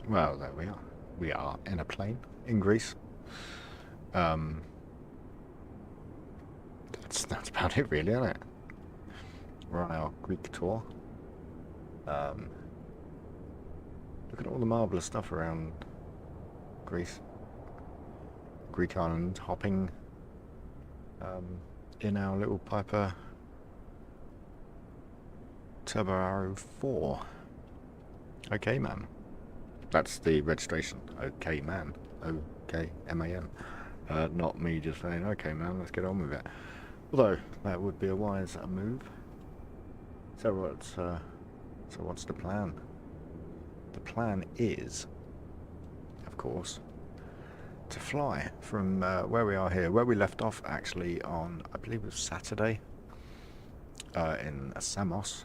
Well, there we are. We are in a plane in Greece. Um, that's about it, really, isn't it? We're on our Greek tour. Um, Look at all the marvelous stuff around Greece, Greek islands, hopping um, in our little Piper Turbo 4. Okay, man. That's the registration. Okay, man. Okay, MAN. Not me just saying, okay, man, let's get on with it. Although that would be a wise move. So what's the plan? The plan is, of course, to fly from where we are here, where we left off actually on, I believe it was Saturday, in Samos,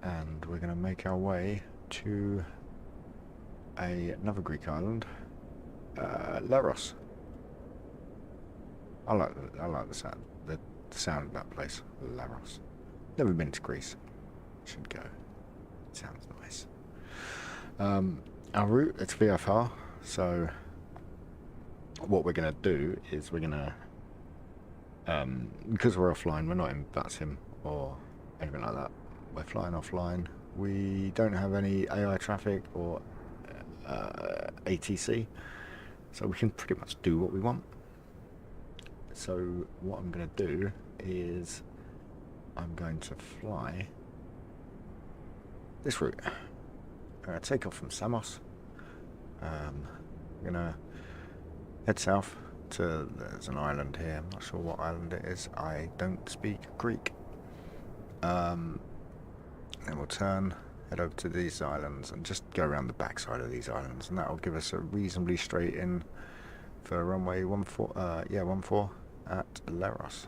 and we're going to make our way to another Greek island, Leros. I like the sound of that place, Leros. Never been to Greece. Should go. Sounds nice. Our route, it's VFR, so what we're going to do is we're going to, because we're offline, we're not in Batsim or anything like that. We're flying offline. We don't have any AI traffic or ATC, so we can pretty much do what we want. So what I'm going to do is I'm going to fly this route. I'm going to take off from Samos. I'm going to head south to, there's an island here, I'm not sure what island it is, I don't speak Greek. Then we'll turn, head over to these islands and just go around the backside of these islands, and that'll give us a reasonably straight in for runway 14 at Leros.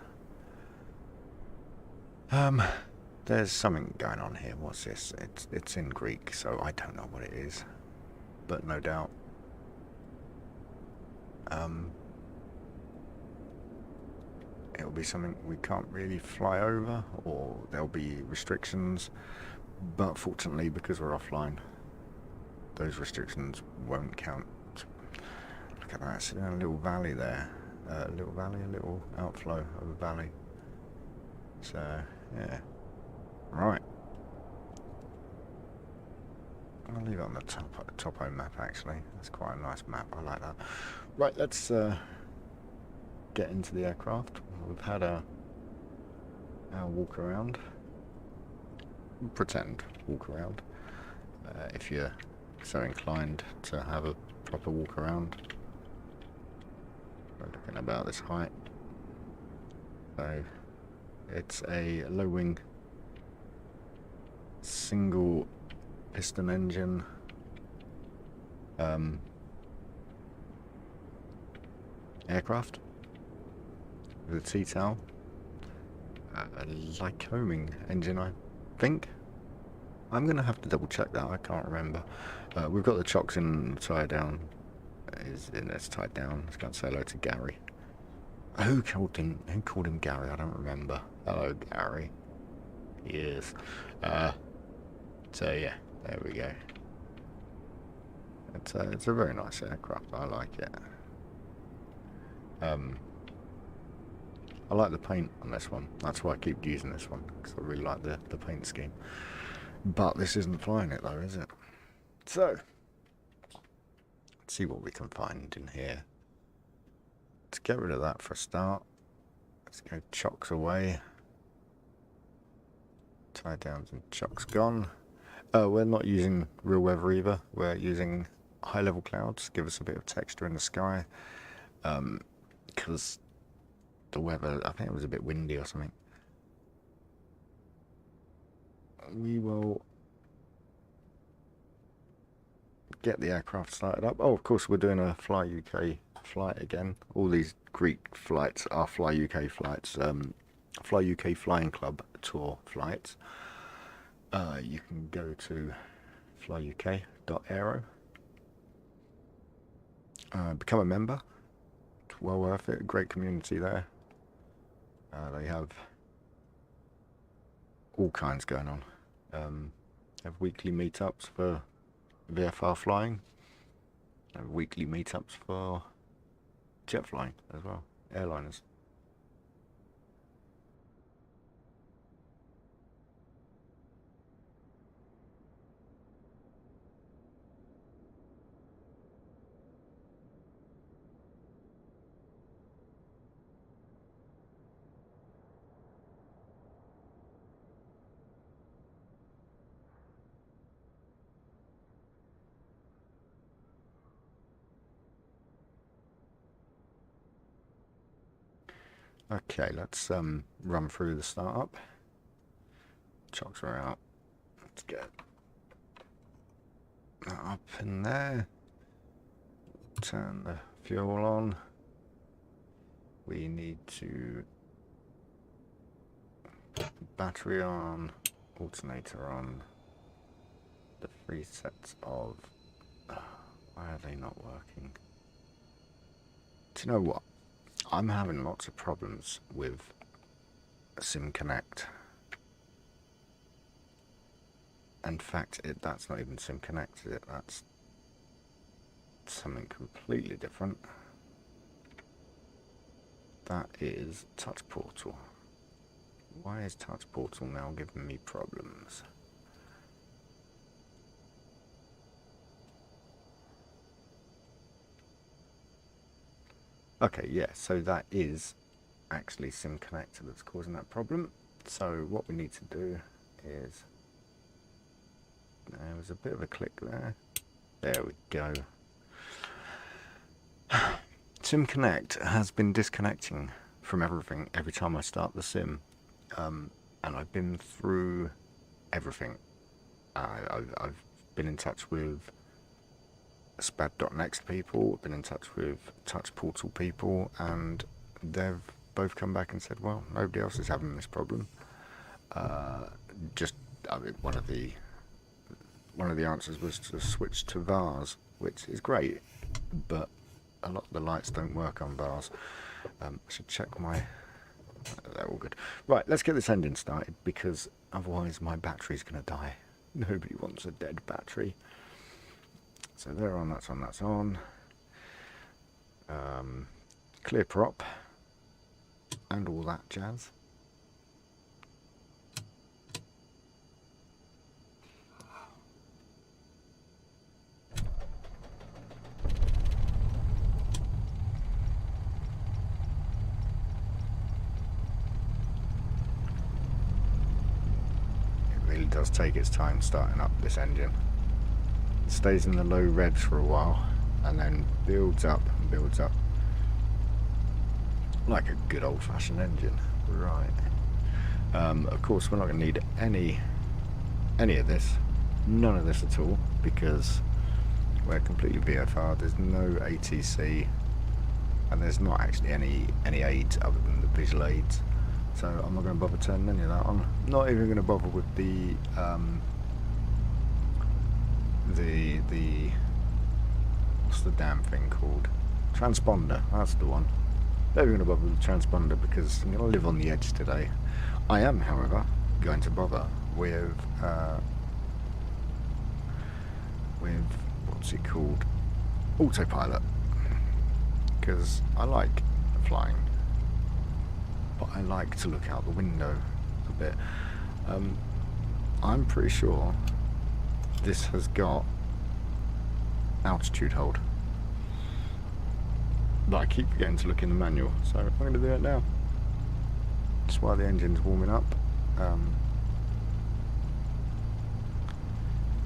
There's something going on here. What's this? It's in Greek, so I don't know what it is, but no doubt it'll be something we can't really fly over, or there'll be restrictions, but fortunately, because we're offline, those restrictions won't count. Look at that, sitting in a little valley there. A little outflow of a valley. So, yeah. Right. I'll leave it on the topo map, actually. That's quite a nice map, I like that. Right, let's get into the aircraft. We've had our walk around. Pretend walk around. If you're so inclined to have a proper walk around. We're looking about this height. So it's a low wing single piston engine aircraft with a T-tail, a Lycoming engine, I think. I'm gonna have to double check that, I can't remember. We've got the chocks in tie down. It's tied down. Let's go and say hello to Gary. Who called him Gary? I don't remember. Hello, Gary. He is. So yeah, there we go. It's a very nice aircraft. I like it. I like the paint on this one. That's why I keep using this one, because I really like the paint scheme. But this isn't flying it though, is it? So let's see what we can find in here. Let's get rid of that for a start. Let's go chocks away. Tie downs and chocks gone. We're not using real weather either. We're using high level clouds to give us a bit of texture in the sky. Because the weather, I think it was a bit windy or something. We will get the aircraft started up. Oh, of course, we're doing a FlyUK flight again. All these Greek flights are FlyUK flights. FlyUK Flying Club tour flights. You can go to FlyUK.aero. Become a member. It's well worth it. Great community there. They have all kinds going on. Have weekly meetups for VFR flying, and weekly meetups for jet flying as well, airliners. Okay, let's run through the startup. Chocks are out. Let's get that up in there. Turn the fuel on. We need to put the battery on, alternator on, the 3 sets of... why are they not working? Do you know what? I'm having lots of problems with Sim Connect. In fact, that's not even Sim Connect, is it? That's something completely different. That is Touch Portal. Why is Touch Portal now giving me problems? Okay, yeah, so that is actually Sim Connector that's causing that problem. So what we need to do is... there was a bit of a click there. There we go. Sim Connect has been disconnecting from everything every time I start the sim. And I've been through everything. I've been in touch with Spad.next people, I've been in touch with Touch Portal people, and they've both come back and said, well, nobody else is having this problem. I mean, one of the answers was to switch to VARs, which is great, but a lot of the lights don't work on VARs. I should check my... they're all good. Right, let's get this engine started, because otherwise my battery's going to die. Nobody wants a dead battery. So they're on, that's on, that's on. Clear prop and all that jazz. It really does take its time starting up this engine. Stays in the low revs for a while and then builds up and builds up like a good old-fashioned engine. Right. Of course we're not going to need any of this, none of this at all, because we're completely VFR. There's no ATC and there's not actually any aids other than the visual aids, so I'm not going to bother turning any of that on. Not even going to bother with the what's the damn thing called? Transponder, that's the one. Not even going to bother with the transponder because I'm going to live on the edge today. I am, however, going to bother with what's it called? Autopilot. Because I like flying, but I like to look out the window a bit. I'm pretty sure this has got altitude hold, but I keep forgetting to look in the manual, so I'm going to do it now just while the engine's warming up.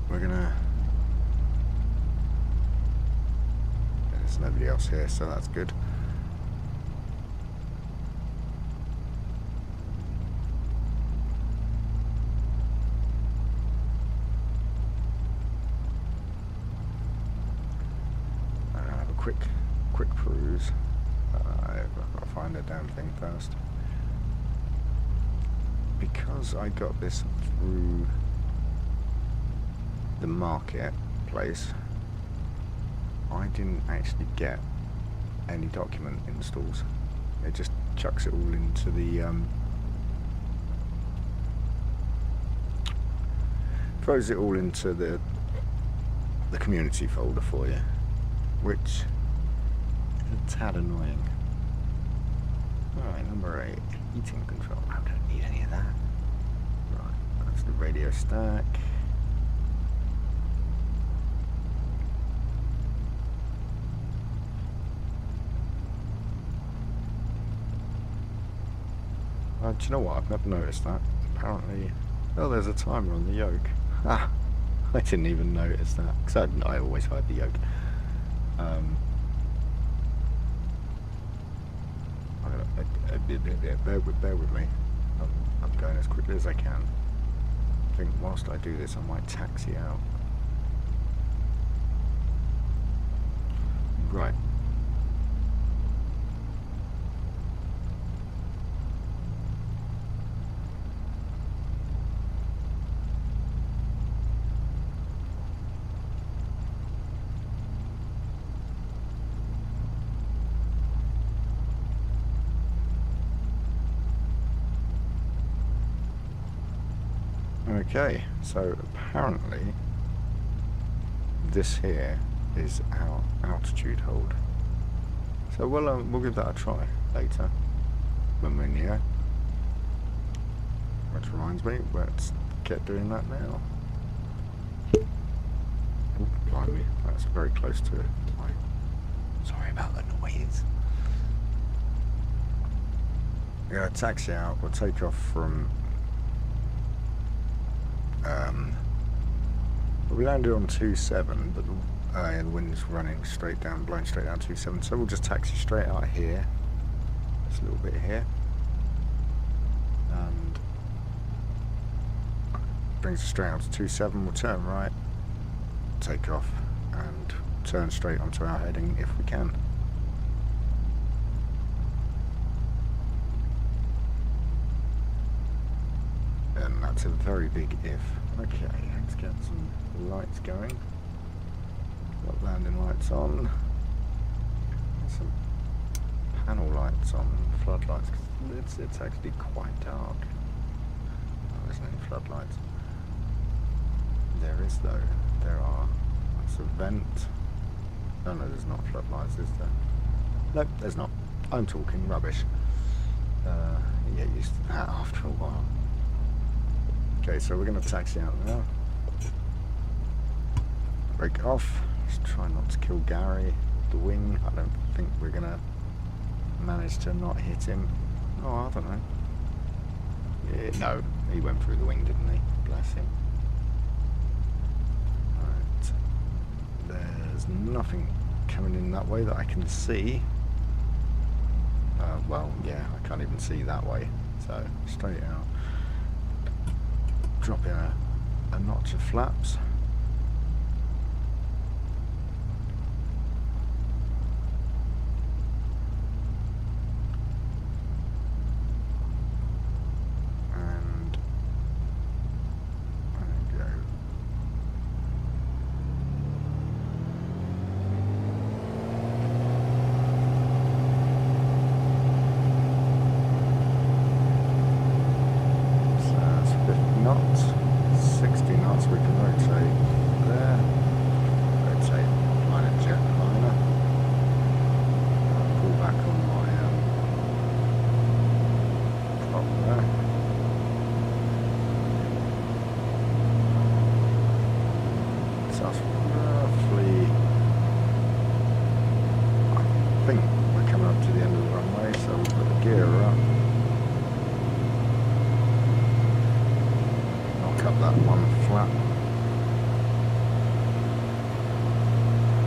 We're gonna... there's nobody else here, so that's good. Quick cruise. I've got to find a damn thing first. Because I got this through the marketplace, I didn't actually get any document installs. It just chucks it all into the throws it all into the the community folder for you, which is a tad annoying. Alright, number 8, heating control. I don't need any of that. Right, that's the radio stack. Do you know what? I've never noticed that. Apparently, oh, there's a timer on the yoke. Ah, I didn't even notice that because I always hide the yoke. Bear with me. I'm going as quickly as I can. I think whilst I do this, I might taxi out. Right. Okay, so apparently this here is our altitude hold. So we'll give that a try later when we're near. Which reminds me, let's get doing that now. Oh, blimey, that's very close to it. Sorry about the noise. We're going to taxi out, we'll take off from we landed on 27, but the wind's running straight down, blowing straight down 27, so we'll just taxi straight out here. Just a little bit here. And brings us straight out to 27, we'll turn right, take off, and turn straight onto our heading if we can. And that's a very big if. Okay, let's get some lights going. Got landing lights on. Some panel lights on, floodlights, because it's actually quite dark. Oh, there's no floodlights. There is though. There are. That's a vent. Oh no, there's not floodlights, is there? Nope, there's not. I'm talking rubbish. You get used to that after a while. Okay, so we're going to taxi out now. Break off. Just try not to kill Gary. The wing, I don't think we're going to manage to not hit him. Oh, I don't know. Yeah, no, he went through the wing, didn't he? Bless him. Right. There's nothing coming in that way that I can see. Well, yeah, I can't even see that way. So, straight out. Drop in a notch of flaps. And there we go. Knots, 60 knots, we can rotate there, rotate line of jetliner, pull back on my prop there. So that's roughly, I think we're coming up to the end of the runway, so we'll put the gear up. Up that one flap.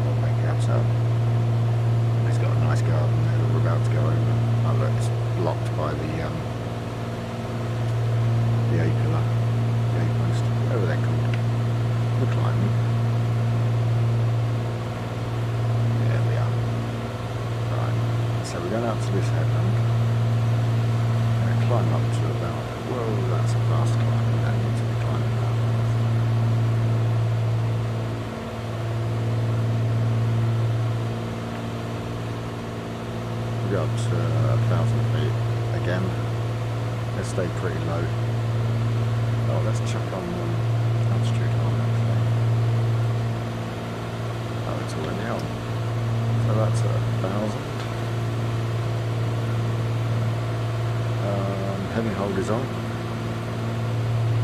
We'll make it up. It's got a nice garden there that we're about to go over. Oh look, it's blocked by the A pillar, the A post, whatever they're called. We're climbing. There we are. Right, so we're going out to this headland. We're going to climb up to about, whoa, that's a fast climb. We got 1,000 feet again. Let's stay pretty low. Oh, let's chuck on altitude on actually. heading hold is on.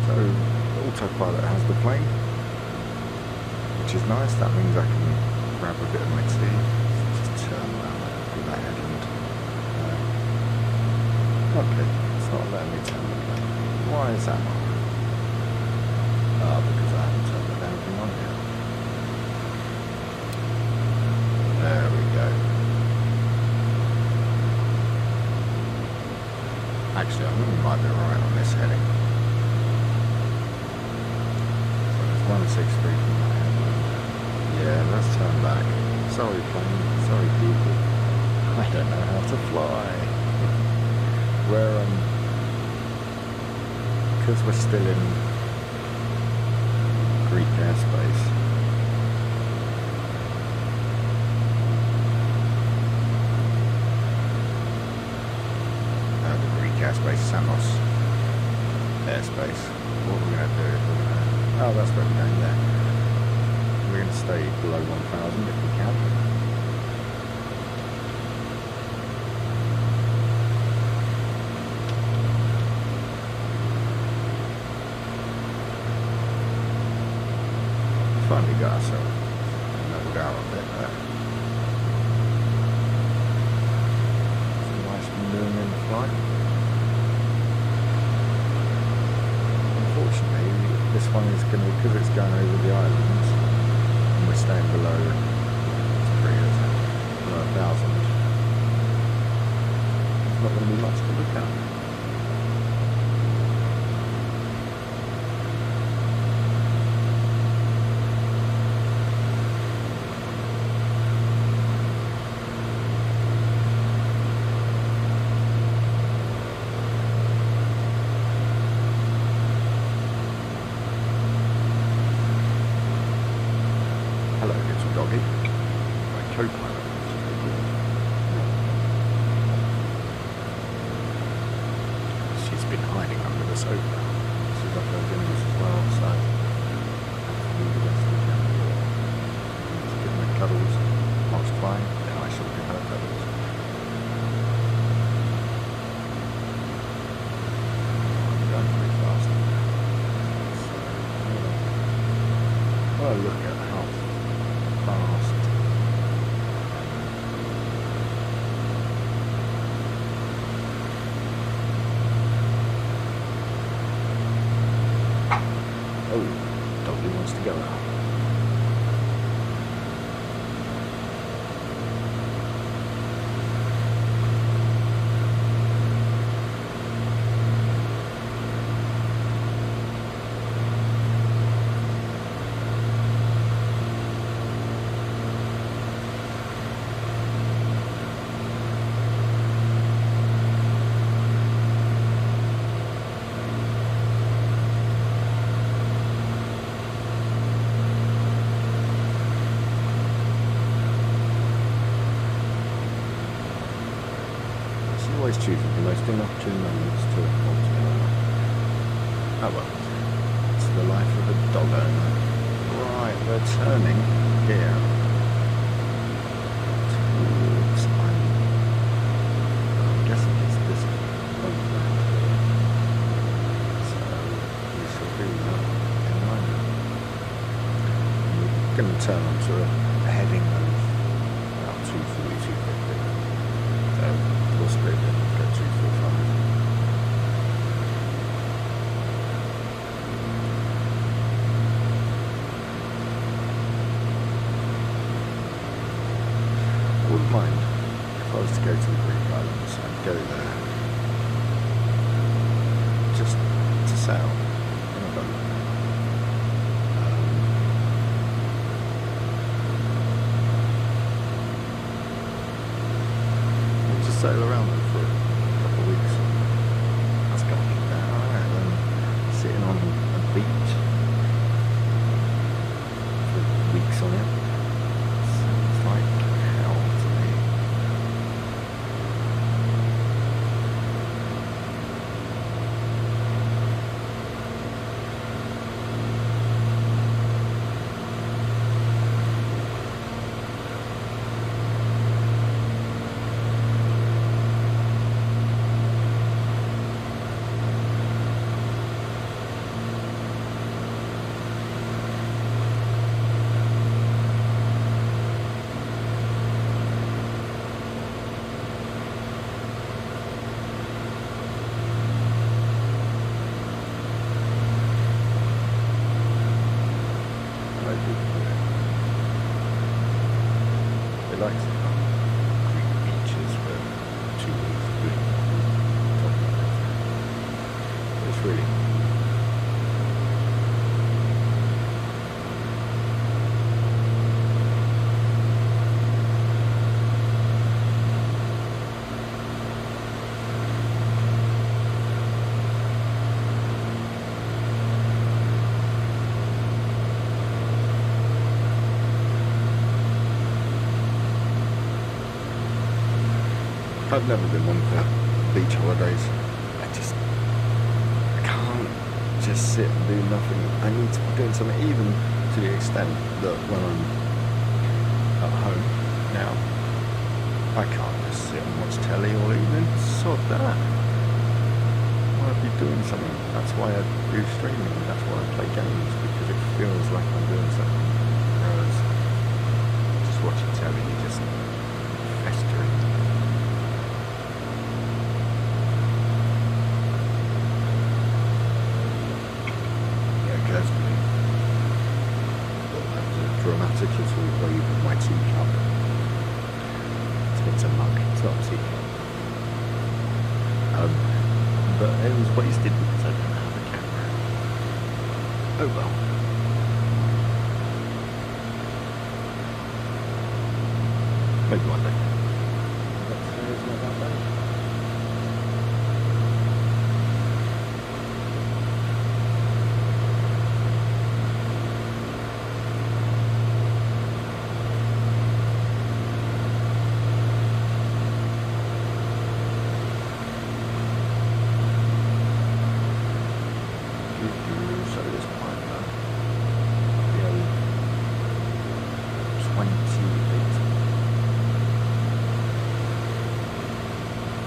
So autopilot has the plane, which is nice. That means I can grab a bit of my tea, just turn around and do that headland. Okay, it's not letting me turn the plane. Why is that not? Because I haven't turned the damn thing on yet. There we go. Actually, I think we might be right on this heading. So there's 163 from that headland. Yeah, let's turn back. Sorry plane, sorry people. I don't know how to fly. We're because we're still in Greek airspace. The Greek airspace, Samos airspace. What we're going to do is we're going to... Oh, that's where we're going there. We're going to stay below 1,000 if we can. Finally got ourselves leveled out a bit there. Some nice maneuvering in the flight. Unfortunately, this one is going to, because it's going over the islands, and we're staying below, below 1,000. There's not going to be much to look at. Co-pilot. She's been hiding under the sofa. She's up there doing this as well, so hopefully the rest of the camera to give her cuddles whilst flying, then I shall give her cuddles. I'm going pretty fast. So, well, look at how fast. Oh, Doggy wants to go out. Always choosing the most inopportune moments to altogether. Oh well, it's the life of a dog owner. Right, we're turning here towards, I'm guessing it's this point round here. So we shall do that in a moment. We're going to turn onto a heading of about 240, 250. So we'll split it and go 245. I wouldn't mind if I was to go to the Greek islands. I'd go there just to sail in a boat. Just sail around them for a couple of weeks. That's got me down, and then sitting on a beach for weeks on it. Sounds like hell to me. like green beaches for 2 weeks doing top of everything. It's really I've never been one for beach holidays. I can't just sit and do nothing. I need to be doing something, even to the extent that when I'm at home now, I can't just sit and watch telly all evening. Sod that. I want to be doing something. That's why I do streaming. That's why I play games, because it feels like I'm doing something. Whereas just watching telly, you just festering. Dramatic is where you put my teacup. It's a mug, it's not a teacup. But it was wasted because I didn't have a camera. Oh well. Maybe one day. But today is not that bad.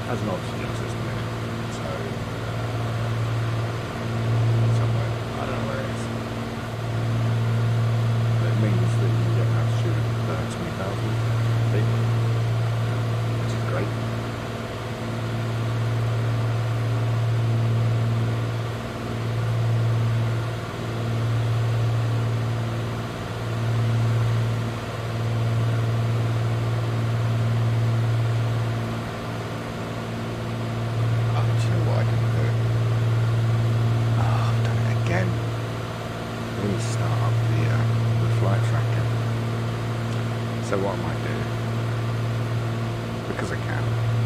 Has an oxygen system in it, so somewhere, I don't know where it is. But it means that you get an altitude of 20,000 feet, which is great. So what I might do, because I can,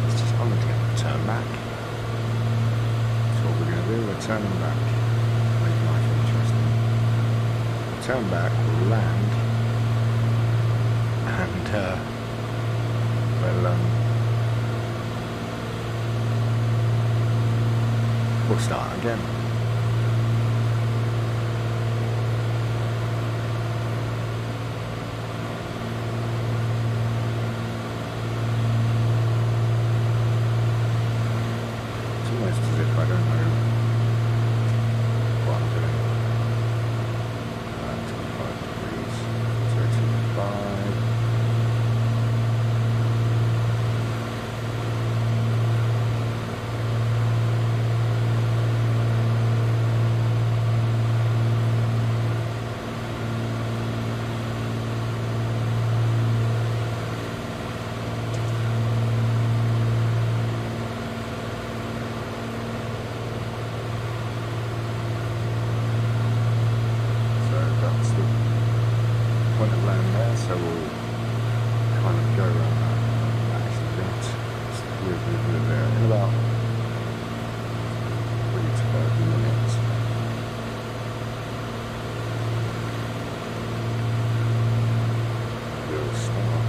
is just I'm going to turn back. So what we're going to do, we're turning back. Make life interesting. We'll turn back, we'll land, and we'll start again. As if I don't know what I'm doing. 25 degrees, 35. So we'll kind of go around that accident in about 3 to 5 minutes. We'll start.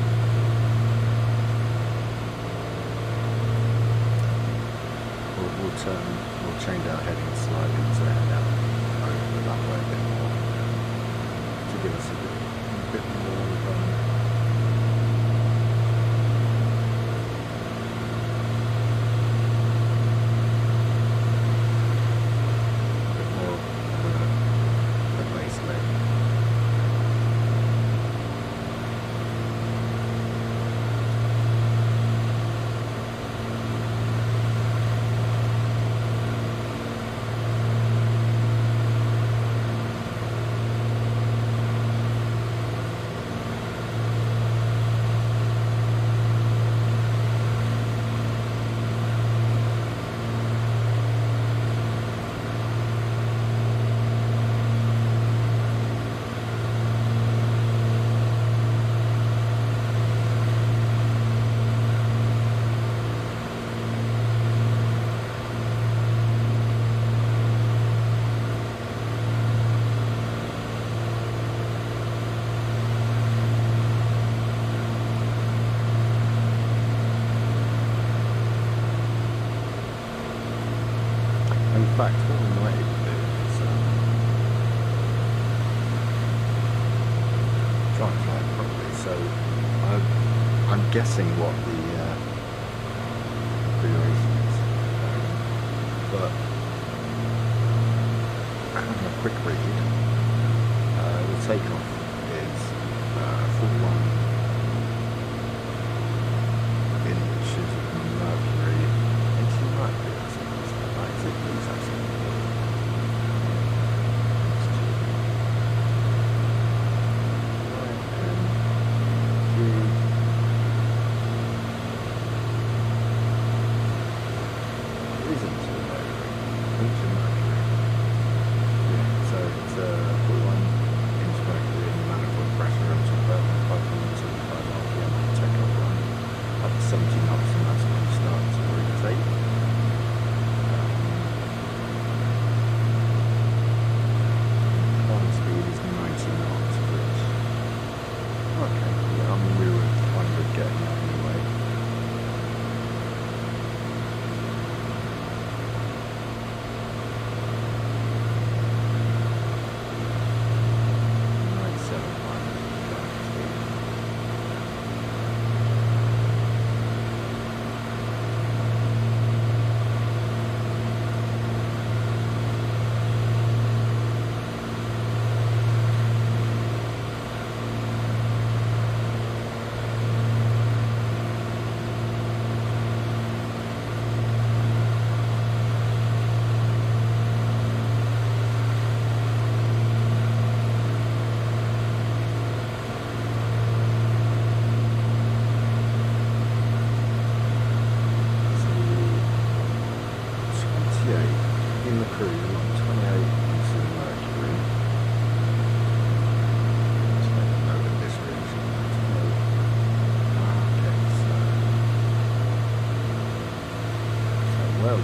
We'll change our heading slightly to head out over that way a bit more to give us a bit more fact, what we might even do is try and fly it properly. So I'm guessing what the configuration is, but having a quick read, the takeoff is 41 inches of mercury into mercury. I think that's about right. Is it? Please, actually.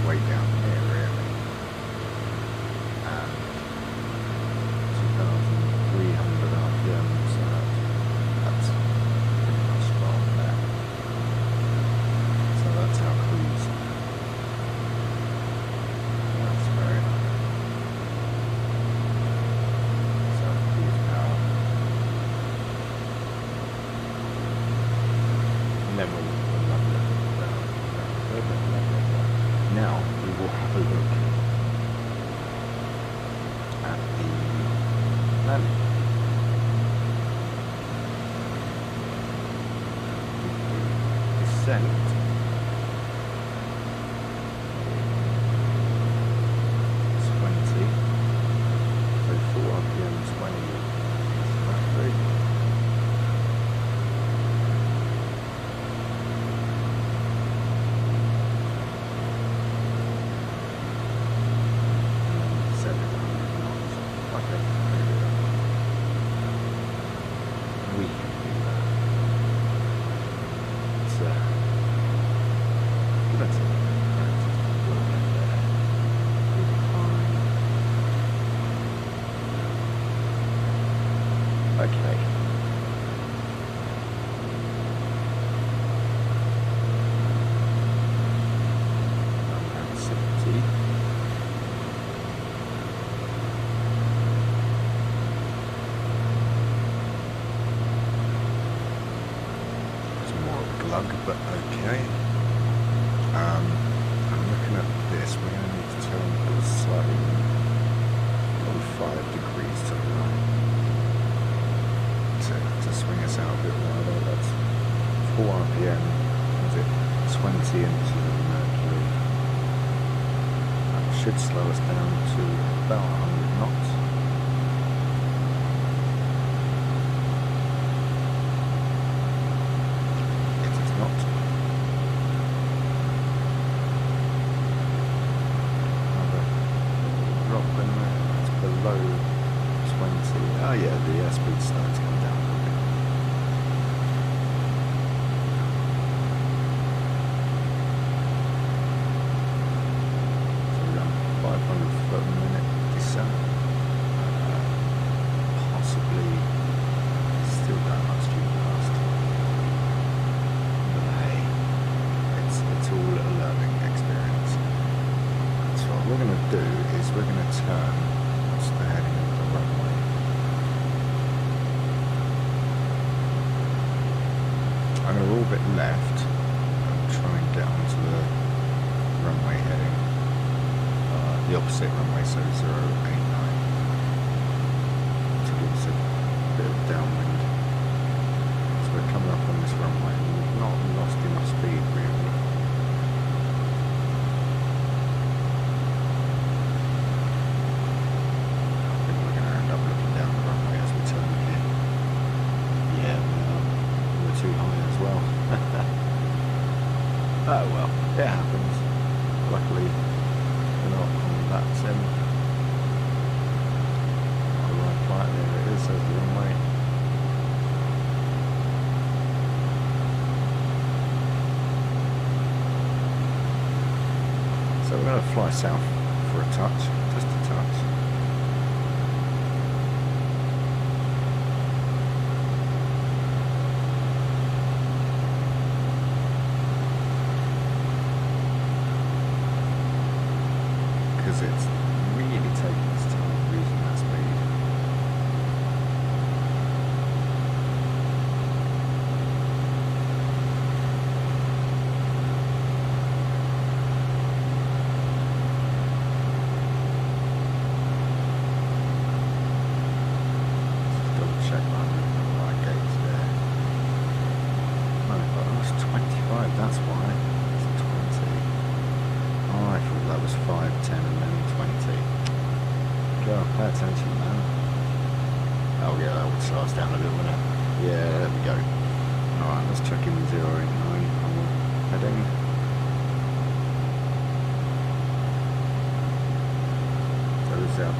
Way down here, really. And 2,300 RPM, so that's pretty much spot there. So that's our cruise. That's very nice. So cruise power. And then we'll level it down. Now we will have a look at the landing. Descent. So 4 RPM 20 is mercury. Okay. Around 70. It's more of a glug, but okay. I'm looking at this. We're going to need to turn it slightly below 5 degrees to the right. To swing us out a bit wider. That's 4 RPM, is it 20 inches of mercury. That should slow us down to about 100 knots. It is not. Another drop in there, that's below 20. Oh yeah, the airspeed's starting to come down. Possibly still that much too fast. But hey, it's all a learning experience. So what we're going to do So we're going to turn. What's the heading of the runway? I'm going to orbit left and try and get onto the runway heading. The opposite runway, so 089. To give us a bit of downwind. So we're coming up on this runway. We've not lost enough speed really. Oh well, it happens. Luckily, we're not on that right flight. There it is, there's the runway. So we're going to fly south for a touch, just a touch. It's really taking its time losing that speed. Just double check that I'm moving the right gates there. Oh, that's 25, that's why. It's 20. Oh, I thought that was 5, 10 and then 20. Go, pay attention, man. Oh yeah, that would slow us down a bit, wouldn't it? Yeah, there we go. Alright, let's check in 089 on the heading. So is that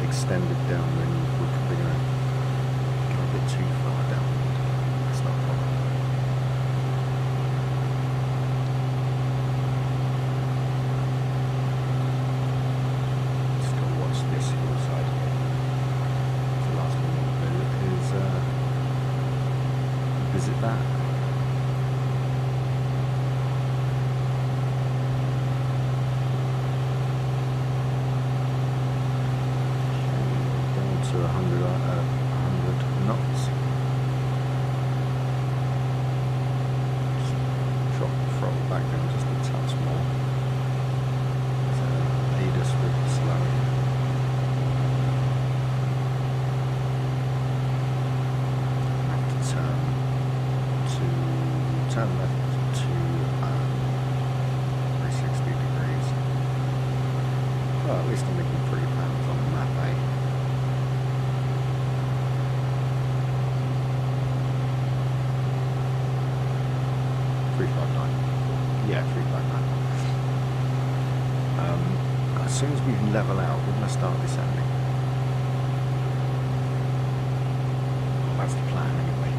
extended downwind? We're probably going to go a bit too far downwind. That's not a problem. This hillside here. The last thing we'll do is visit that. Okay, down to 100 knots. Just drop the throttle back down just a touch more. So aid us with the slowing. Turn left to 360 degrees. Well, at least I'm making pretty plans on the map, eh? Yeah, 359. As soon as we level out, we're going to start descending. Well, that's the plan anyway.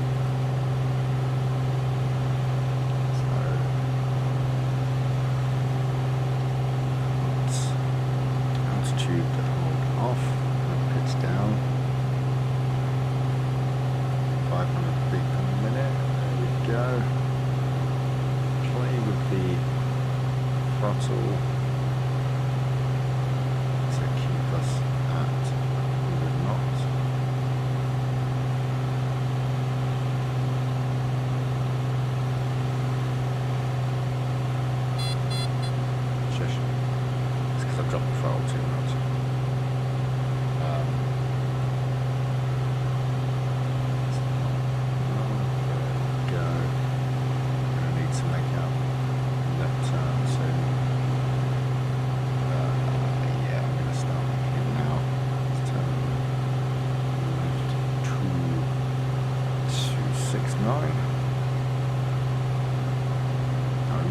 Off, pitch down, 500 feet per minute, there we go. Play with the throttle to keep us at 100 knots. Shush. It's because I've dropped the throttle too much.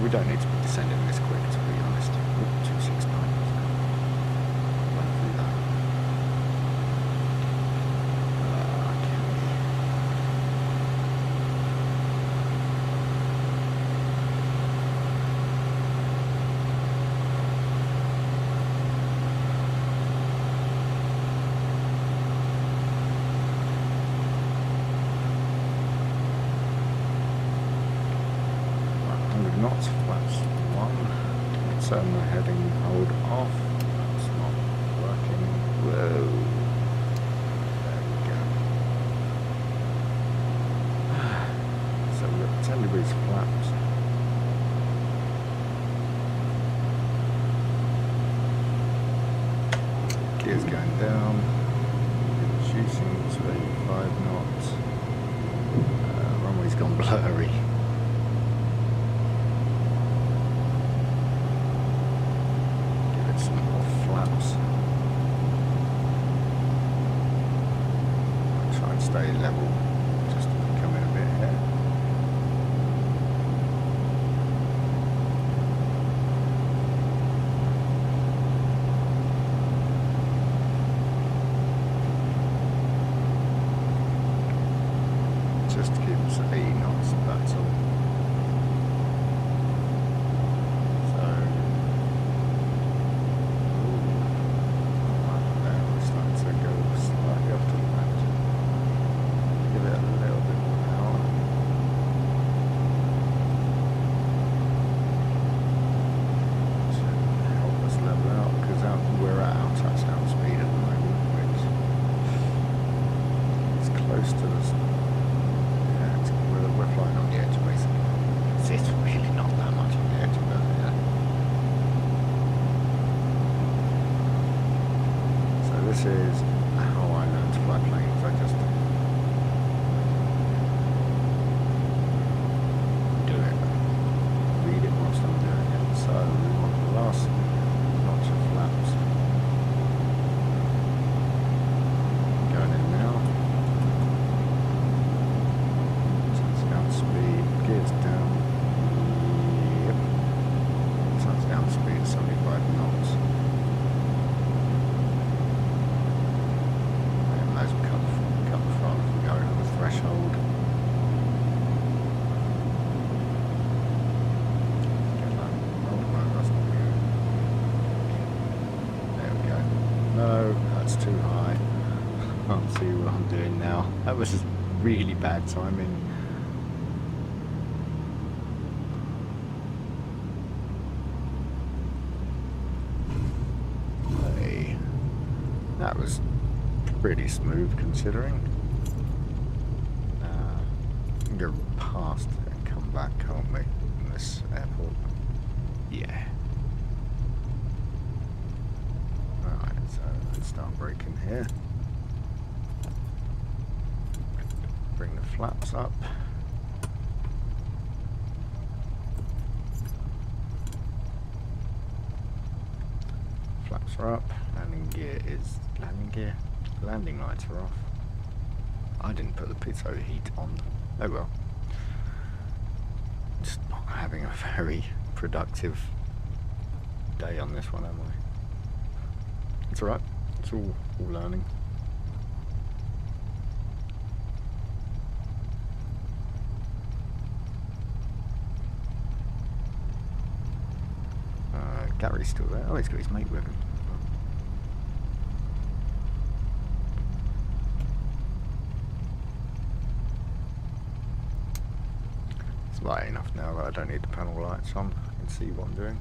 We don't need to be descending this quick, to be honest. 269. Run through that. Knots, flaps 1. Turn the heading, hold off. That's not Whoa. There we go. So we've got 10 degrees flaps. Gears going down. Reducing to 85 knots. Runway's gone blurry. Give it some more flaps. Try and stay level, just to come in a bit here. Just to keep us at 80 knots, that's all. So, there we're starting to go slightly off to the left. Give it a little bit more power. To help us level out, because we're at our touchdown speed at the moment, which is close to the... We're flying on the edge, basically. It's really not that much on the edge, but yeah. So this is how I learned to fly planes. I just do it, read it whilst I'm doing it. So we want the last notch of flaps. Going in now. Speed, gears down. Yep. Touchdown speed 75 knots. And those cut the front as we go over the threshold. Get that rolled back, that's not good. There we go. No, that's too high. Can't see what I'm doing now. That was really bad timing. That was pretty smooth considering. We can go past and come back, can't we, in this airport? Yeah. Alright, so let's start braking here. Bring the flaps up. Flaps are up. Landing gear is landing lights are off. I didn't put the pitot heat on. Oh well. Just not having a very productive day on this one, am I? It's alright. It's all learning. Gary's still there. Oh, he's got his mate with him. It's light enough now that I don't need the panel lights on. I can see what I'm doing.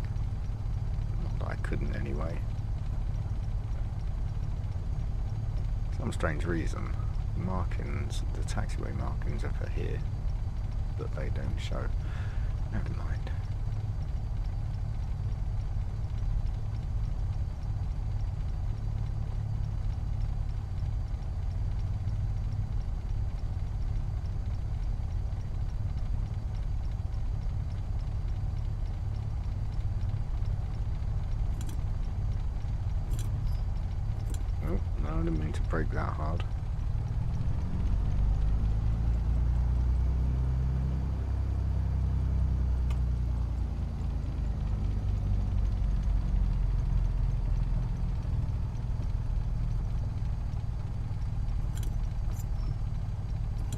Not that I couldn't anyway. For some strange reason, the markings, the taxiway markings are for here, but they don't show. Never mind. Oh, no, I didn't mean to brake that hard.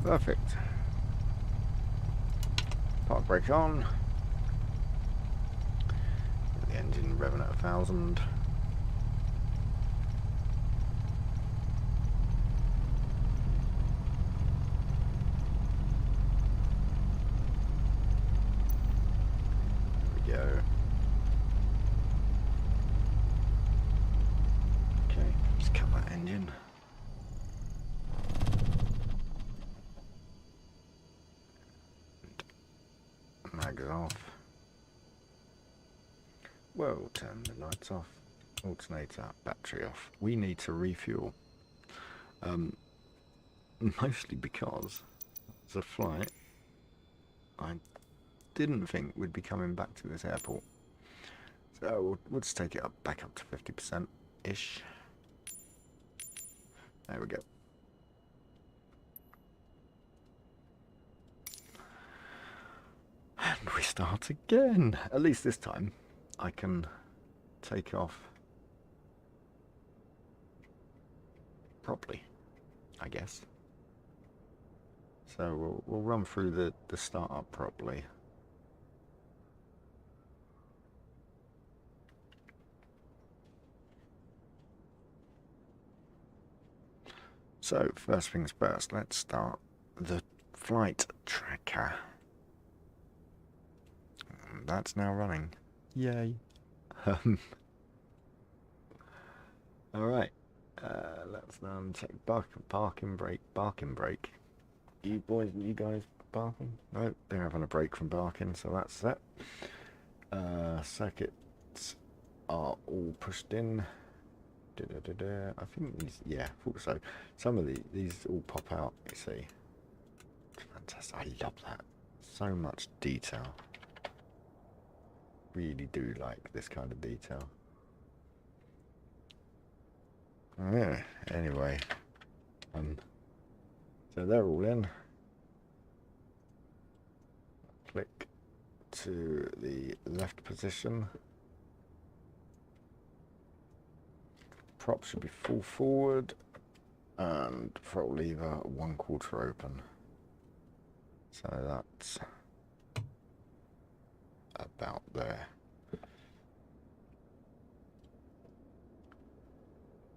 Perfect. Park brake on. Get the engine revving at 1,000. There we go. Okay, just come out. buggers off. Well, turn the lights off. Alternator, battery off. We need to refuel. Mostly because it's a flight I didn't think we'd be coming back to this airport. So we'll just take it back up to 50%-ish. There we go. And we start again. At least this time I can take off properly, I guess. So we'll run through the startup properly. So first things first, let's start the flight tracker. That's now running. Yay. Alright. Let's now check barking break. You boys, you guys barking? No, they're having a break from barking, so that's set. Circuits are all pushed in. I think these, yeah, I thought so. Some of these all pop out, you see. It's fantastic. I love that. So much detail. Really do like this kind of detail. Yeah, anyway. So they're all in. Click to the left position. Prop should be full forward, and throttle lever 1/4 open. So that's about there.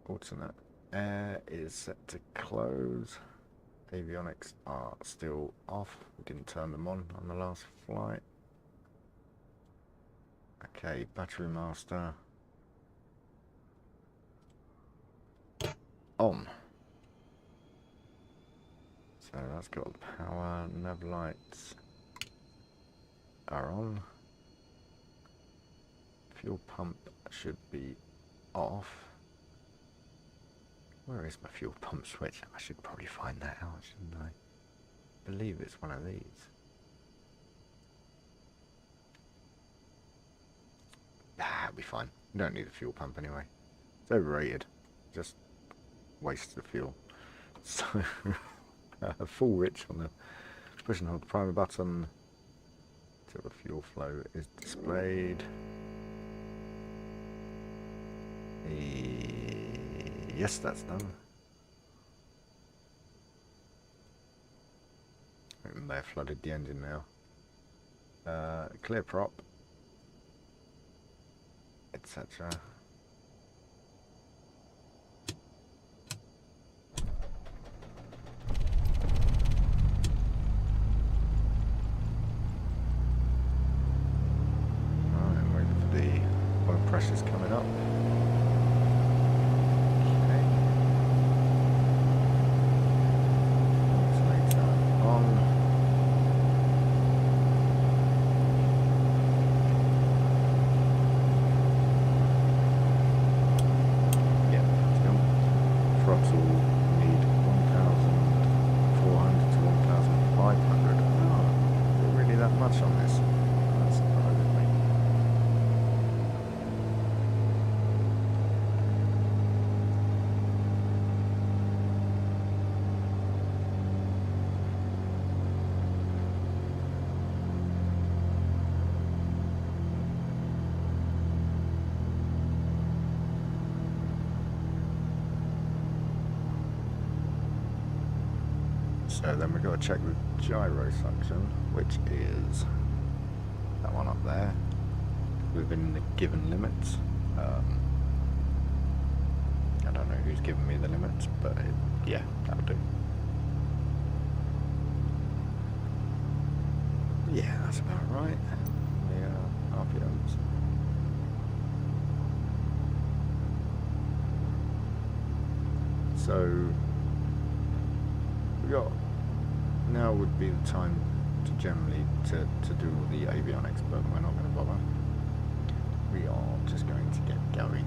Alternate air is set to close. Avionics are still off. We didn't turn them on the last flight. Okay, battery master on. So that's got power. Nav lights are on. Fuel pump should be off. Where is my fuel pump switch? I should probably find that out, shouldn't I? I believe it's one of these. It'll be fine. You don't need a fuel pump anyway. It's overrated. Just waste the fuel. So, full rich on the push and hold primer button till the fuel flow is displayed. Yes, that's done. I may have flooded the engine now. Clear prop, etc. I'm waiting for the oil pressures coming up. So then we've got to check the gyro suction, which is that one up there, within the given limits. I don't know who's given me the limits, but yeah, that'll do. Yeah, that's about right. The RPMs. So we got, now would be the time generally to do all the avionics, but we're not going to bother. We are just going to get going.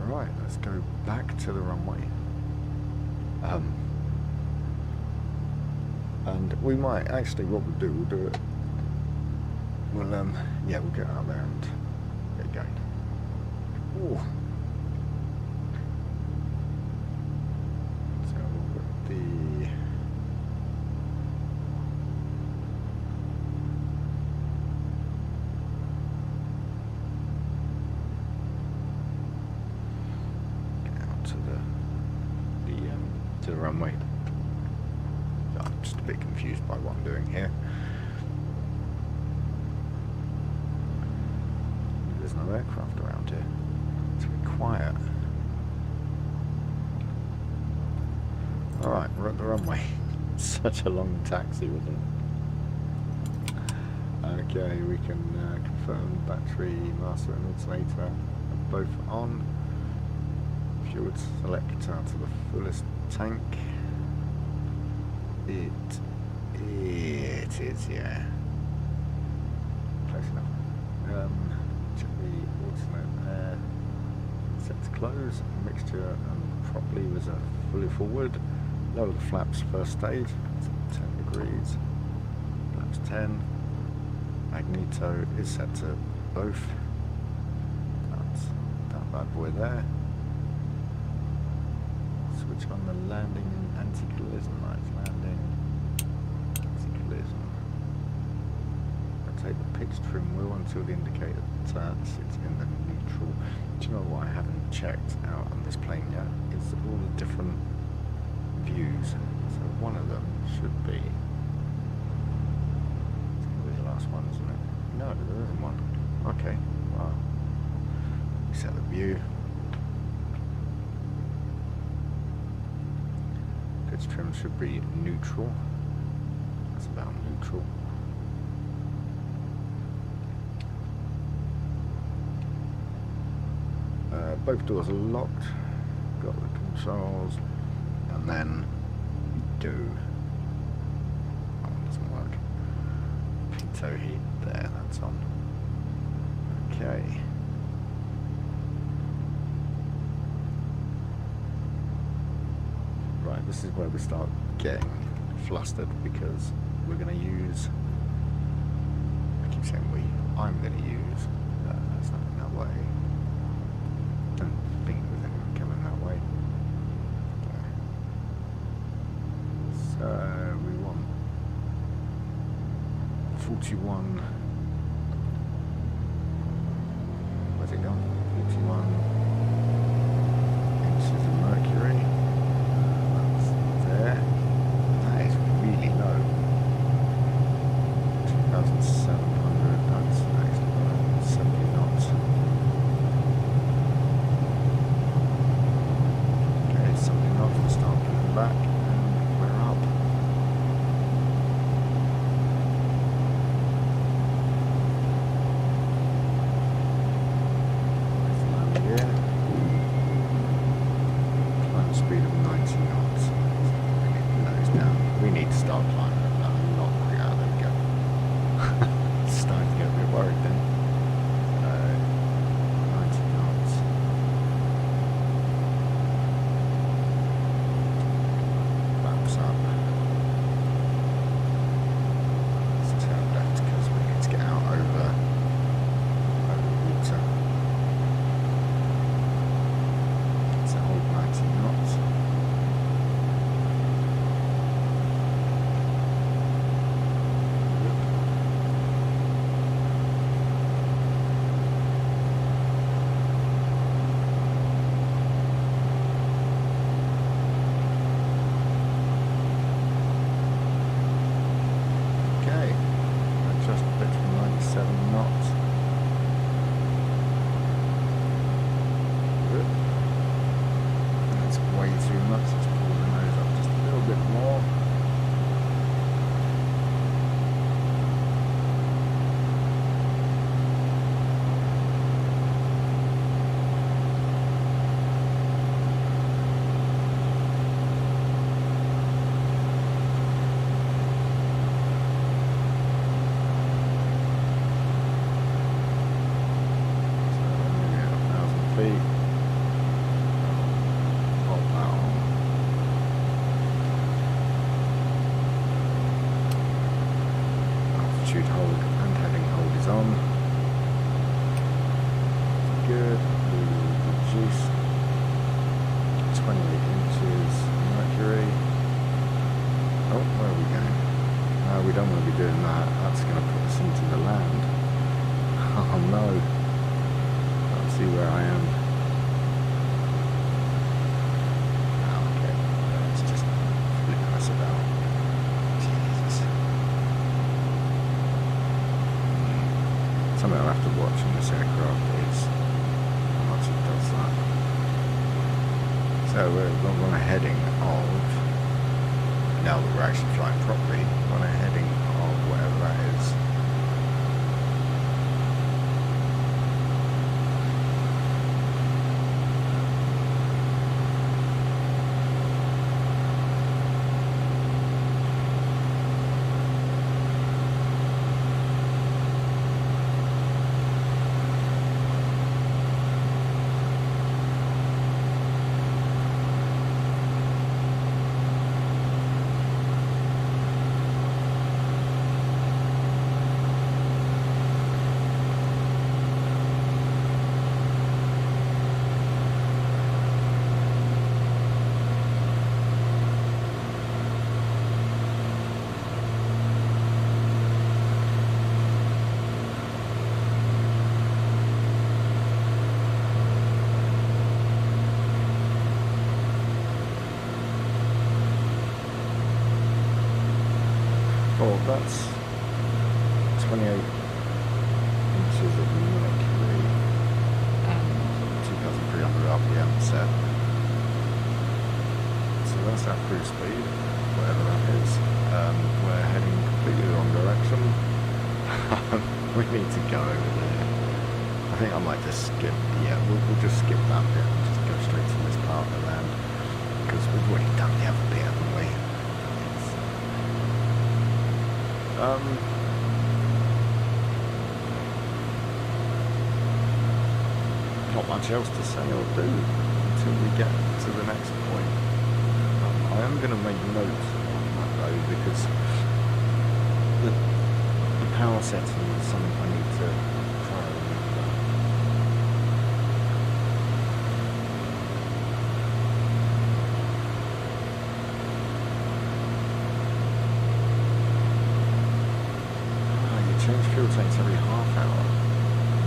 Right, let's go back to the runway. And we might actually, what we'll do it. We'll yeah, we'll get out there and get going. Ooh. So we'll put the get out to the runway. I'm just a bit confused by what I'm doing here. There's no aircraft around here. It's very quiet. Alright, we're at the runway. Such a long taxi, wasn't it? Okay, we can confirm battery, master and alternator are both on. Fuel selector to the fullest tank. It is, yeah. Close enough. Check the alternate air. Set to close. Mixture prop levers are fully forward. Lower the flaps first stage. 10 degrees. Flaps 10. Magneto is set to both. That's that bad boy there. Switch on the landing and anti-collision lights. Landing. Anti-collision. Rotate the pitch trim wheel until the indicator sits in the neutral. Do you know what I haven't checked out on this plane yet? Is all the different views. So one of them should be. It's going to be the last one, isn't it? No, there isn't one. Okay. Well, we set the view. Pitch trim should be neutral. That's about neutral. Both doors are locked. Got the controls, and then we do. That one doesn't work. Pitot heat there. That's on. Okay. Right. This is where we start getting flustered because we're going to use. I keep saying we. I'm going to use. That's not in that way. Don't think there's anyone coming that way. So we want 41. Where's it gone? 41 inches of mercury. That's there. That is really low. 2,700. That's actually 70 knots. Something not to start pulling back, and we're up. good. We will reduce 28 inches mercury. Oh, where are we going? No, we don't want to be doing that. That's going to put us into the land. Oh no. Can't see where I am. Oh, okay. It's just flipping us about. Jesus. Something I'll have to watch in this aircraft is how much it does that. So we're on a heading of, now that we're actually flying properly, we're on a heading of whatever that is. Oh, that's 28 inches of mercury and 2,300 RPM set. So that's our cruise speed, whatever that is. We're heading completely the wrong direction. We need to go over there. I think I might just skip, yeah, we'll just skip that bit and just go straight to this part of the land, because we've already done the other bit, haven't we? Not much else to say or do until we get to the next point. I am going to make notes on that though, because the power setting is something I need to try and remember. Change fuel tanks every half hour.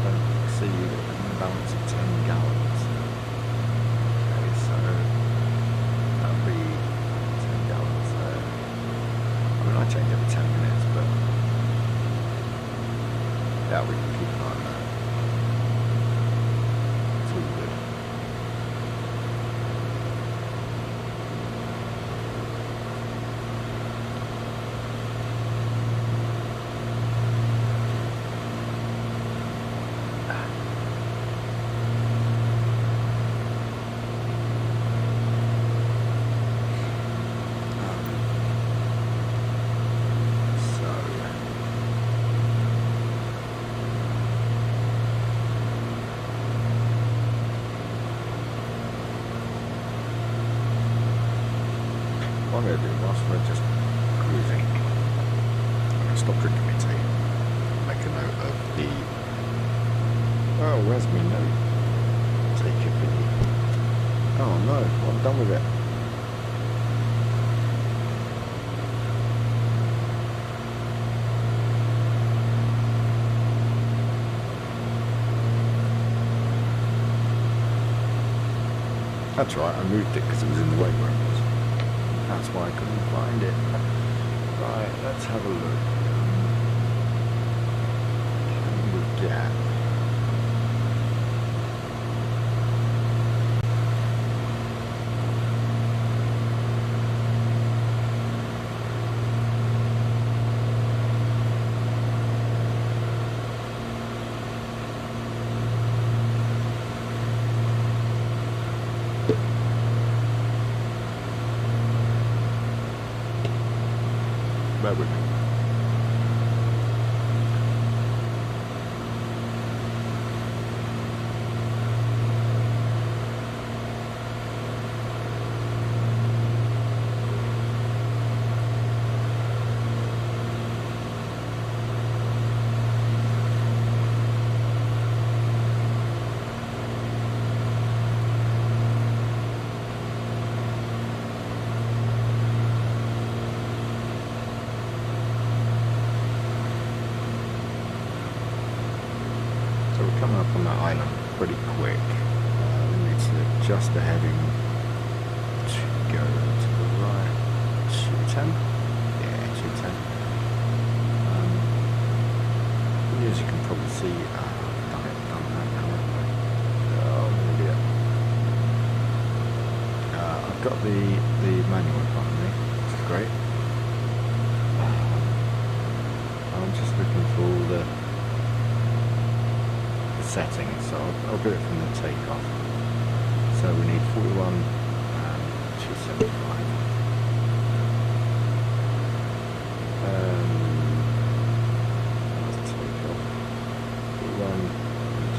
Don't exceed an imbalance of 10 gallons. Okay, so that'll be 10 gallons there. I mean, I change every 10 minutes, but yeah, we can keep an eye on that. It's all good. What I'm going to do whilst we're just cruising, I'm going to stop drinking my tea, make a note of the, oh, where's my note? Take it with you. Oh no, I'm done with it. That's right, I moved it because it was in the way where it was. That's why I couldn't find it. Right, let's have a look. Can we get... Bear with me. So we're coming up on that island pretty quick. We need to adjust the heading to go to the right. 210? Yeah, 210. As you can probably see, I've done that now. Oh, an idiot. I've got the manual in front of me, which is great. I'm just looking for all the settings, so I'll do it from the takeoff. So we need 41 and 275. Let's take off 41 and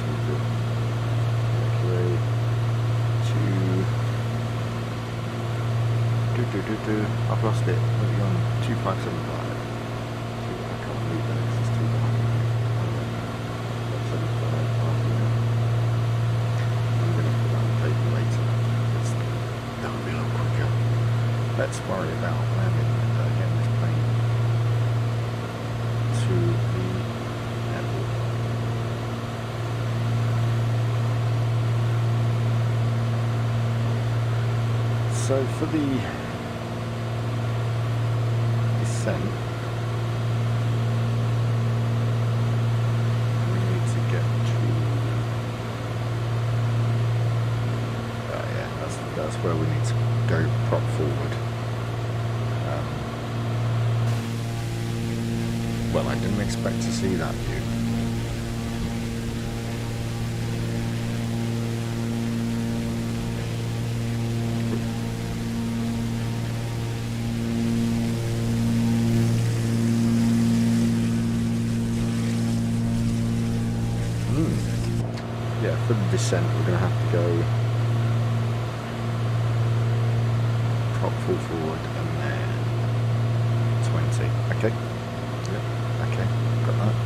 2. I've lost it. Moving on 2575. Let's worry about landing again this plane to the airport. So for the descent, we need to get to yeah, that's where we need to go prop forward. Well, I didn't expect to see that view. Yeah, for the descent we're going to have to go prop full forward and then 20. Okay. Okay, got that.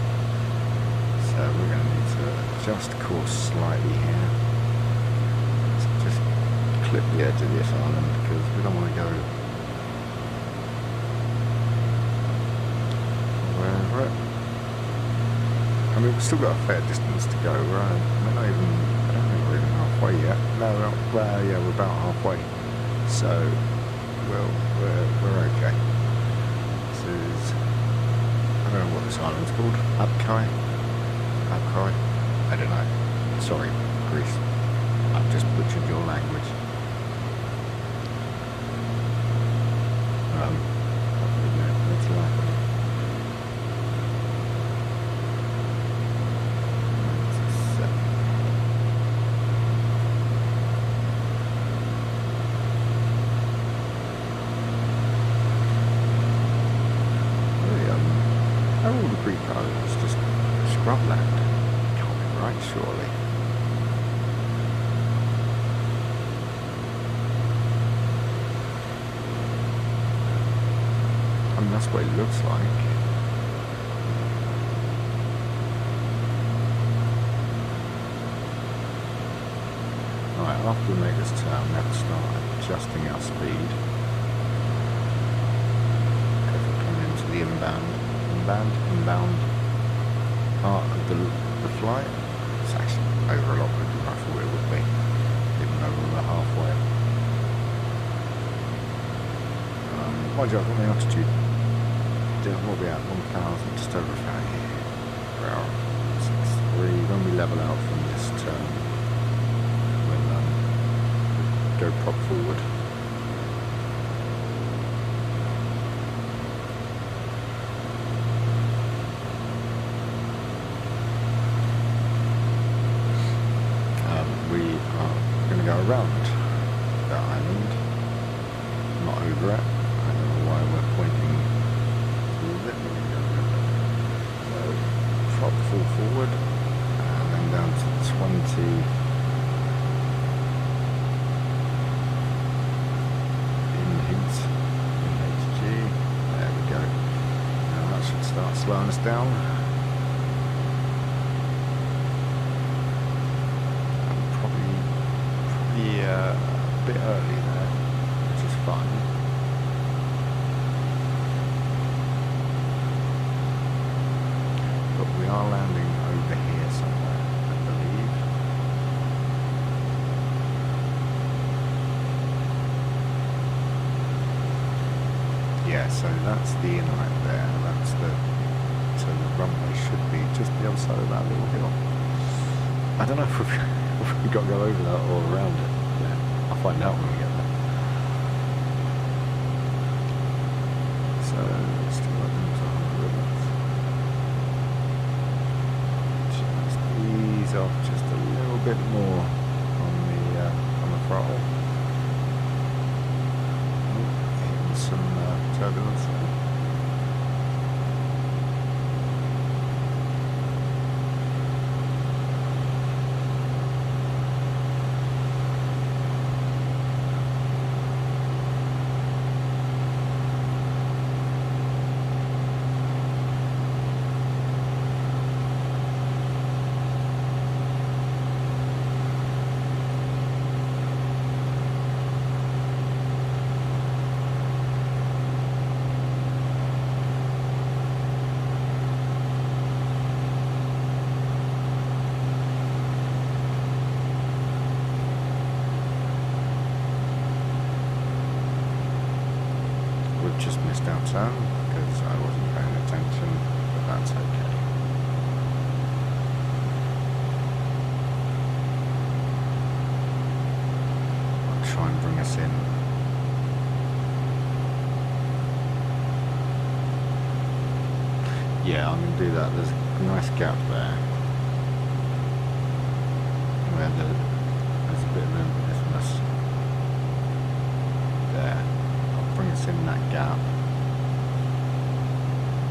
So we're going to need to adjust course slightly here. So just clip the edge of this island because we don't want to go wherever it. I mean, we've still got a fair distance to go. We're not even, I don't think we're even halfway yet. No, well, yeah, we're about halfway. So, well, we're okay. This is, I don't know what this island's called. Abkai? I don't know. Sorry, Greece. I've just butchered your language. It's like all the Greek islands just scrubland. Can't be right, surely. I mean, that's what it looks like. Alright, after we make this turn, we have to start adjusting our speed. If we're coming into the inbound part of the flight. It's actually over a lot quicker than I thought it would be, even though we're halfway. Mind you, I've got my altitude. What are we at? 1,000, just over 1,000. Well, 6.3. When we level out from this turn, we'll go prop forward. Around that island, not over it. I don't know why we're pointing towards it. So prop full forward and then down to 20 in HG. There we go. Now that should start slowing us down. A bit early there, which is fine. But we are landing over here somewhere. Yeah, so that's the inlet there. That's the... So the runway should be just the other side of that little hill. I don't know if we've got to go over that or around it. Yeah, I'll find out when we get there. So let's do like them to 100. Just ease off just a little bit more on the throttle. Hitting some turbulence there. Just missed out some because I wasn't paying attention, but that's okay. I'll try and bring us in. Yeah, I'm going to do that. There's a nice gap there where there's a bit of isthmus there. Bring us in that gap,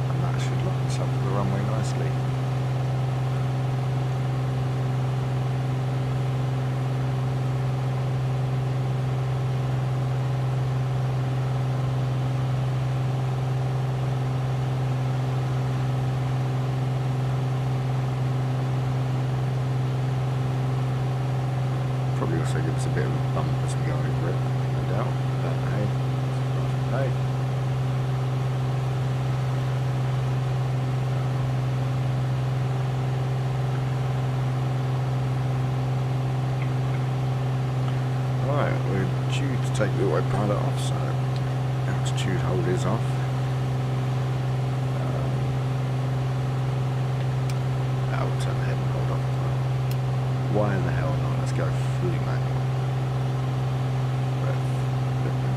and that should lock us up to the runway nicely. Probably also gives us a bit of a bump as we go over it, no doubt, but hey. Hey. Right, we're due to take the autopilot off, so altitude hold is off. I'll turn the head and hold off. Why in the hell not? Let's go fully manual.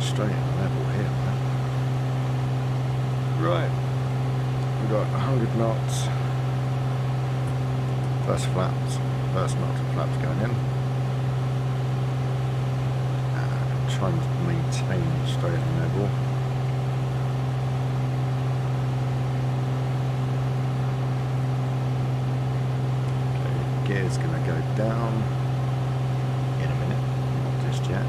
Straight and level here, man. Right, we've got 100 knots. First knot of flaps going in. And trying to maintain straight and level. Okay, gear's gonna go down in a minute, not just yet.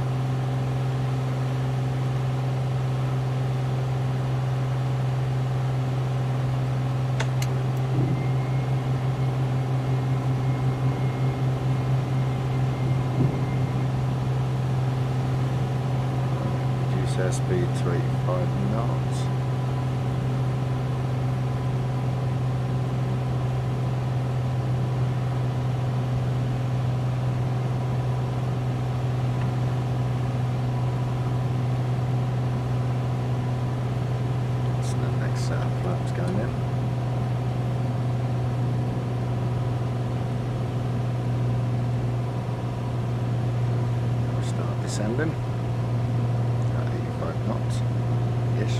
Speed to 85 knots. So the next set of flaps going in. We'll start descending. 85 knots. Yes.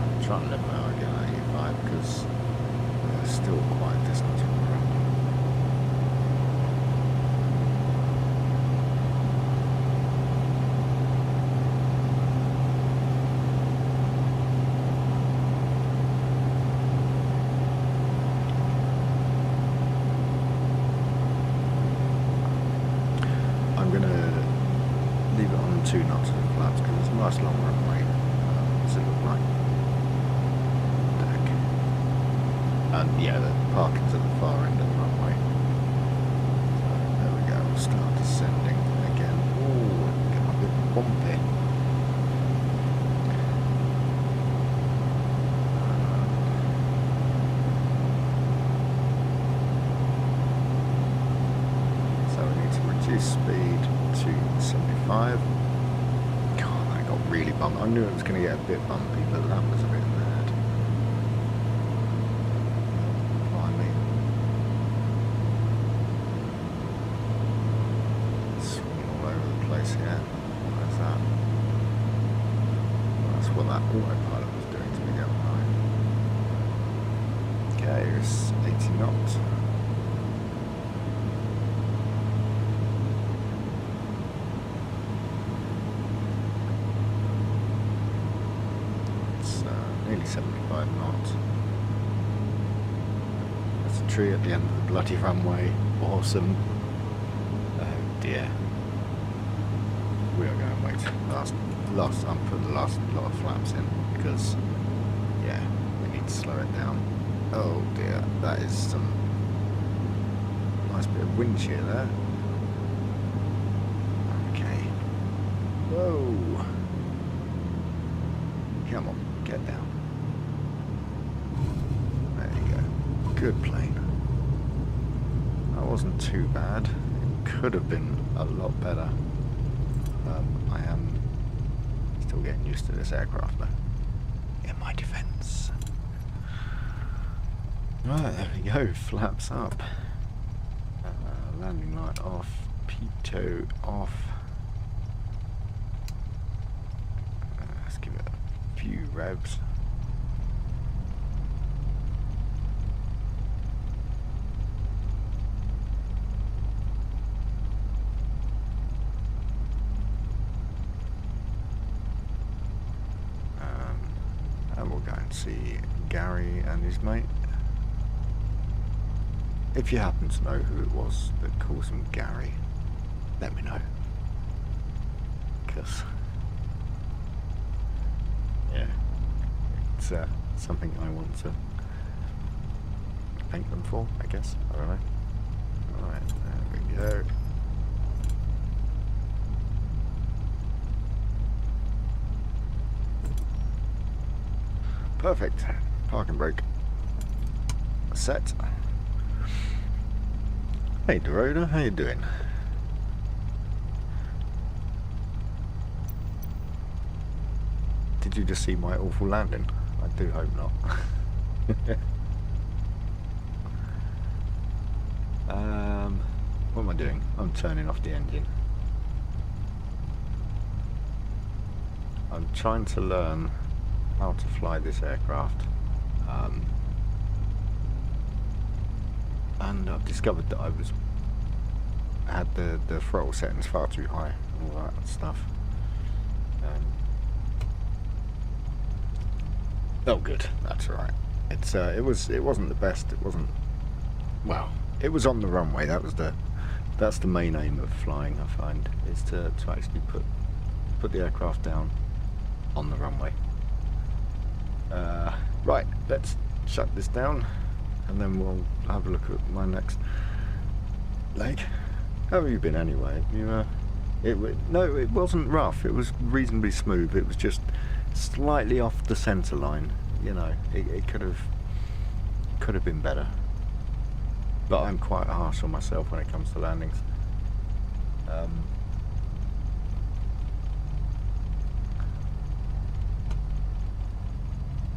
I'm trying to let my eye get 85 because there's still quite a distance from the road. I'm going to leave it on 2 knots of the flaps because it's a nice long runway. Does it look like? Deck. And yeah, the parking's at the far end of the runway. So there we go, we'll start descending again. Ooh, it got a bit bumpy. 75. God, that got really bumpy. I knew it was going to get a bit bumpy, but that was a bit mad. I mean, swinging all over the place here. Where's that? Well, that's what that autopilot was doing to me the other night. Okay, here's 80 knots. Nearly 75 knots. There's a tree at the end of the bloody runway. Awesome. Oh dear. We are going way too fast. I'm putting the last lot of flaps in because, yeah, we need to slow it down. Oh dear, that is some nice bit of wind shear there. Okay. Whoa. Come on, get down. There you go. Good plane. That wasn't too bad. It could have been a lot better. I am still getting used to this aircraft though. In my defense. Right, there we go. Flaps up. Landing light off. Pitot off. Let's give it a few revs. And we'll go and see Gary and his mate. If you happen to know who it was that calls him Gary, let me know. Because, yeah, it's something I want to thank them for, I guess. I don't know. Alright, there we go. Perfect. Park and brake. Set. Hey Dorota, how you doing? Did you just see my awful landing? I do hope not. What am I doing? I'm turning off the engine. I'm trying to learn how to fly this aircraft. And I've discovered that I had the throttle settings far too high and all that stuff. Oh good, that's alright. It wasn't the best, it wasn't, well, it was on the runway. That's the main aim of flying, I find, is to actually put the aircraft down on the runway. Right, let's shut this down and then we'll have a look at my next leg. How have you been anyway? No, it wasn't rough. It was reasonably smooth. It was just slightly off the centre line. You know, it could have been better. But I'm quite harsh on myself when it comes to landings.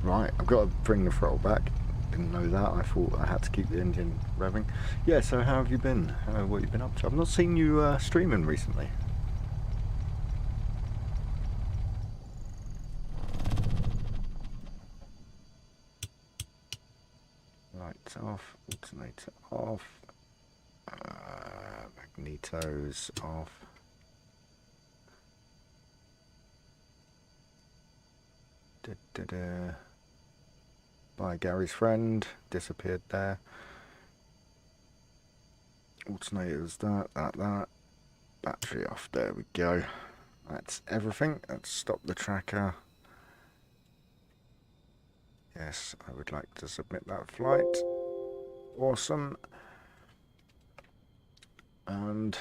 Right, I've got to bring the throttle back. Didn't know that. I thought I had to keep the engine revving. Yeah, so how have you been? What have you been up to? I've not seen you streaming recently. Lights off, alternator off, magnetos off. By Gary's friend, disappeared there. Alternators, that. Battery off, there we go. That's everything. Let's stop the tracker. Yes, I would like to submit that flight. Awesome. And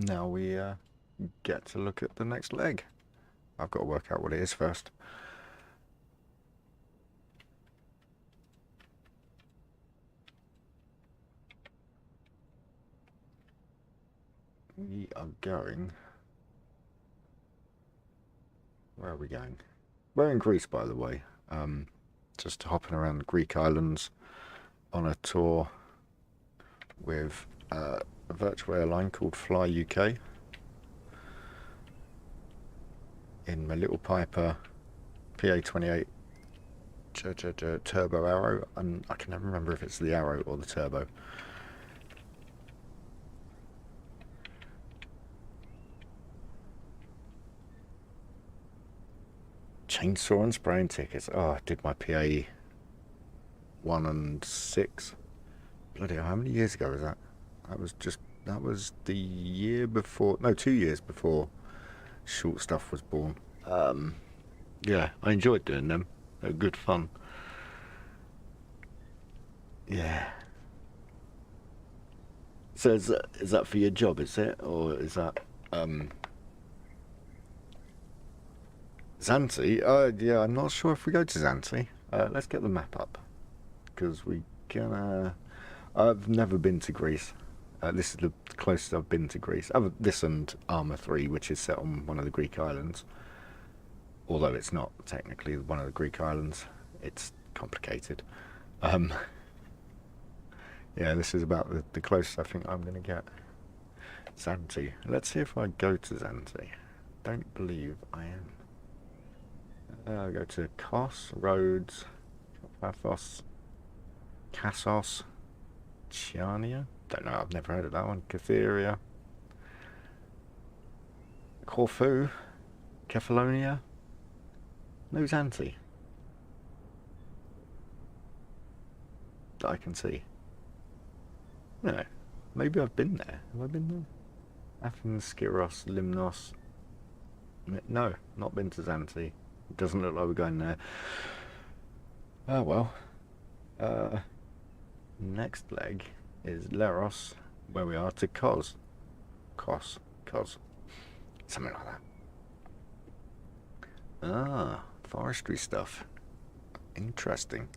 now we get to look at the next leg. I've got to work out what it is first. We are going... Where are we going? We're in Greece, by the way. Just hopping around the Greek islands on a tour with a virtual airline called FlyUK in my little Piper PA-28 Turbo Arrow, and I can never remember if it's the Arrow or the Turbo. Chainsaw and spraying tickets. Oh, I did my PA 1 and 6. Bloody hell, how many years ago was that? That was the year before, no, 2 years before Short Stuff was born. Yeah, I enjoyed doing them. They were good fun. Yeah. So is that for your job, is it? Or is that, Zante? Yeah, I'm not sure if we go to Zante. Let's get the map up. Because we can, I've never been to Greece. This is the closest I've been to Greece. This and Arma 3, which is set on one of the Greek islands. Although it's not technically one of the Greek islands. It's complicated. Yeah, this is about the closest I think I'm going to get. Zante. Let's see if I go to Zante. Don't believe I am. I'll go to Kos, Rhodes, Paphos, Kassos, Chiania. Don't know, I've never heard of that one. Cytheria, Corfu, Kefalonia. No Zante that I can see. No, maybe I've been there. Have I been there? Athens, Skiros, Limnos. No, not been to Zante. It doesn't look like we're going there. Oh well. Next leg is Leros, where we are, to Kos. Something like that. Ah, forestry stuff. Interesting.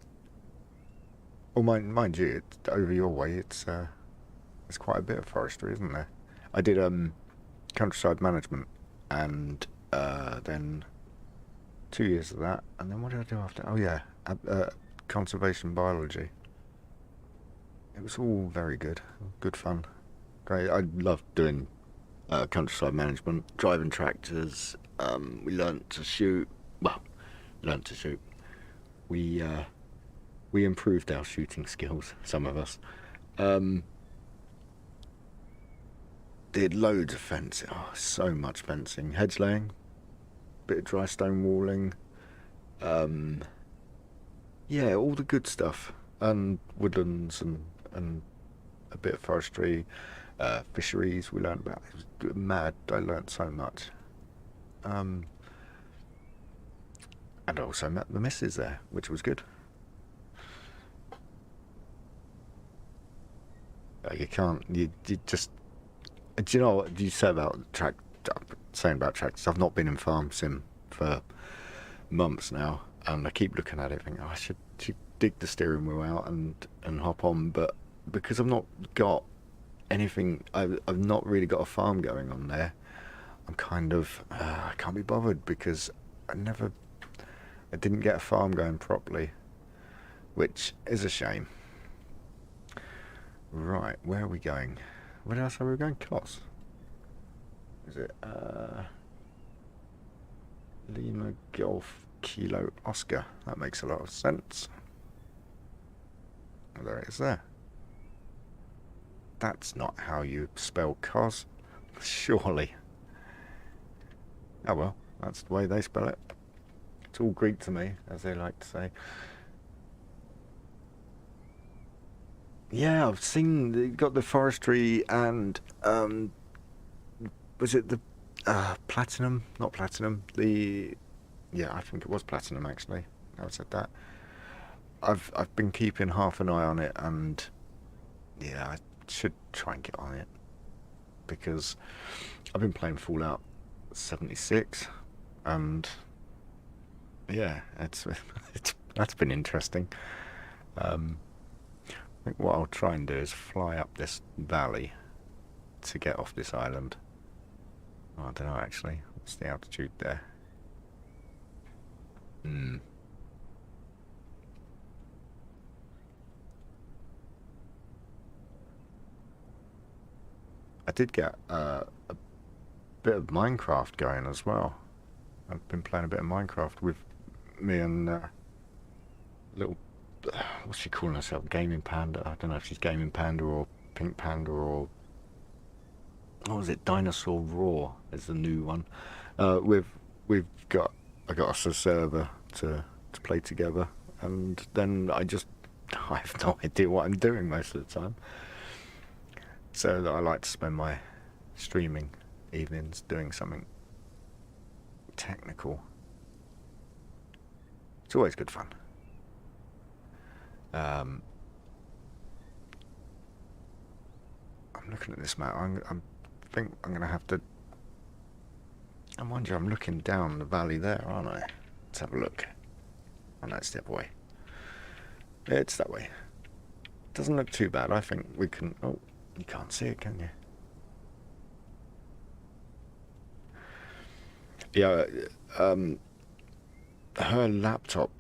Well, mind you, it's over your way. It's quite a bit of forestry, isn't there? I did countryside management, and then 2 years of that, and then what did I do after? Oh yeah, conservation biology. It was all very good fun, great. I loved doing countryside management, driving tractors. We learnt to shoot. Well, We improved our shooting skills. Some of us did loads of fencing. Oh, so much fencing, hedge laying, bit of dry stone walling. Yeah, all the good stuff, and woodlands and a bit of forestry, fisheries. We learned about. It was mad. I learned so much. And I also met the missus there, which was good. You can't. You just. Do you know what you say about saying about tractors? I've not been in farm sim for months now, and I keep looking at it, thinking, oh, I should dig the steering wheel out and hop on, but because I've not got anything, I've not really got a farm going on there. I'm kind of I can't be bothered because I didn't get a farm going properly, which is a shame. Right, where are we going? Where did I say we were going? Kos. Is it Lima Golf Kilo Oscar? That makes a lot of sense. Oh, there it is there. That's not how you spell Kos, surely. Oh well, that's the way they spell it. It's all Greek to me, as they like to say. Yeah, I've seen got the forestry and was it the platinum? Not platinum. Yeah, I think it was platinum actually. Now I said that. I've been keeping half an eye on it, and yeah, I should try and get on it because I've been playing Fallout 76, and yeah, that's been interesting. I think what I'll try and do is fly up this valley to get off this island. Oh, I don't know actually. What's the altitude there? I did get a bit of Minecraft going as well. I've been playing a bit of Minecraft with me and little, what's she calling herself? Gaming Panda. I don't know if she's Gaming Panda or Pink Panda or what was it? Dinosaur Raw is the new one. We've got I got us a server to play together, and then I have no idea what I'm doing most of the time. So I like to spend my streaming evenings doing something technical. It's always good fun. I'm looking at this map. I think I'm going to have to... And mind you, I'm looking down the valley there, aren't I? Let's have a look. Oh no, it's the other way. It's that way. Doesn't look too bad. I think we can... Oh, you can't see it, can you? Yeah, her laptop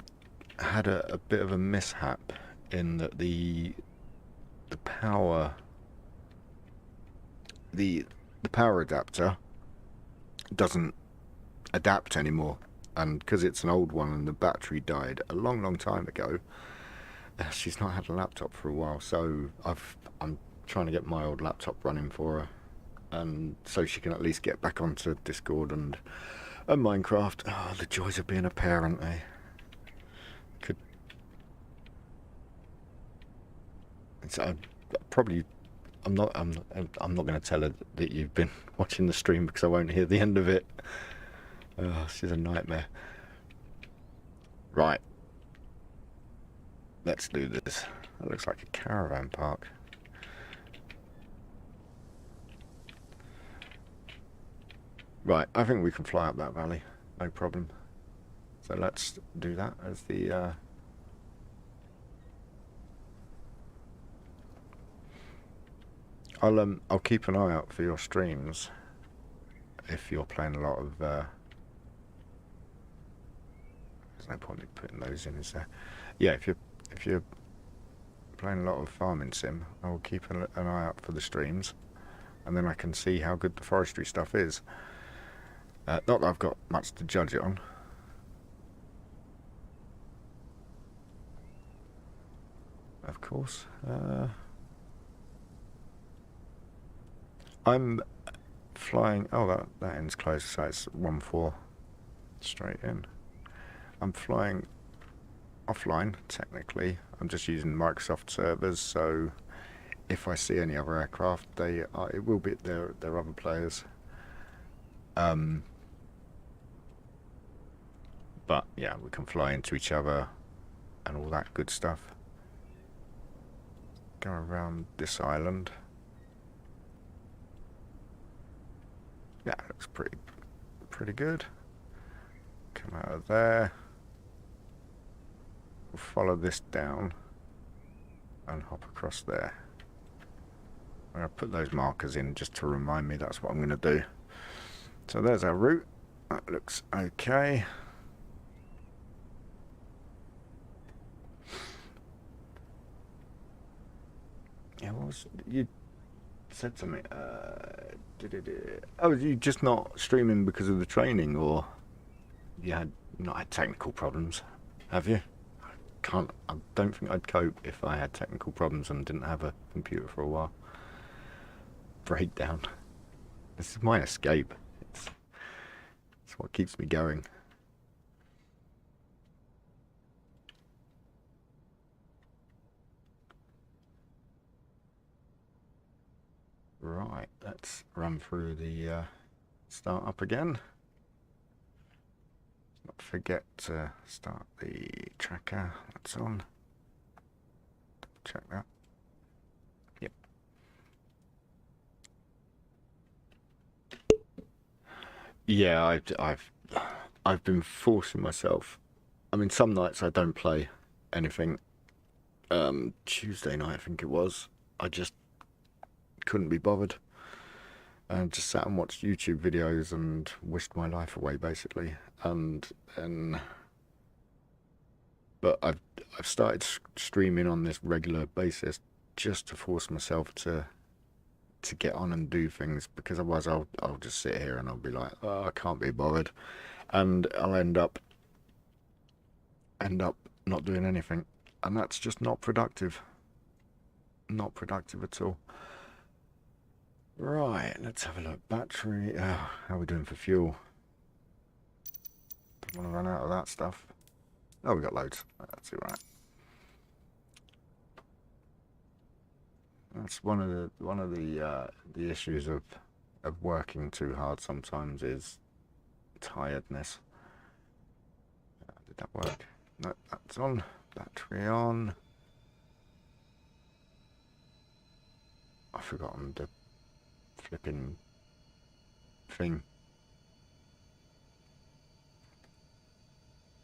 had a bit of a mishap in that the power adapter doesn't adapt anymore, and because it's an old one and the battery died a long time ago, she's not had a laptop for a while. So I'm trying to get my old laptop running for her, and so she can at least get back onto Discord and Minecraft. Oh, the joys of being a parent, eh? I'm not going to tell her that you've been watching the stream because I won't hear the end of it. Oh, she's a nightmare. Right. Let's do this. That looks like a caravan park. Right, I think we can fly up that valley. No problem. So let's do that as the... I'll keep an eye out for your streams if you're playing a lot of there's no point in putting those in, is there? Yeah, if you're playing a lot of farming sim, I will keep an eye out for the streams, and then I can see how good the forestry stuff is. Not that I've got much to judge it on. Of course. I'm flying... Oh, that ends close, so it's 1-4 straight in. I'm flying offline, technically. I'm just using Microsoft servers, so if I see any other aircraft, it will be... They're other players. But, yeah, we can fly into each other and all that good stuff. Go around this island. Yeah, it looks pretty good. Come out of there. We'll follow this down and hop across there. I'm going to put those markers in just to remind me that's what I'm going to do. So there's our route. That looks okay. Yeah, what was you said to me? Oh, you just not streaming because of the training, or you had not had technical problems, have you? I don't think I'd cope if I had technical problems and didn't have a computer for a while. Breakdown. This is my escape. It's what keeps me going. Right, let's run through the startup again. Not forget to start the tracker. That's on. Check that. Yep. Yeah, I've been forcing myself. I mean, some nights I don't play anything. Tuesday night, I think it was. I just couldn't be bothered. and just sat and watched YouTube videos and wished my life away, basically. But I've started streaming on this regular basis just to force myself to get on and do things, because otherwise I'll just sit here and I'll be like, oh, I can't be bothered, and I'll end up not doing anything, and that's just not productive. Not productive at all. Right, let's have a look. Battery. How are we doing for fuel? Don't want to run out of that stuff. Oh, we got loads. That's all right. That's one of the issues of working too hard sometimes, is tiredness. Did that work? No, that's on. Battery on. I've forgotten the flipping thing.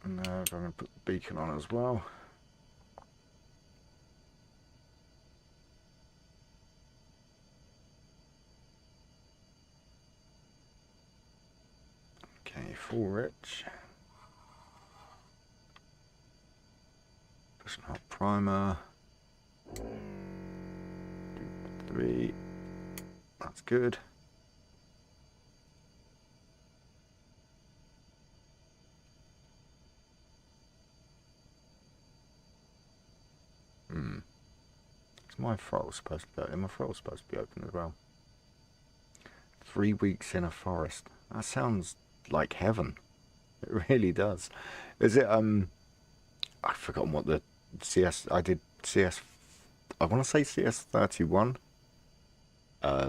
And I'm going to put the beacon on as well. Okay, full rich. Pushing hot primer. 3. That's good. Is my throttle supposed to be open? My throttle's supposed to be open as well. 3 weeks in a forest. That sounds like heaven. It really does. Is it, I've forgotten what the I did I want to say CS31,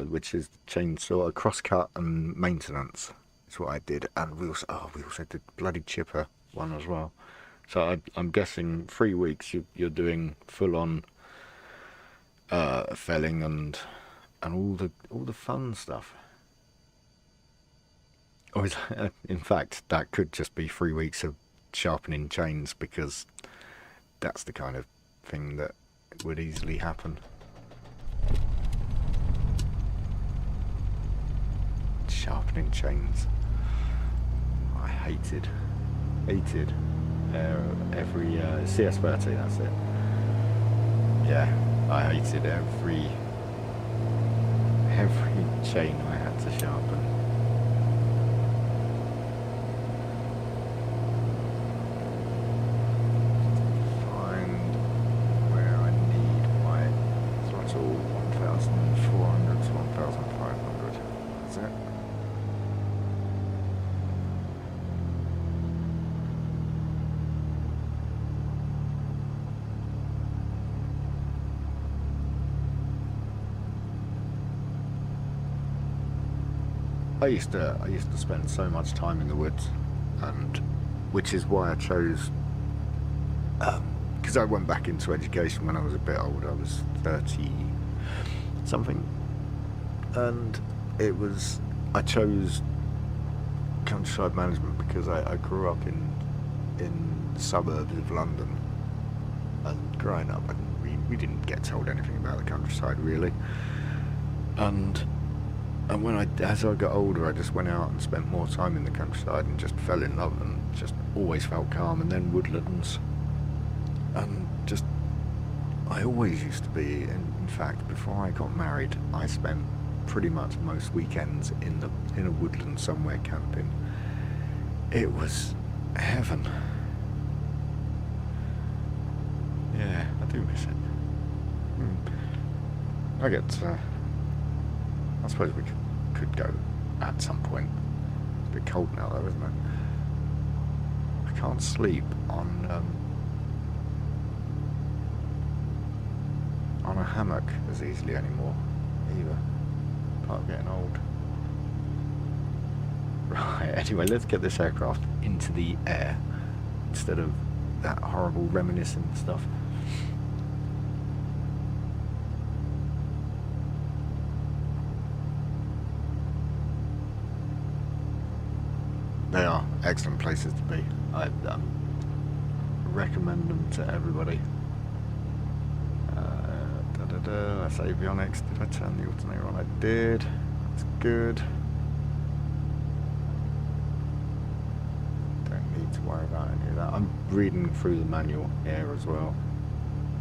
which is chainsaw, crosscut and maintenance. That's what I did. And we also did bloody chipper one as well. So I'm guessing 3 weeks you're doing full on felling and all the fun stuff. Or in fact, that could just be 3 weeks of sharpening chains, because that's the kind of thing that would easily happen. Sharpening chains. I hated every CS30, that's it. Yeah, I hated every chain I had to sharpen. Find where I need my throttle. 1,400 to 1,500. That's it. I used to spend so much time in the woods, and which is why I chose, because I went back into education when I was a bit older. I was 30 something, and I chose countryside management because I grew up in the suburbs of London, and growing up we didn't get told anything about the countryside really, and as I got older, I just went out and spent more time in the countryside and just fell in love and just always felt calm. And then woodlands, and just I always used to be. In fact, before I got married, I spent pretty much most weekends in a woodland somewhere camping. It was heaven. Yeah, I do miss it. I suppose we could go at some point. It's a bit cold now though, isn't it? I can't sleep on a hammock as easily anymore either. Part of getting old. Right, anyway, let's get this aircraft into the air instead of that horrible reminiscent stuff. They are excellent places to be. I recommend them to everybody. That's avionics. Did I turn the alternator on? I did. It's good. Don't need to worry about any of that. I'm reading through the manual here as well,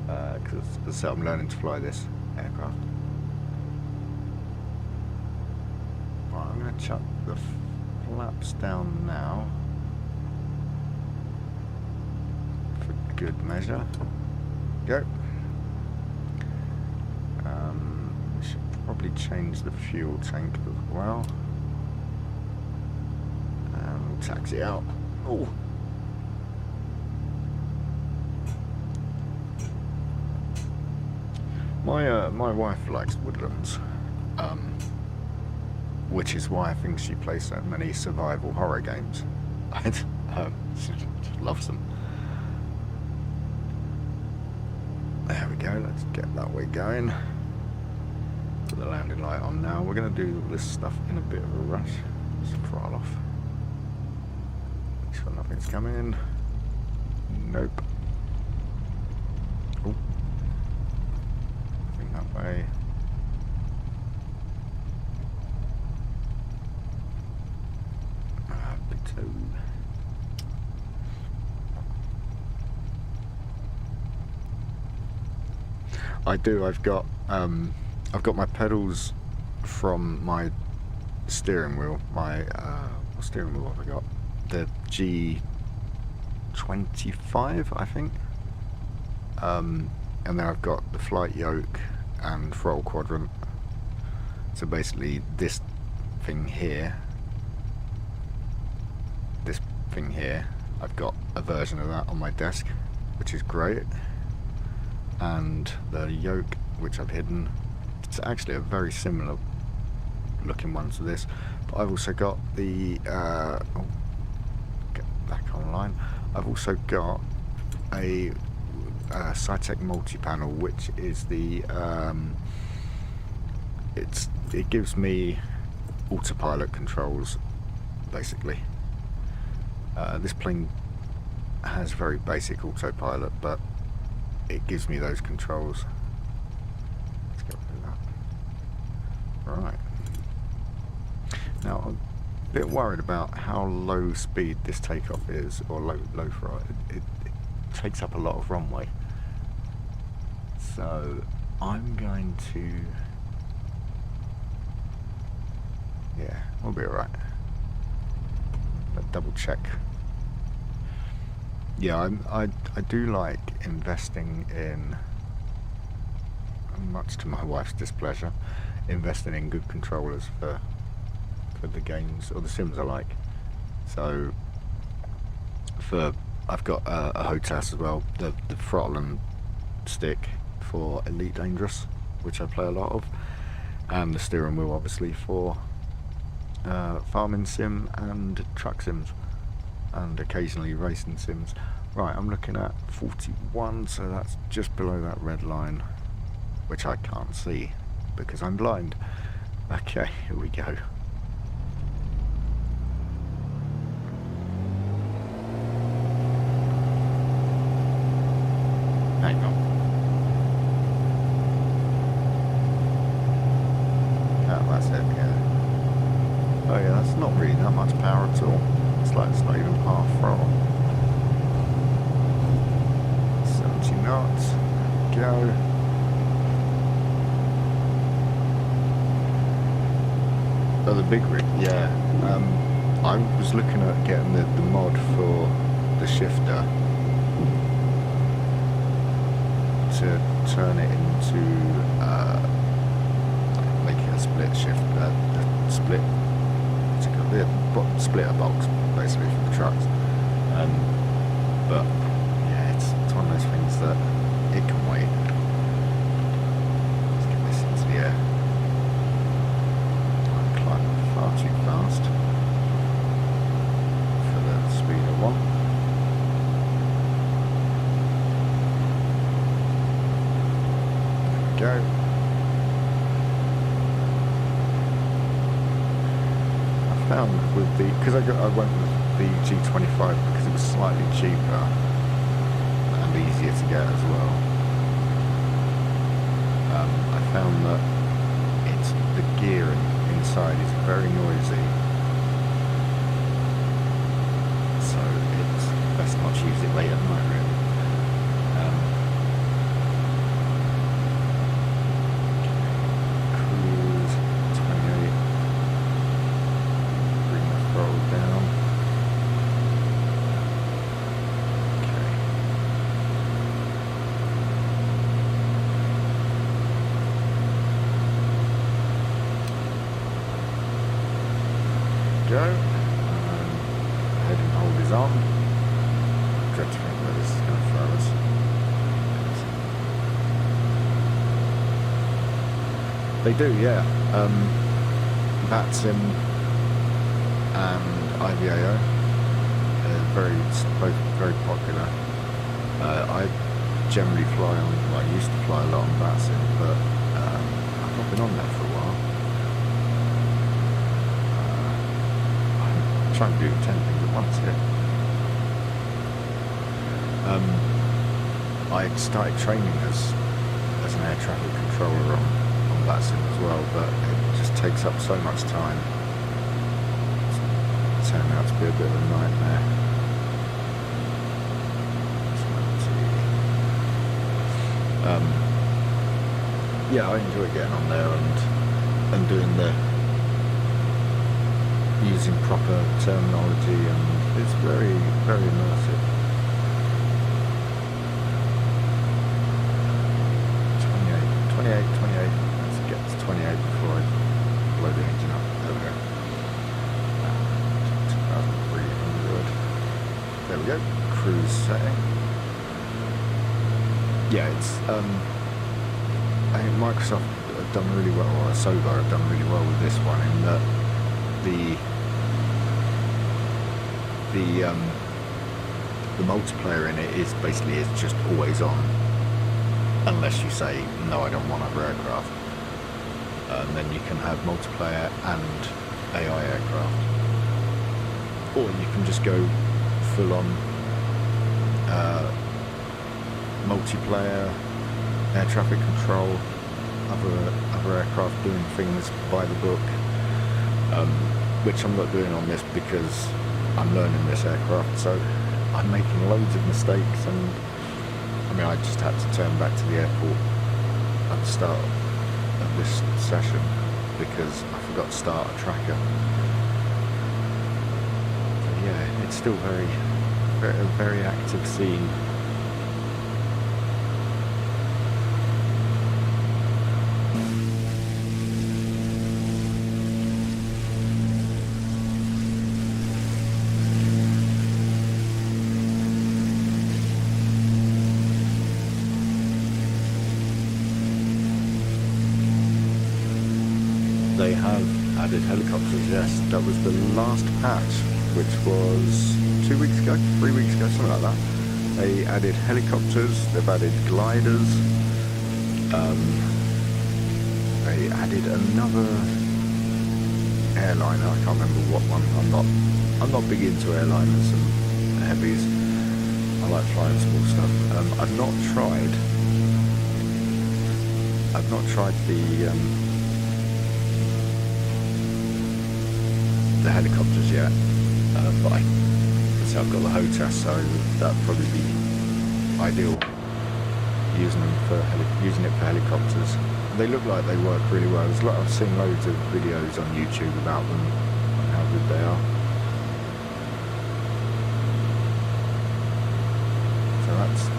because as I said, I'm learning to fly this aircraft. Right, I'm going to chuck the flaps down now for good measure. Go. We should probably change the fuel tank as well. And we'll taxi out. Oh. My wife likes woodlands, which is why I think she plays so many survival horror games. She loves them. There we go, let's get that way going. Put the landing light on now. We're going to do this stuff in a bit of a rush. Let's throttle off. Make sure nothing's coming in. Nope. Oh. I think that way. I do. I've got my pedals from my steering wheel. My what steering wheel have I got? The G25, I think. And then I've got the FlyUK and throttle quadrant. So basically, this thing here, I've got a version of that on my desk, which is great. And the yoke, which I've hidden, it's actually a very similar looking one to this, but I've also got the get back online. I've also got a Cytec multi-panel, which is the it gives me autopilot controls basically. This plane has very basic autopilot, but it gives me those controls. Let's go through that. Right. Now, I'm a bit worried about how low speed this takeoff is, or low throttle. It takes up a lot of runway. So, I'm going to... Yeah, we'll be alright. But double check. Yeah, I do like investing in, much to my wife's displeasure, investing in good controllers for the games or the sims I like. So I've got a HOTAS as well, the throttle and stick for Elite Dangerous, which I play a lot of, and the steering wheel obviously for farming sim and truck sims, and occasionally racing sims. Right, I'm looking at 41, so that's just below that red line, which I can't see because I'm blind. Okay, here we go. Hang on. Oh, that's it, yeah. Oh yeah, that's not really that much power at all. It's like it's not even half throttle. 70 knots. Go. Oh, the big rig, yeah. I was looking at getting the mod for the shifter to turn it into make it a split shift, split. The splitter box basically for the trucks, but yeah, it's one of those things that it can wait. Let's get this into the air. I'm climbing far too fast for the speed I want. There we go. Found with the, because I went with the G25 because it was slightly cheaper and easier to get as well. I found that it's the gearing inside outside is very noisy, so it's best not to use it late at night, really. Cruise 28. Bring the throttle down. Okay. Go. Head and hold is on. Dread to think where this is going to throw us. They do, yeah. VATSIM and ENG both very popular. I generally fly on, well, I used to fly a lot on VATSIM, but I've not been on there for a while. I'm trying to do 10 things at once here. I started training as an air traffic controller on VATSIM as well, but it just takes up so much time. It's turned out to be a bit of a nightmare. Yeah, I enjoy getting on there and doing using proper terminology, and it's very, very immersive. 28. Let's get to 28 before I blow the engine up. There we go. 2,300. There we go. Cruise setting. Yeah, it's I think Microsoft have done really well, or Sova have done really well with this one, in that the multiplayer in it is basically just always on, unless you say no, I don't want other aircraft, and then you can have multiplayer and AI aircraft, or you can just go full on multiplayer, air traffic control, other aircraft doing things by the book, which I'm not doing on this because I'm learning this aircraft, so I'm making loads of mistakes, and I mean, I just had to turn back to the airport at the start of this session because I forgot to start a tracker. So yeah, it's still a very active scene. They have added helicopters, yes. That was the last patch, which was 2 weeks ago, 3 weeks ago, something like that. They added helicopters, they've added gliders, they added another airliner, I can't remember what one. I'm not big into airliners and heavies. I like flying small stuff. I've not tried the helicopters yet, but I've got the HOTAS, so that'd probably be ideal, using it for helicopters. They look like they work really well. I've seen loads of videos on YouTube about them and how good they are. So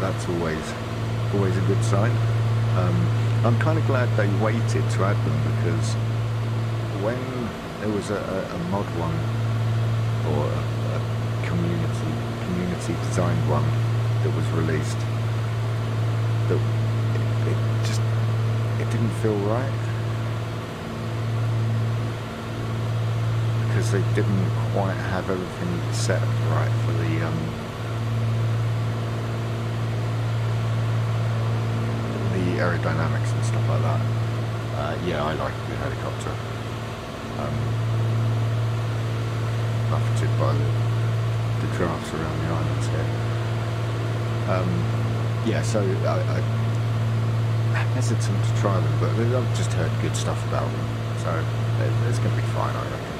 that's always a good sign. I'm kind of glad they waited to add them, because when there was a mod one, or a community designed one that was released, that it didn't feel right, because they didn't quite have everything set right for the aerodynamics and stuff like that. Yeah, I like the helicopter. Buffeted by the drafts around the islands here. Yeah, so I'm hesitant to try them, but I've just heard good stuff about them, so it's going to be fine, I reckon.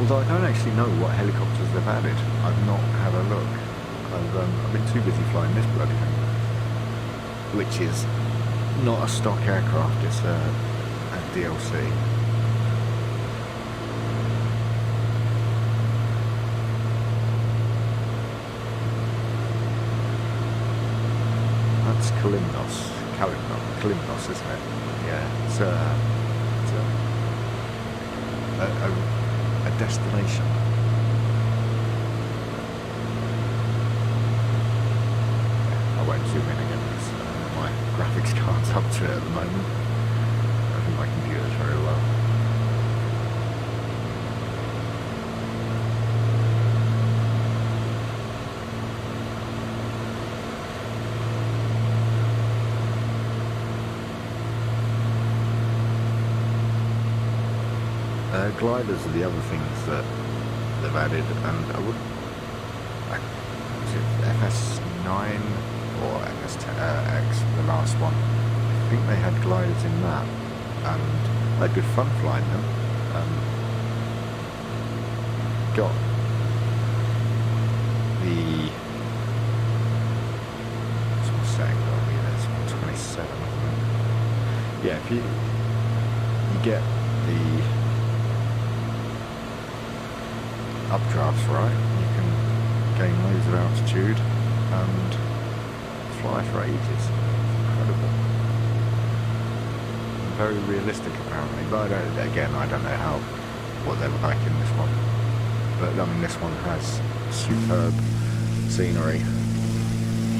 Although I don't actually know what helicopters they've added. I've not had a look. I've been too busy flying this bloody thing, which is not a stock aircraft, it's a DLC. That's Kalimnos, isn't it? Yeah, it's a destination. I won't zoom in again because my graphics card's up to it at the moment. I think my computer's very well. Gliders are the other things that they've added, and I would. Was it FS9 or FS10X, the last one? I think they had gliders in that, and I had good fun flying them. Got the. What's my saying? There's 127. Yeah, if you get the updrafts right, you can gain loads of altitude and fly for ages. Incredible. Very realistic apparently, but I don't know what they were like in this one. But I mean, this one has superb scenery,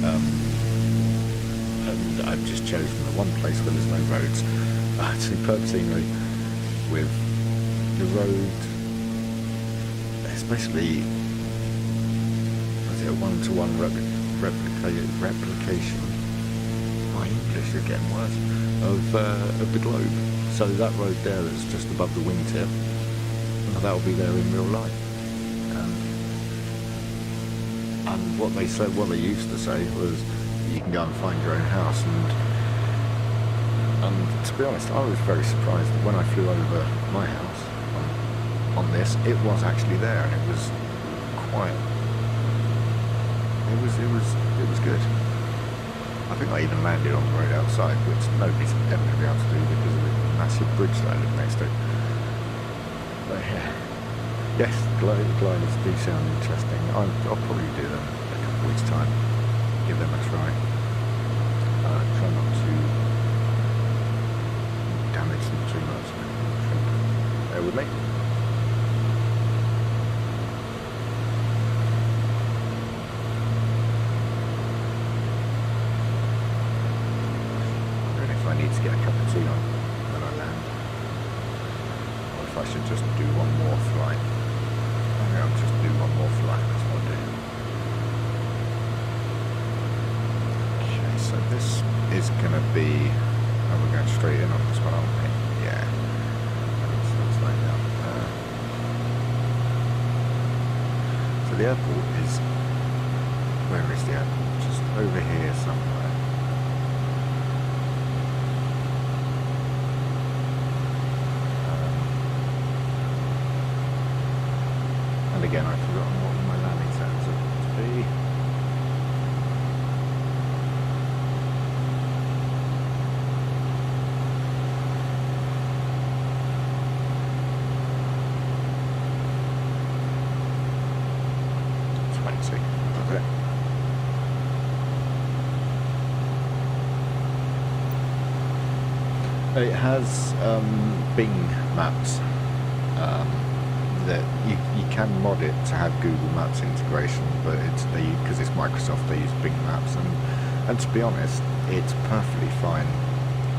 and I've just chosen the one place where there's no roads. Superb scenery with the road. Especially, was it a one-to-one replication? My English is getting worse. Of the globe. So that road there that's just above the wingtip, that will be there in real life. And what they used to say was, you can go and find your own house. And to be honest, I was very surprised that when I flew over my house on this, it was actually there, and it was quite. It was good. I think I even landed on the road outside, which nobody's ever going to be able to do because of the massive bridge that I live next to. But yeah, yes, gliders do sound interesting. I'll probably do them in a couple of weeks' time. Give them a try. Try not to damage them too much. Bear with me. I need to get a cup of tea on when I land, or if I should just do one more flight. I think I'll just do one more flight, that's what I'll do. Okay, so this is going to be, we're going straight in on this one, aren't we? Yeah, looks like that. So the airport is, where is the airport? Just over here somewhere. Again, I've forgotten what my landing zones are to be. Okay. It has Bing Maps. That you can mod it to have Google Maps integration, but because it's Microsoft, they use Bing Maps, and to be honest, it's perfectly fine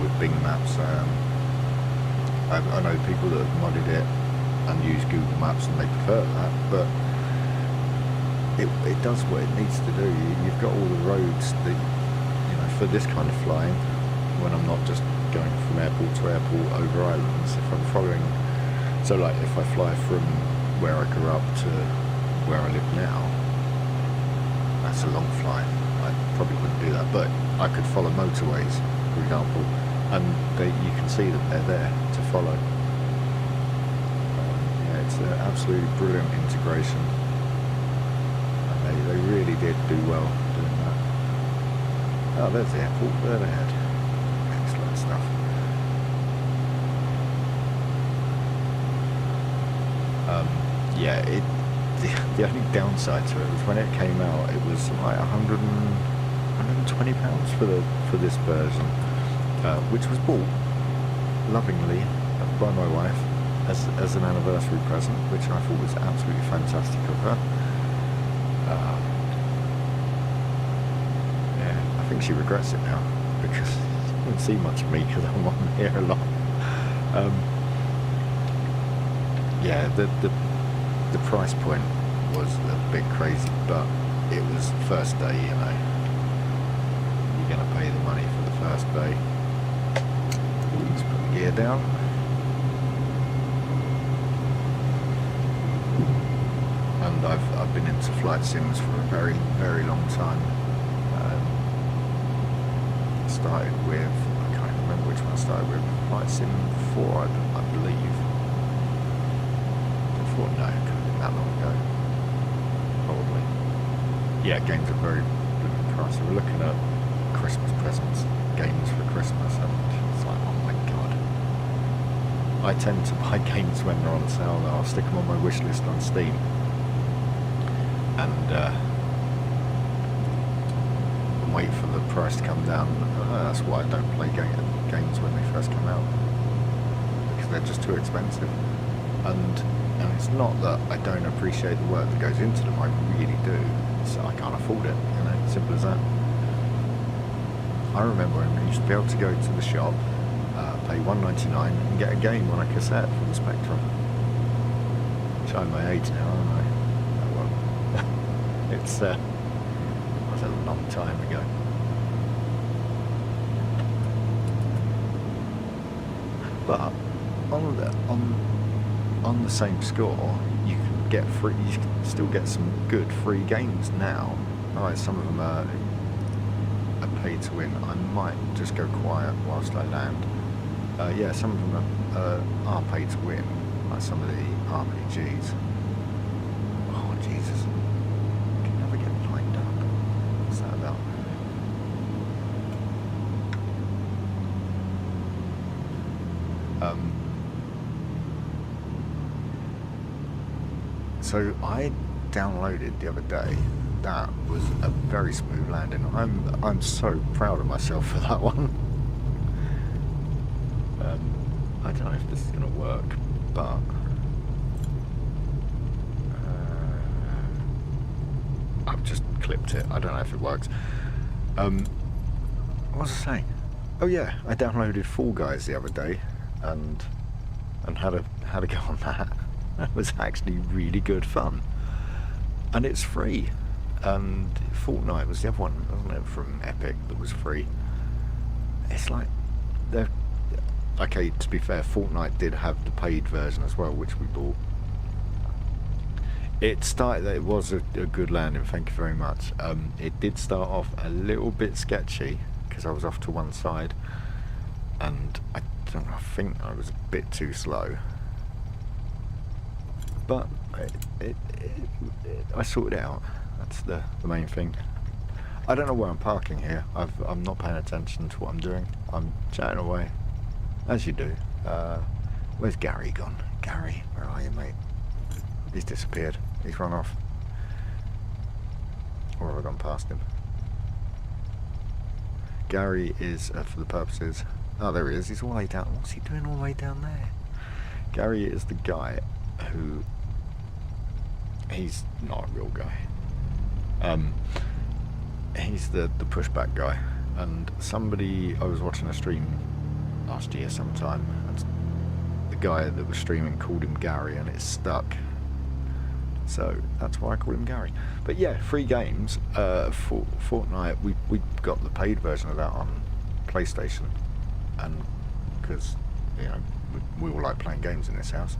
with Bing Maps. I know people that have modded it and use Google Maps and they prefer that, but it does what it needs to do. You've got all the roads that, for this kind of flying, when I'm not just going from airport to airport over islands, if I'm following. So like if I fly from where I grew up to where I live now, that's a long flight. I probably wouldn't do that, but I could follow motorways, for example, and you can see that they're there to follow. It's an absolutely brilliant integration. And they really did do well doing that. Oh, there's the airport, there ahead. Excellent stuff. Yeah, the only downside to it was when it came out, it was like £120 for this version, which was bought lovingly by my wife as an anniversary present, which I thought was absolutely fantastic of her. Yeah, I think she regrets it now because you don't see much of me because I'm on here a lot. Yeah, the price point was a bit crazy, but it was the first day, you know. You're going to pay the money for the first day. Let's put the gear down. And I've been into flight sims for a very, very long time. Started with, I can't remember which one I started with, Flight Sim 4, I believe. No, it couldn't have been that long ago. Probably. Yeah, games are very pricey. We're looking at Christmas presents, games for Christmas, and it's like, oh my god. I tend to buy games when they're on sale, though. I'll stick them on my wish list on Steam. And wait for the price to come down. That's why I don't play games when they first come out, because they're just too expensive. And it's not that I don't appreciate the work that goes into them, I really do. So I can't afford it, you know, simple as that. I remember when we used to be able to go to the shop, pay $1.99 and get a game on a cassette from the Spectrum. Showing my age now, aren't I? Oh well. It's that was a long time ago. But on the same score, you can get free. You can still get some good free games now. Alright, some of them are pay to win. I might just go quiet whilst I land. Yeah, some of them are pay to win, like some of the RPGs. Oh Jesus! Can never get lined up. What's that about? So I downloaded the other day. That was a very smooth landing. I'm so proud of myself for that one. I don't know if this is going to work, but I've just clipped it. I don't know if it works. What was I saying? Oh yeah, I downloaded Fall Guys the other day, and had a go on that. That was actually really good fun, and it's free. And Fortnite was the other one, wasn't it, from Epic, that was free. It's like they're okay. To be fair, Fortnite did have the paid version as well, which we bought. It was a good landing. Thank you very much. It did start off a little bit sketchy because I was off to one side, and I think I was a bit too slow. But I sorted it out. That's the main thing. I don't know where I'm parking here. I'm not paying attention to what I'm doing. I'm chatting away, as you do. Where's Gary gone? Gary, where are you, mate? He's disappeared. He's run off. Or have I gone past him? Gary is, for the purposes... Oh, there he is. He's all the way down. What's he doing all the way down there? Gary is the guy who... He's not a real guy. He's the pushback guy. And somebody... I was watching a stream last year sometime, and the guy that was streaming called him Gary, and it stuck. So that's why I call him Gary. But yeah, free games. For Fortnite, we got the paid version of that on PlayStation, and because you know we all like playing games in this house,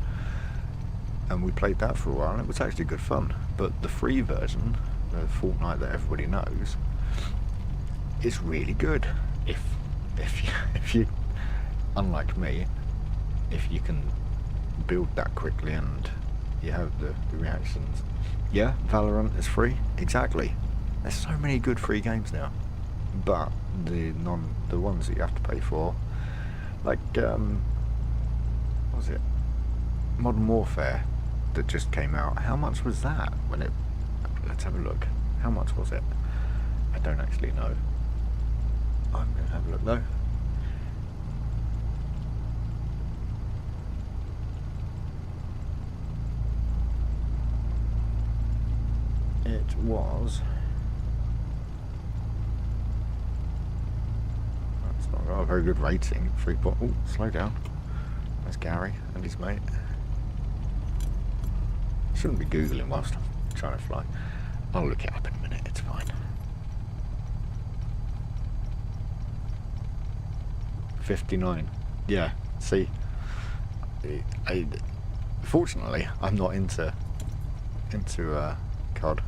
and we played that for a while, and it was actually good fun. But the free version, the Fortnite that everybody knows, is really good. If you unlike me, if you can build that quickly and you have the reactions. Yeah, Valorant is free. Exactly. There's so many good free games now. But the ones that you have to pay for, like what was it? Modern Warfare that just came out. How much was that when it? Let's have a look. How much was it? I don't actually know. I'm gonna have a look though. It was. It's not got a very good rating. 3. Oh, slow down. That's Gary and his mate. Shouldn't be googling whilst I'm trying to fly. I'll look it up in a minute. It's fine. 59. Yeah. See, fortunately, I'm not into COD.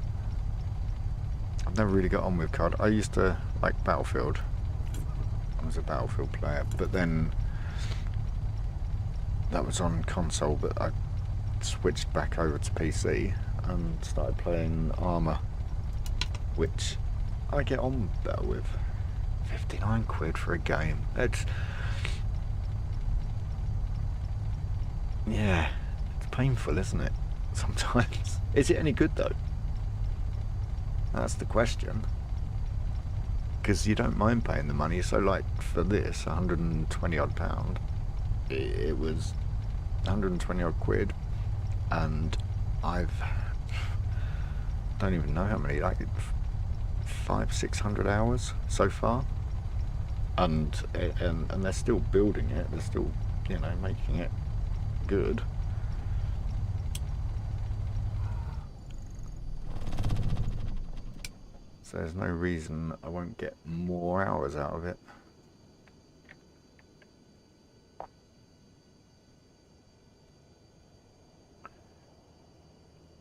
I've never really got on with COD. I used to like Battlefield. I was a Battlefield player, but then that was on console, but I switched back over to PC and started playing Armour, which I get on better with. 59 quid for a game. It's, yeah, it's painful, isn't it? Sometimes. Is it any good though? That's the question. Because you don't mind paying the money. So like for this, 120 odd £, it was 120 odd quid, and don't even know how many, like 500-600 hours so far, and they're still building it. They're still, you know, making it good. So there's no reason I won't get more hours out of it.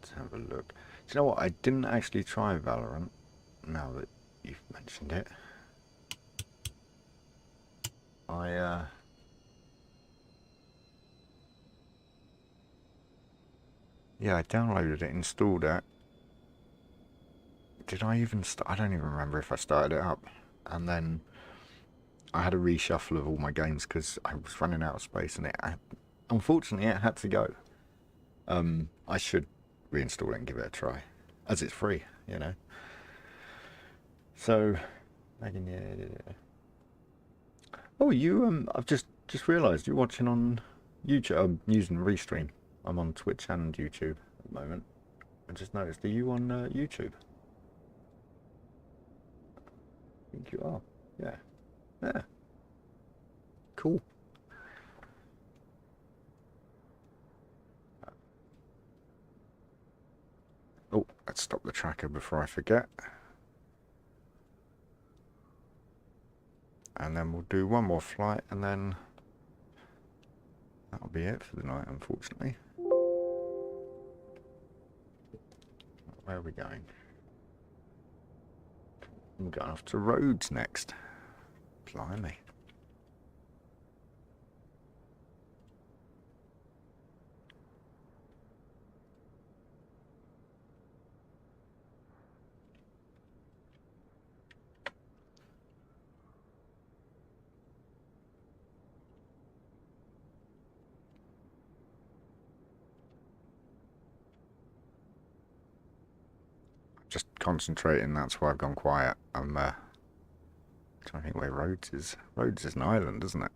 Let's have a look. Do you know what? I didn't actually try Valorant, now that you've mentioned it. Yeah, I downloaded it, installed it. Did I even start? I don't even remember if I started it up. And then I had a reshuffle of all my games because I was running out of space, and unfortunately it had to go. I should reinstall it and give it a try, as it's free, you know. So, Megan, yeah. Oh, you I've just realised you're watching on YouTube. I'm using Restream. I'm on Twitch and YouTube at the moment. I just noticed. Are you on YouTube? I think you are. Yeah. Yeah. Cool. Oh, let's stop the tracker before I forget. And then we'll do one more flight, and then that'll be it for the night, unfortunately. Where are we going? I'm going off to Rhodes next. Blimey. Just concentrating, that's why I've gone quiet. I'm trying to think where Rhodes is. Rhodes is an island, isn't it?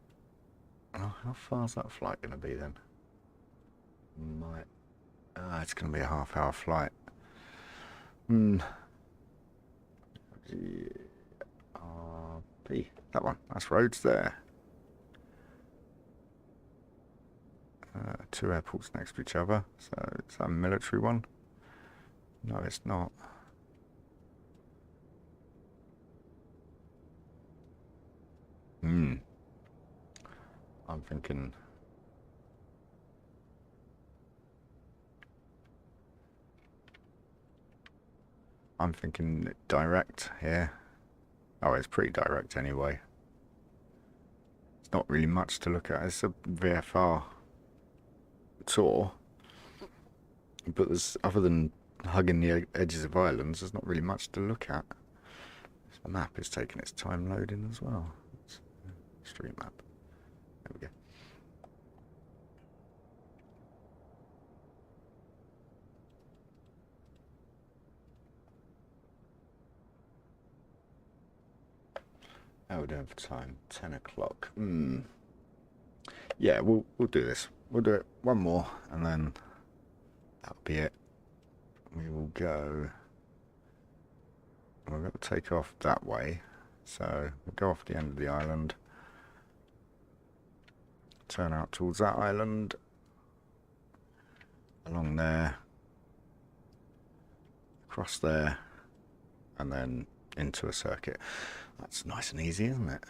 Oh, how far's that flight going to be then? It's going to be a half-hour flight. RP, that one. That's Rhodes there. 2 airports next to each other. So is that a military one? No, it's not. I'm thinking. Direct here. Oh, it's pretty direct anyway. It's not really much to look at. It's a VFR tour. But there's, other than hugging the edges of islands, there's not really much to look at. The map is taking its time loading as well. It's a street map. There we go. How are we doing for time? 10 o'clock. Yeah, we'll do this. We'll do it one more, and then that'll be it. We will go. We're going to take off that way, so we'll go off the end of the island, turn out towards that island, along there, across there, and then into a circuit. That's nice and easy, isn't it?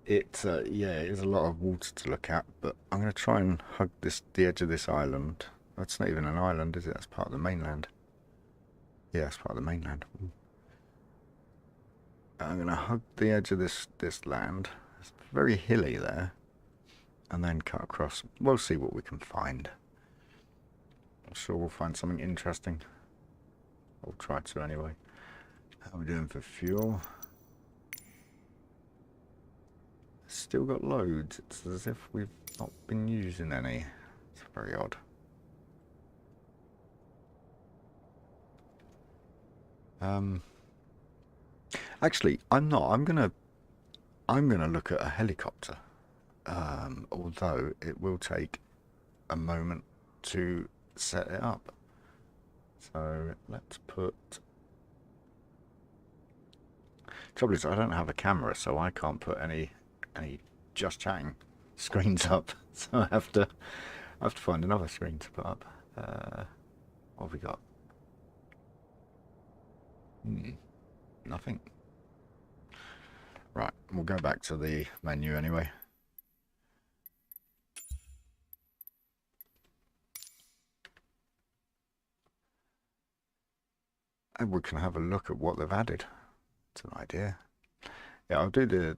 Yeah, it is a lot of water to look at, but I'm going to try and hug the edge of this island. That's not even an island, is it? That's part of the mainland. Yeah, it's part of the mainland. I'm going to hug the edge of this land. It's very hilly there. And then cut across. We'll see what we can find. I'm sure we'll find something interesting. I'll try to anyway. How are we doing for fuel? Still got loads. It's as if we've not been using any. It's very odd. Actually, I'm not. I'm gonna look at a helicopter. Although it will take a moment to set it up. So let's put. Trouble is, I don't have a camera, so I can't put any just chatting screens up. So I have to find another screen to put up. What have we got? Nothing. Right, we'll go back to the menu anyway. And we can have a look at what they've added. It's an idea. Yeah, I'll do the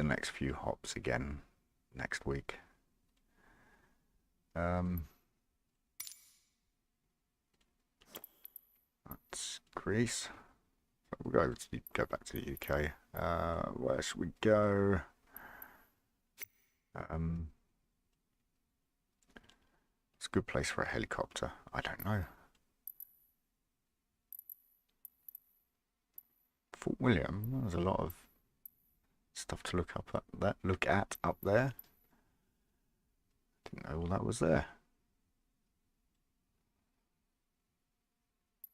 next few hops again next week. That's Greece. We'll go back to the UK. Where should we go? It's a good place for a helicopter. I don't know. Fort William. There's a lot of stuff to look at up there. Didn't know all that was there.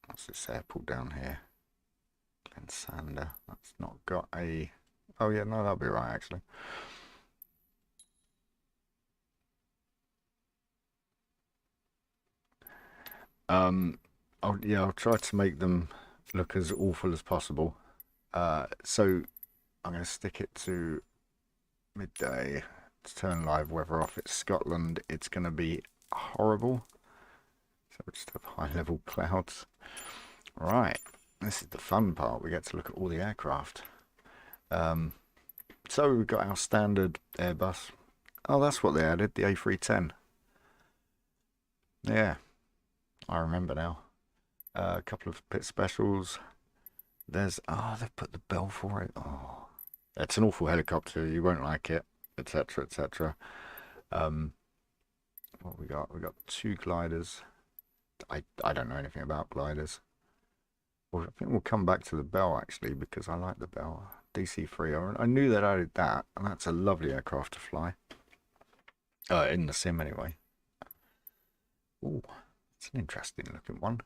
What's this airport down here? Glensanda. That's not got a. Oh yeah, no, that'll be right actually. I'll try to make them look as awful as possible. So I'm going to stick it to midday to turn live weather off. It's Scotland. It's going to be horrible. So we just have high level clouds. Right, this is the fun part. We get to look at all the aircraft. So we've got our standard Airbus. Oh, that's what they added, the A310. Yeah, I remember now. A couple of pit specials. They've put the bell for it. Oh, it's an awful helicopter. You won't like it, etc., etc. What we got? We got 2 gliders. I don't know anything about gliders. Well, I think we'll come back to the bell actually because I like the bell. DC-3. I knew they'd added that, and that's a lovely aircraft to fly. In the sim anyway. Oh, it's an interesting looking one.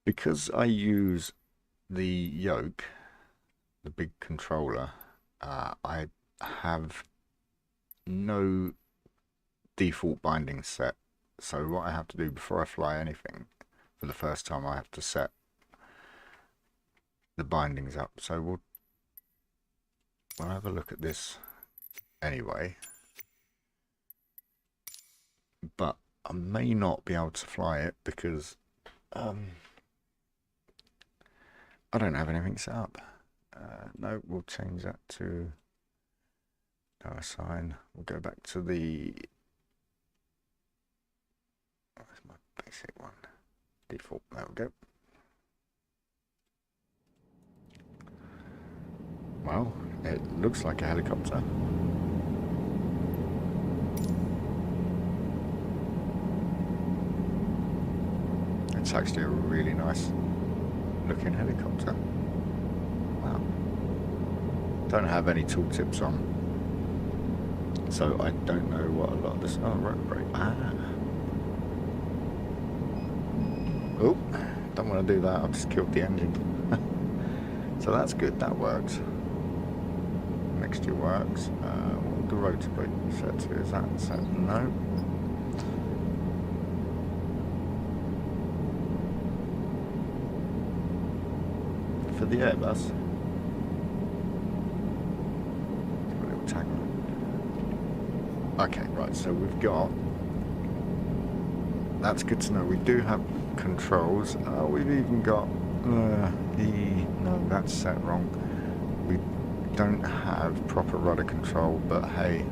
Because I use the yoke, the big controller, I have no default bindings set. So what I have to do before I fly anything, for the first time, I have to set the bindings up. So we'll have a look at this anyway. But I may not be able to fly it because I don't have anything set up. No, we'll change that to Power sign. We'll go back to the... Where's my basic one? Default. There we go. Well, it looks like a helicopter. It's actually a really nice looking helicopter. Wow. Don't have any tooltips on, so I don't know what a lot of this... Oh, road brake. Oh, don't want to do that. I've just killed the engine. So that's good. That works. Mixture works. What would the rotor brake set to? Is that set? No. For the Airbus. A little tag on. Okay, right, so we've got... That's good to know. We do have controls. We've even got no, that's set wrong. We don't have proper rudder control, but hey.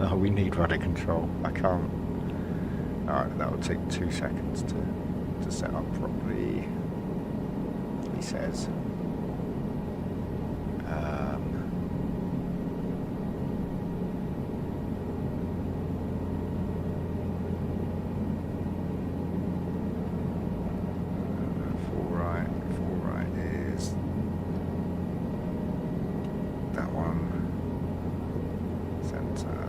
Oh, we need rudder control. I can't... Alright, that will take 2 seconds to set up properly. He says. Full right is that one. Center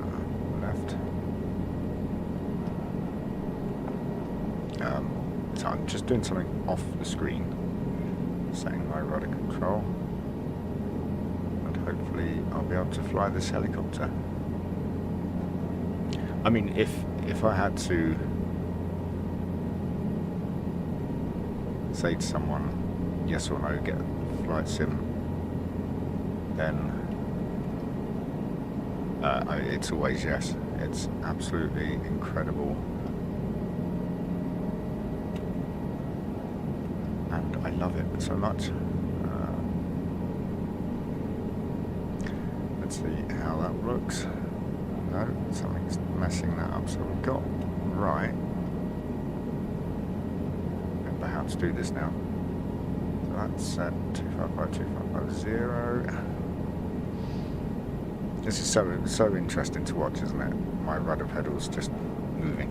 left. So I'm just doing something off the screen. Setting my rudder control, and hopefully I'll be able to fly this helicopter. I mean, if I had to say to someone yes or no, get a flight sim, then it's always yes. It's absolutely incredible. I love it so much. Let's see how that looks. No, something's messing that up. So we've got right. And perhaps do this now. So that's set 255250. This is so interesting to watch, isn't it? My rudder pedals just moving.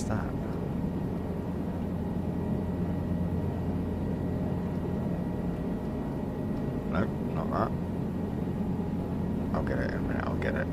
That? No, not that. I'll get it in a minute, I'll get it.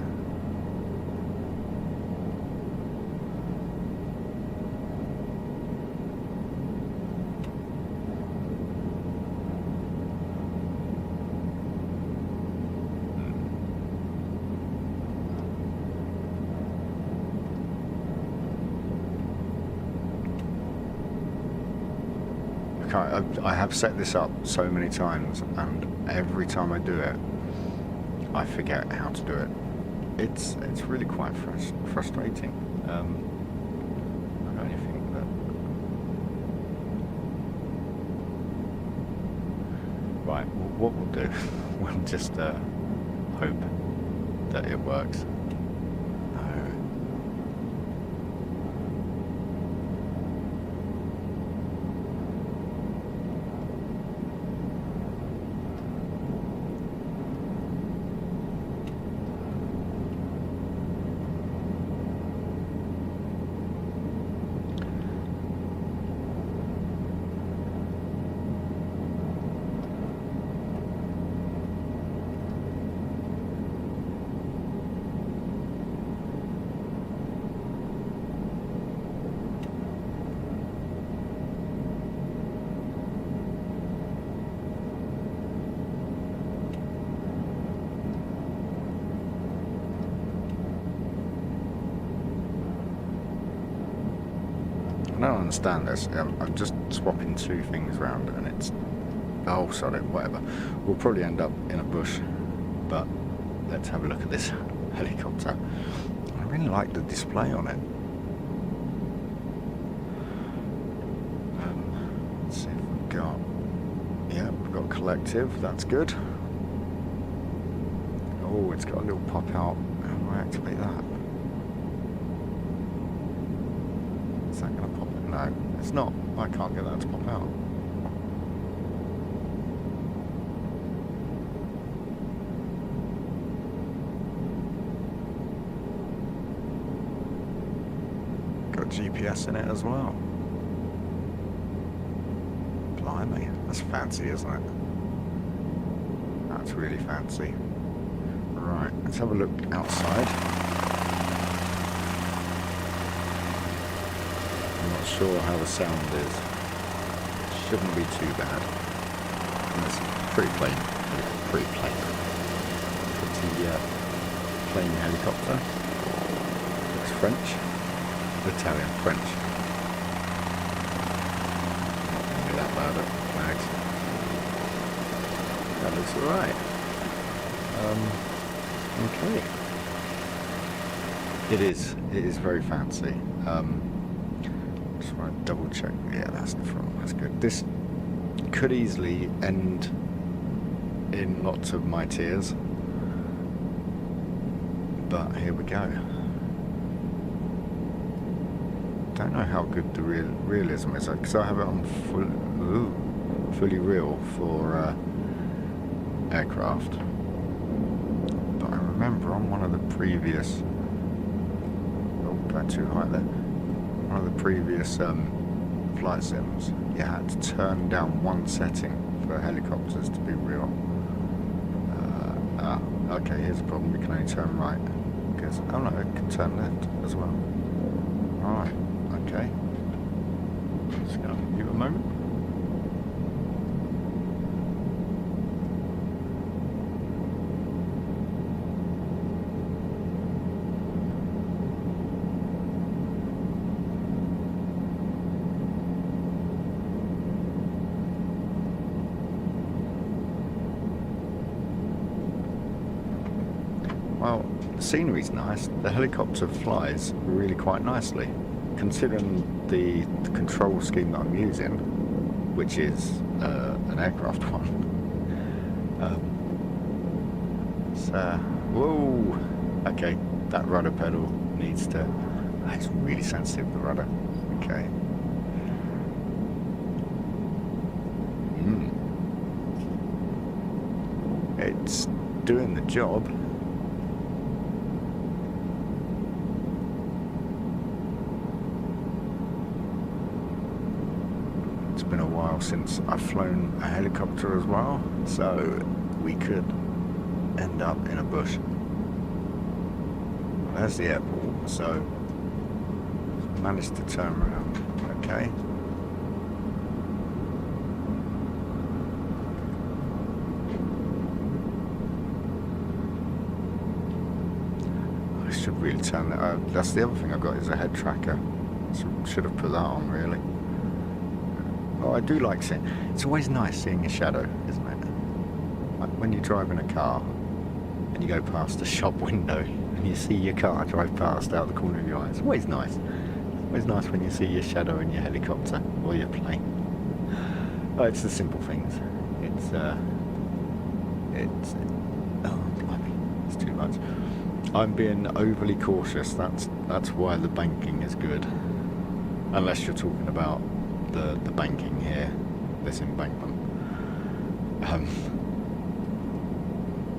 I have set this up so many times, and every time I do it, I forget how to do it. It's really quite frustrating. I only think that... Right, well, what we'll do, we'll just hope that it works. I don't understand this. I'm just swapping 2 things around and it's... Oh, sorry, whatever. We'll probably end up in a bush, but let's have a look at this helicopter. I really like the display on it. Let's see if we've got collective, that's good. Oh, it's got a little pop out. How do I activate that? Is that going to pop it? No, it's not. I can't get that to pop out. Got GPS in it as well. Blimey, that's fancy, isn't it? That's really fancy. Right, let's have a look outside. I'm not sure how the sound is. Shouldn't be too bad. And it's pretty plain. Pretty plain. Pretty plain helicopter. Looks French. Italian, French. Not going to be that bad at flags. That looks alright. Okay. It is very fancy. Just want to double check. Yeah, that's the front. That's good. This could easily end in lots of my tears. But here we go. Don't know how good the realism is, because I have it on fully real for aircraft. But I remember on one of the previous, going too high there, one of the previous flight sims, you had to turn down one setting for helicopters to be real. Okay, here's the problem, we can only turn right, because, oh no, it can turn left as well. Alright. Okay, just going to give it a moment. Well, the scenery's nice. The helicopter flies really quite nicely. Considering the control scheme that I'm using, which is an aircraft one, whoa, okay, that rudder pedal needs to, it's really sensitive, the rudder, okay. It's doing the job. Been a while since I've flown a helicopter as well, so we could end up in a bush. Well, there's the airport, so managed to turn around. Okay. I should really turn that. That's the other thing I've got is a head tracker. So should have put that on really. Oh, I do like seeing. It's always nice seeing a shadow, isn't it? Like when you drive in a car and you go past a shop window and you see your car drive past out the corner of your eye. It's always nice. It's always nice when you see your shadow in your helicopter or your plane. Oh, it's the simple things. It's oh, blimey, it's too much. I'm being overly cautious. That's why the banking is good. Unless you're talking about the banking here, this embankment.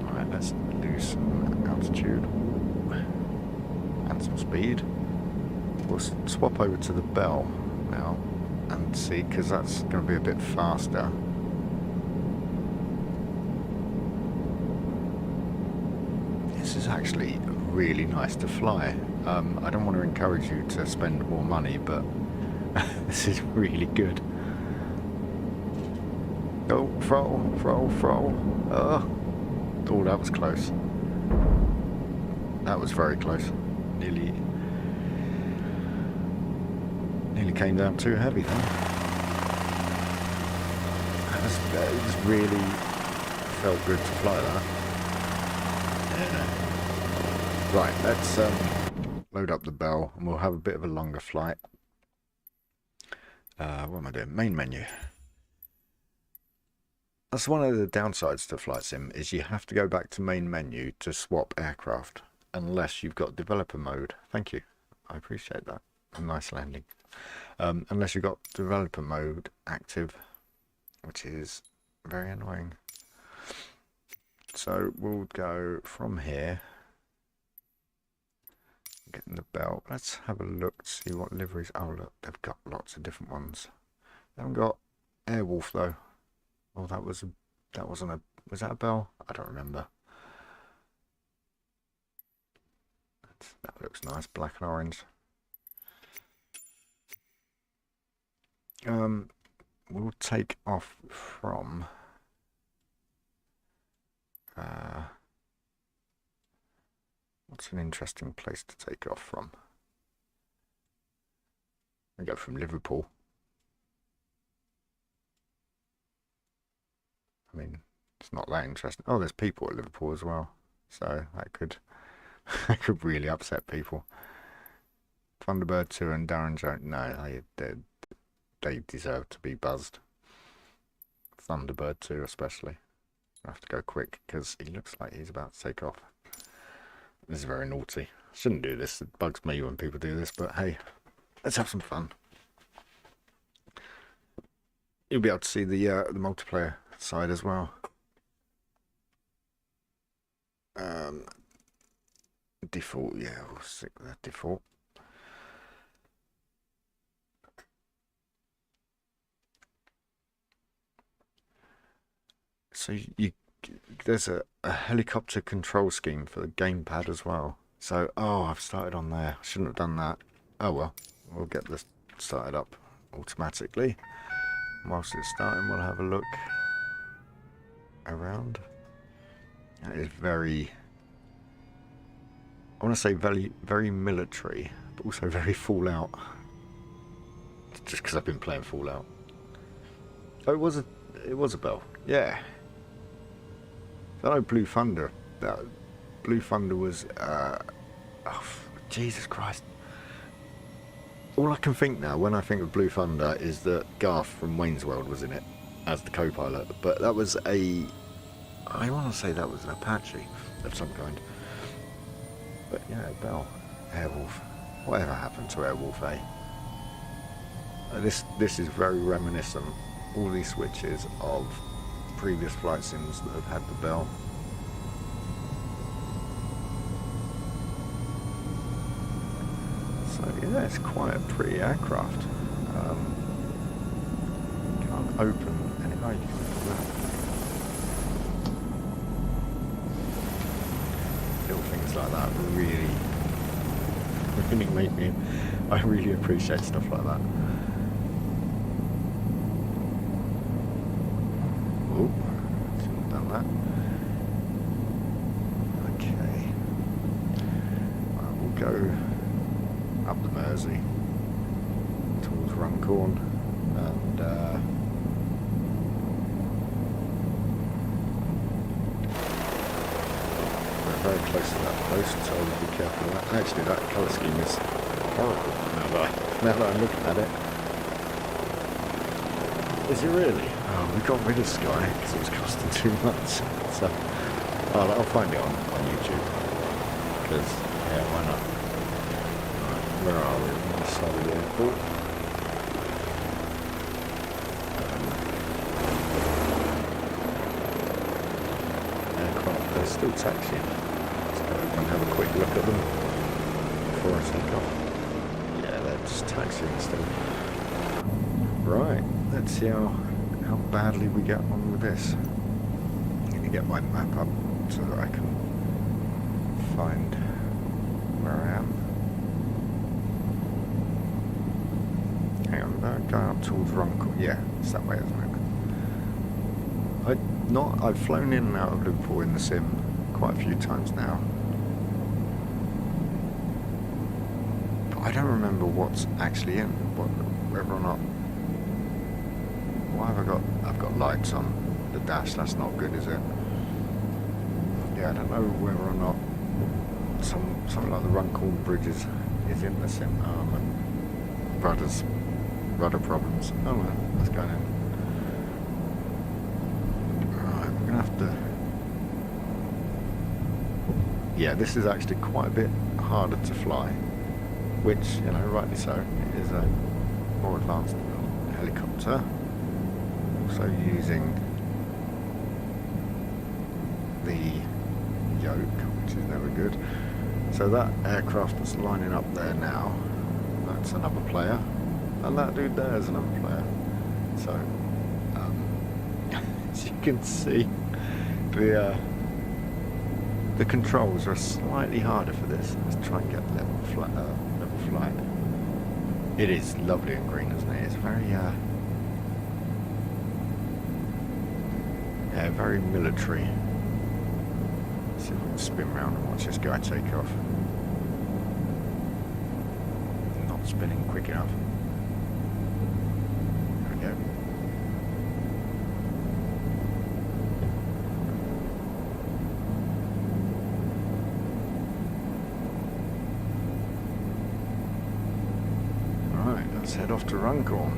Alright, let's lose some altitude and some speed. We'll swap over to the bell now and see, because that's going to be a bit faster. This is actually really nice to fly. I don't want to encourage you to spend more money, but this is really good. Oh, throttle. Oh, that was close. That was very close. Nearly came down too heavy then. It just really felt good to fly that. Yeah. Right, let's load up the bell and we'll have a bit of a longer flight. What am I doing? Main menu. That's one of the downsides to Flight Sim, is you have to go back to main menu to swap aircraft, unless you've got developer mode. Thank you. I appreciate that. A nice landing. Unless you've got developer mode active, which is very annoying. So we'll go from here. Getting the belt. Let's have a look, see what liveries. Oh look, they've got lots of different ones. They haven't got Airwolf though. Oh, that wasn't a, was that a bell? I don't remember. That looks nice, black and orange. We'll take off from what's an interesting place to take off from? We go from Liverpool. I mean, it's not that interesting. Oh, there's people at Liverpool as well, so that could that could really upset people. Thunderbird 2 and Darren Jones. No, they deserve to be buzzed. Thunderbird 2 especially. I have to go quick because he looks like he's about to take off. This is very naughty. Shouldn't do this. It bugs me when people do this, but hey, let's have some fun. You'll be able to see the multiplayer side as well. Default, yeah, we'll stick with that default. So there's a helicopter control scheme for the gamepad as well. So, oh, I've started on there. I shouldn't have done that. Oh well, we'll get this started up automatically. Whilst it's starting, we'll have a look around. That is very, I want to say very military, but also very Fallout. Just because I've been playing Fallout. Oh, it was a bell. Yeah. I know Blue Thunder. That Blue Thunder was. Oh, Jesus Christ. All I can think now when I think of Blue Thunder is that Garth from Wayne's World was in it as the co-pilot. But that was I want to say that was an Apache of some kind. But yeah, Bell, Airwolf. Whatever happened to Airwolf, eh? This is very reminiscent. All these switches of previous flight sims that have had the bell. So yeah, it's quite a pretty aircraft. Can't open any. Oh, you can open that. Little things like that really make me. I really appreciate stuff like that. Oh, shouldn't have done that. Okay. Right, we'll go up the Mersey towards Runcorn and we're very close to that post, so we'll be careful of that. Actually, that colour scheme is horrible now that I'm looking at it. Is it really? Oh, we got rid of Sky because it was costing too much. So I'll find it on YouTube. Because, yeah, why not? Right, where are we? On the side of the airport. Aircraft, they're still taxiing. Let's go and have a quick look at them before I take off. Yeah, they're just taxiing still. Right, let's see how badly we get on with this. I'm going to get my map up so that I can find where I am. Hang on, going up towards Runcorn. Yeah, it's that way, isn't it? I've flown in and out of Liverpool in the sim quite a few times now. But I don't remember what's actually in, whether or not. Why have I've got lights on the dash, that's not good, is it? Yeah, I don't know whether or not something like the Runcorn bridges is in the sim. And rudder problems. Oh well, let's go in. yeah, this is actually quite a bit harder to fly, which, you know, rightly so. It is a more advanced helicopter. Also using the yoke, which is never good. So that aircraft that's lining up there now, that's another player, and that dude there is another player. So, as you can see, the controls are slightly harder for this. Let's try and get level flight. It is lovely and green, isn't it? It's very, yeah, very military. Let's see if we can spin round and watch this guy take off. Not spinning quick enough. There we go. Right, let's head off to Runcorn.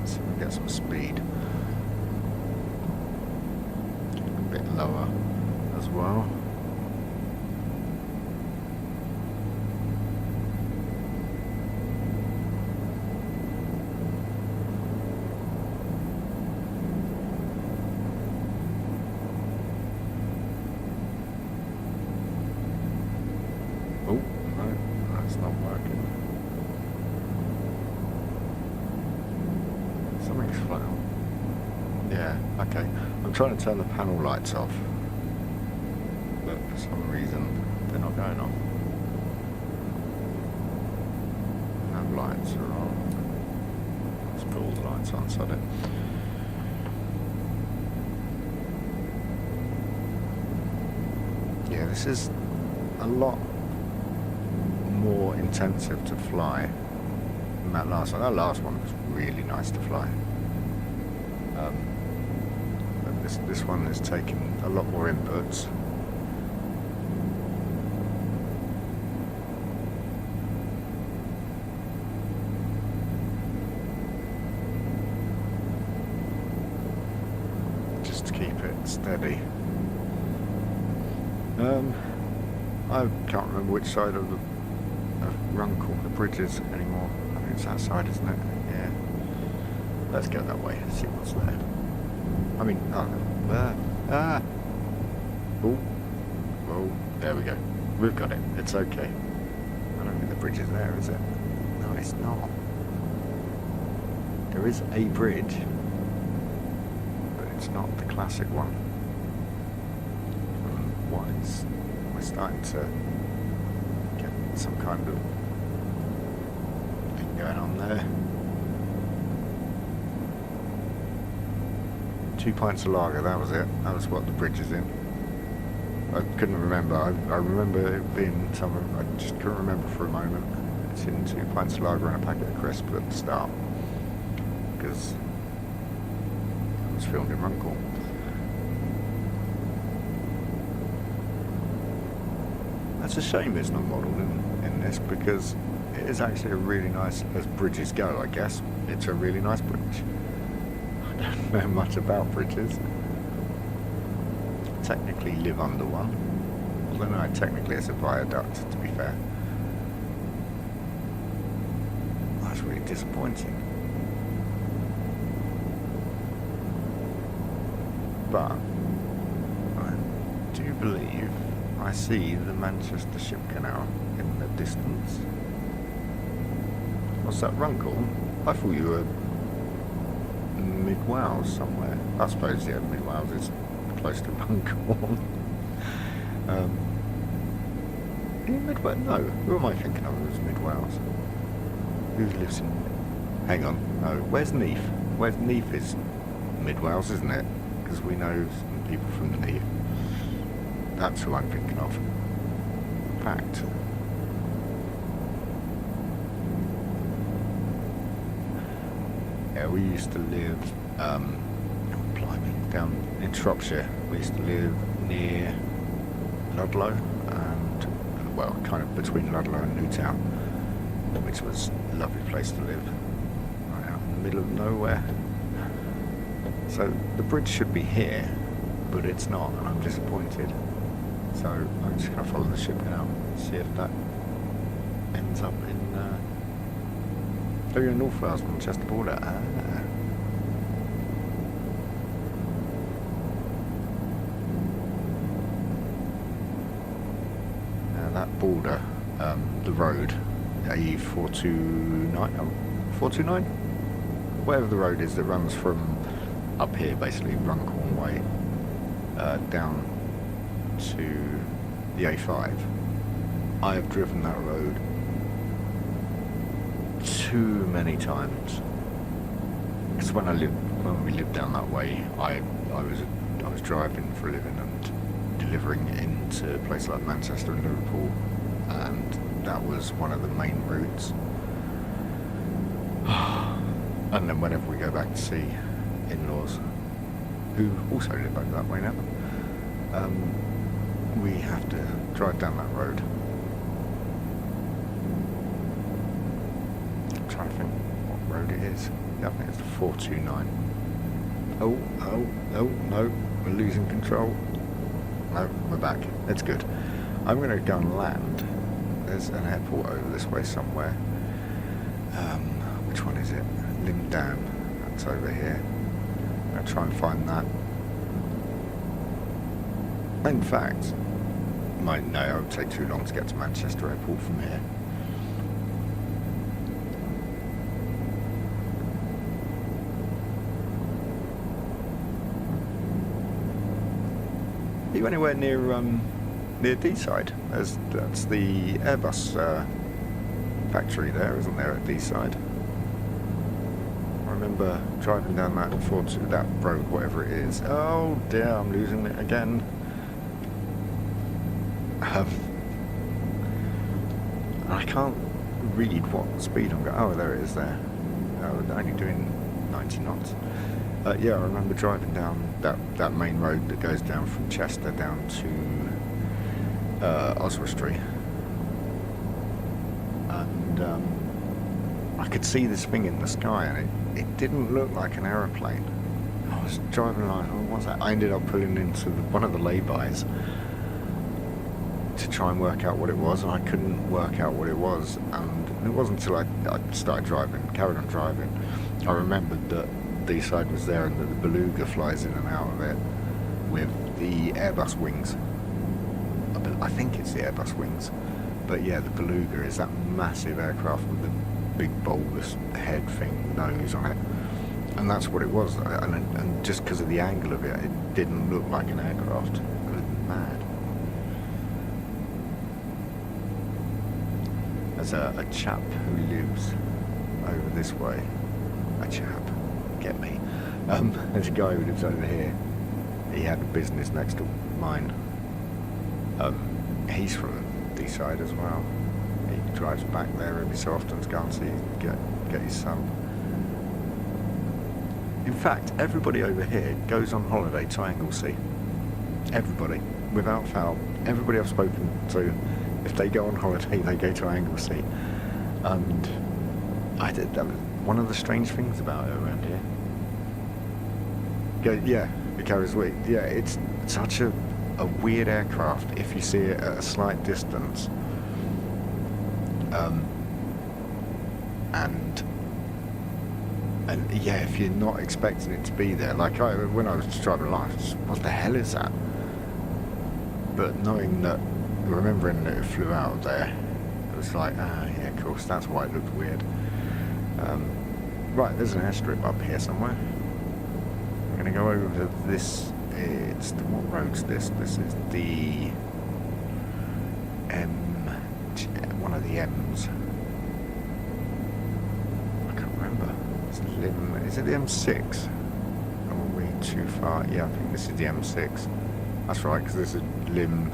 See if we can get some speed. A bit lower as well. Oh, no, that's not working. Something's flat. Yeah, okay. I'm trying to turn the panel lights off, but for some reason they're not going off. No lights are on. Let's put all the lights on so that. Yeah, this is a lot more intensive to fly than that last one. That last one was really nice to fly. But this one is taking a lot more inputs. Just to keep it steady. I can't remember which side of the Runcorn the bridge is anymore. I think it's that side, isn't it? Yeah. Let's go that way and see what's there. I mean, oh, there we go. We've got it. It's okay. I don't think the bridge is there, is it? No, it's not. There is a bridge, but it's not the classic one. We're starting to get some kind of thing going on there. 2 pints of lager, that was it. That was what the bridge is in. I couldn't remember. I remember it being something, I just couldn't remember for a moment. It's in 2 pints of lager and a packet of crisps at the start. Because it was filmed in Runcorn. It's a shame it's not modelled in this, because it is actually a really nice, as bridges go, I guess, it's a really nice bridge. I don't know much about bridges. I technically live under one, although no, technically it's a viaduct, to be fair. That's really disappointing. But I do believe I see the Manchester Ship Canal in the distance. What's that, Runcorn? I thought you were mid-Wales somewhere. I suppose, yeah, mid-Wales is close to Runcorn. Mid-Wales? No, who am I thinking of as mid-Wales? Who lives in... Hang on, no, where's Neath? Neath is mid-Wales, isn't it? Because we know some people from the Neath. That's who I'm thinking of. In fact, yeah, we used to live, down in Shropshire. We used to live near Ludlow and, well, kind of between Ludlow and Newtown, which was a lovely place to live, right out in the middle of nowhere. So the bridge should be here, but it's not, and I'm disappointed. So I'm just going to follow the ship now, see if that ends up in North Wales, Manchester border. That border, the road, A429, 429? Whatever the road is that runs from up here, basically Runcorn Way, down to the A5. I have driven that road too many times. Because when we lived down that way, I was driving for a living and delivering into places like Manchester and Liverpool, and that was one of the main routes. And then whenever we go back to see in-laws, who also live over that way now, we have to drive down that road. I'm trying to think what road it is. Yeah, I think it's the 429. Oh, no, we're losing control. No, we're back. It's good. I'm going to go and land. There's an airport over this way somewhere. Which one is it? Limdam. That's over here. I'm going to try and find that. In fact, no, it would take too long to get to Manchester Airport from here. Are you anywhere near D-side? That's the Airbus factory there, isn't there, at D-side? I remember driving down that that road, whatever it is. Oh dear, I'm losing it again. I can't read what speed I'm going. Oh, there it is there. Oh, only doing 90 knots. Yeah, I remember driving down that main road that goes down from Chester down to Oswestry, and I could see this thing in the sky, and it didn't look like an aeroplane. I was driving like, oh, what's that? I ended up pulling into one of the lay-bys to try and work out what it was, and I couldn't work out what it was, and it wasn't until I started driving, carried on driving, I remembered that D-side was there and that the Beluga flies in and out of it with the Airbus wings. I think it's the Airbus wings, but yeah, the Beluga is that massive aircraft with the big bulbous head thing, nose on it, and that's what it was, and just because of the angle of it, it didn't look like an aircraft. It was mad. There's a chap who lives over this way. A chap, get me. There's a guy who lives over here. He had a business next to mine. He's from D-side as well. He drives back there every so often to go and see, get his son. In fact, everybody over here goes on holiday to Anglesey. Everybody, without fail. Everybody I've spoken to, if they go on holiday, they go to Anglesey. And that was one of the strange things about it around here. Yeah, it carries weight. Yeah, it's such a weird aircraft if you see it at a slight distance. And yeah, if you're not expecting it to be there, like when I was driving along, what the hell is that? But remembering that it flew out of there, it was like, yeah, of course, that's why it looked weird. Right, there's an airstrip up here somewhere. I'm going to go over this. What road's this? This is the one of the M's. I can't remember. Is it the M6? Or are we too far? Yeah, I think this is the M6. That's right, because this is Lim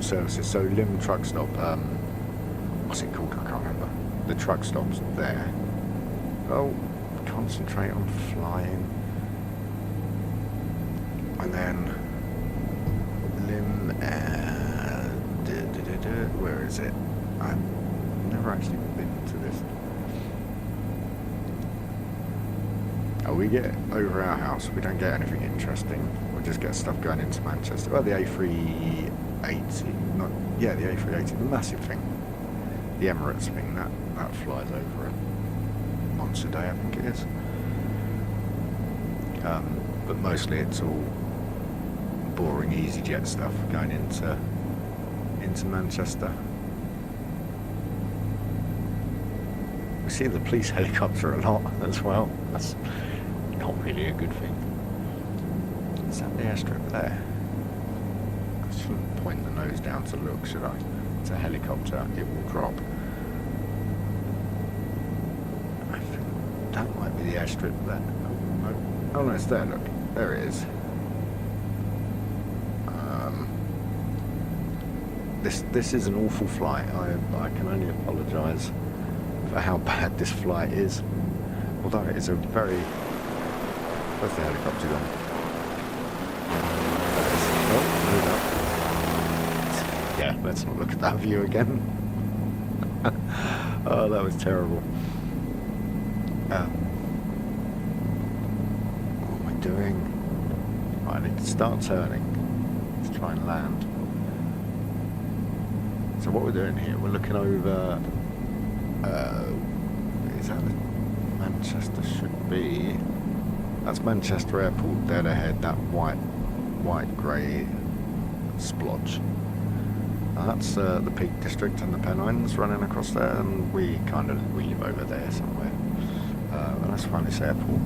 services. So Lim truck stop. What's it called? I can't remember. The truck stop's there. Oh, concentrate on flying. And then Lim. Where is it? I've never actually been to this. Oh, we get over our house, we don't get anything interesting. We'll just get stuff going into Manchester. Well, the A380, not, yeah, the A380, the massive thing. The Emirates thing, that flies over it once a day, I think it is. But mostly it's all boring EasyJet stuff going into Manchester. We see the police helicopter a lot as well. That's not really a good thing. Is that the airstrip there? I shouldn't point the nose down to look, should I? It's a helicopter, it will drop. I think that might be the airstrip there. Oh no, it's there, look. There it is. This is an awful flight. I can only apologise for how bad this flight is. Although it is a very... Where's the helicopter gone? Oh, move up. Yeah, let's not look at that view again. Oh, that was terrible. What am I doing? Right, I need to start turning. Let's try and land. So what we're doing here, we're looking over... is that Manchester? Should be... That's Manchester Airport dead ahead, that white grey splodge. That's the Peak District and the Pennines running across there, and we live over there somewhere. And that's Friendly's Airport.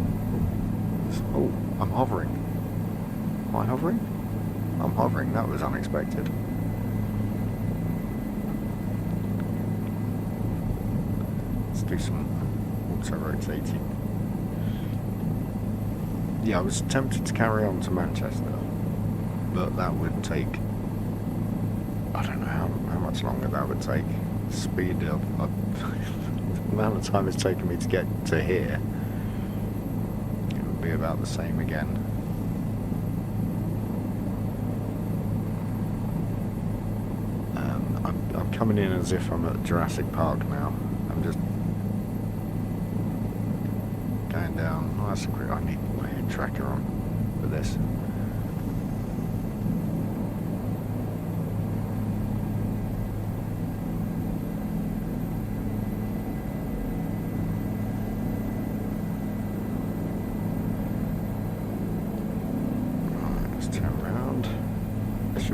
Oh, I'm hovering. Am I hovering? I'm hovering, that was unexpected. Let's do some auto-rotating. Yeah, I was tempted to carry on to Manchester, but that would take... I don't know how much longer that would take. Speed up. The amount of time it's taken me to get to here, it would be about the same again. I'm coming in as if I'm at Jurassic Park now. I'm just going down. Nice and quick. I need my head tracker on for this.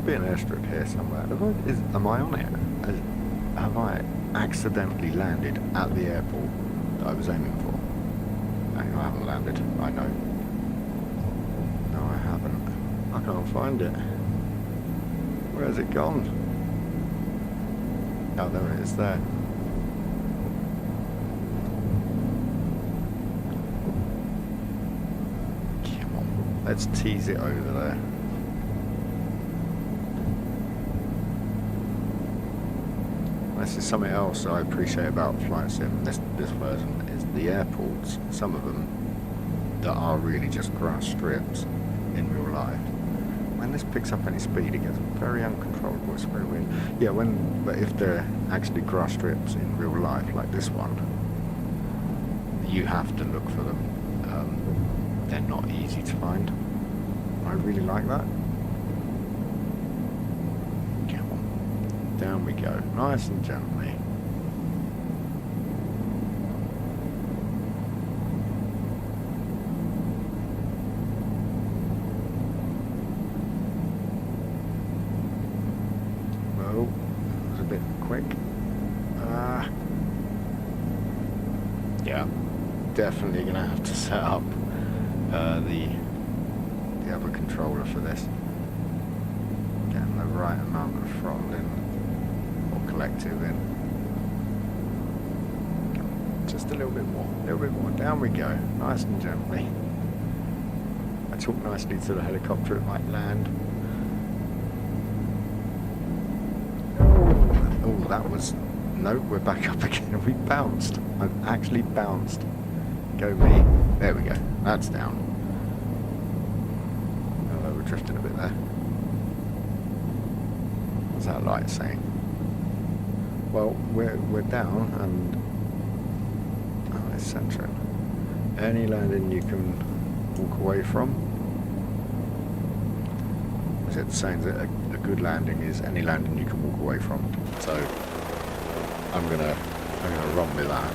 Be an airstrip here somewhere. Am I on it? Have I accidentally landed at the airport that I was aiming for? No, I haven't landed. I know. No, I haven't. I can't find it. Where's it gone? Oh, there it is there. Come on. Let's tease it over there. This is something else I appreciate about Flight Sim, this version, is the airports, some of them, that are really just grass strips in real life. When this picks up any speed, it gets very uncontrollable, it's very weird. Yeah, but if they're actually grass strips in real life, like this one, you have to look for them. They're not easy to find. I really like that. Down we go, nice and gently. Well, that was a bit quick. Yeah, definitely going to have to set up the other controller for this. Getting the right amount of throttle in. Collective in. Just a little bit more. Down we go, nice and gently. I talk nicely to the helicopter, it might land. Oh, that was... No, we're back up again. We bounced. I've actually bounced. Go me. There we go. That's down. Oh, we're drifting a bit there. What's that light saying? Well, we're down and... Oh, it's centering. Any landing you can walk away from. As it's saying that a good landing is any landing you can walk away from. So I'm gonna run with that.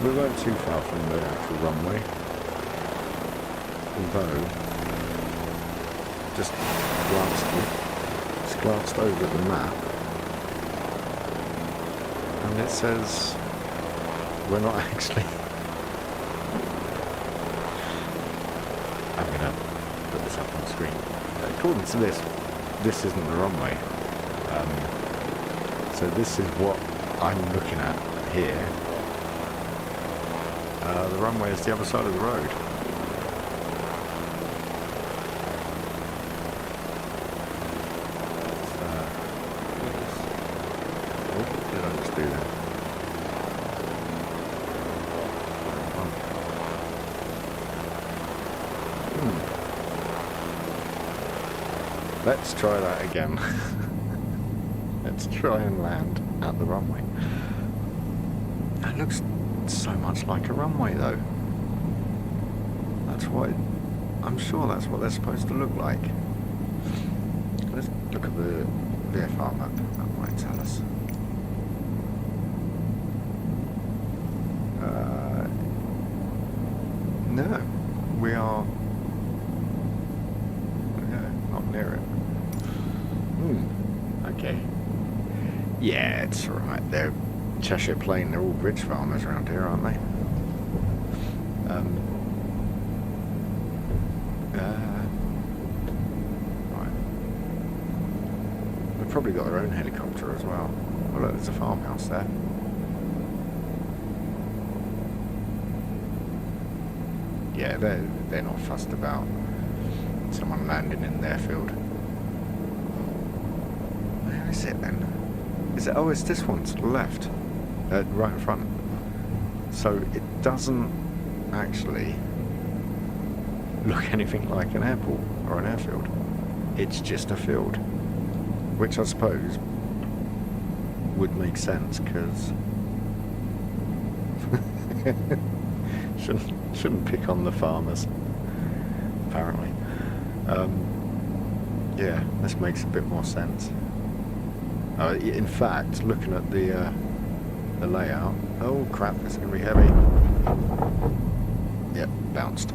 We weren't too far from the actual runway, although just glanced over the map, and it says we're not actually. I'm gonna put this up on screen. According to this isn't the runway. So this is what I'm looking at here. The runway is the other side of the road. What did I just do there? Let's try that again. Let's try and land at the runway. It looks so much like a runway though. That's what I'm sure that's what they're supposed to look like. Let's look at the VFR map. That might tell us. No, we are not near it. Okay. Yeah, it's alright. They're Cheshire Plain, they're all rich farmers around here, aren't they? Right. They've probably got their own helicopter as well. Oh look, there's a farmhouse there. Yeah, they're not fussed about someone landing in their field. Where is it then? Is it? Oh, it's this one to the left, right in front. So it doesn't actually look anything like an airport or an airfield. It's just a field, which I suppose would make sense because shouldn't pick on the farmers. Apparently, yeah, this makes a bit more sense. In fact, looking at the layout, oh crap, it's going to be heavy. Yep, bounced.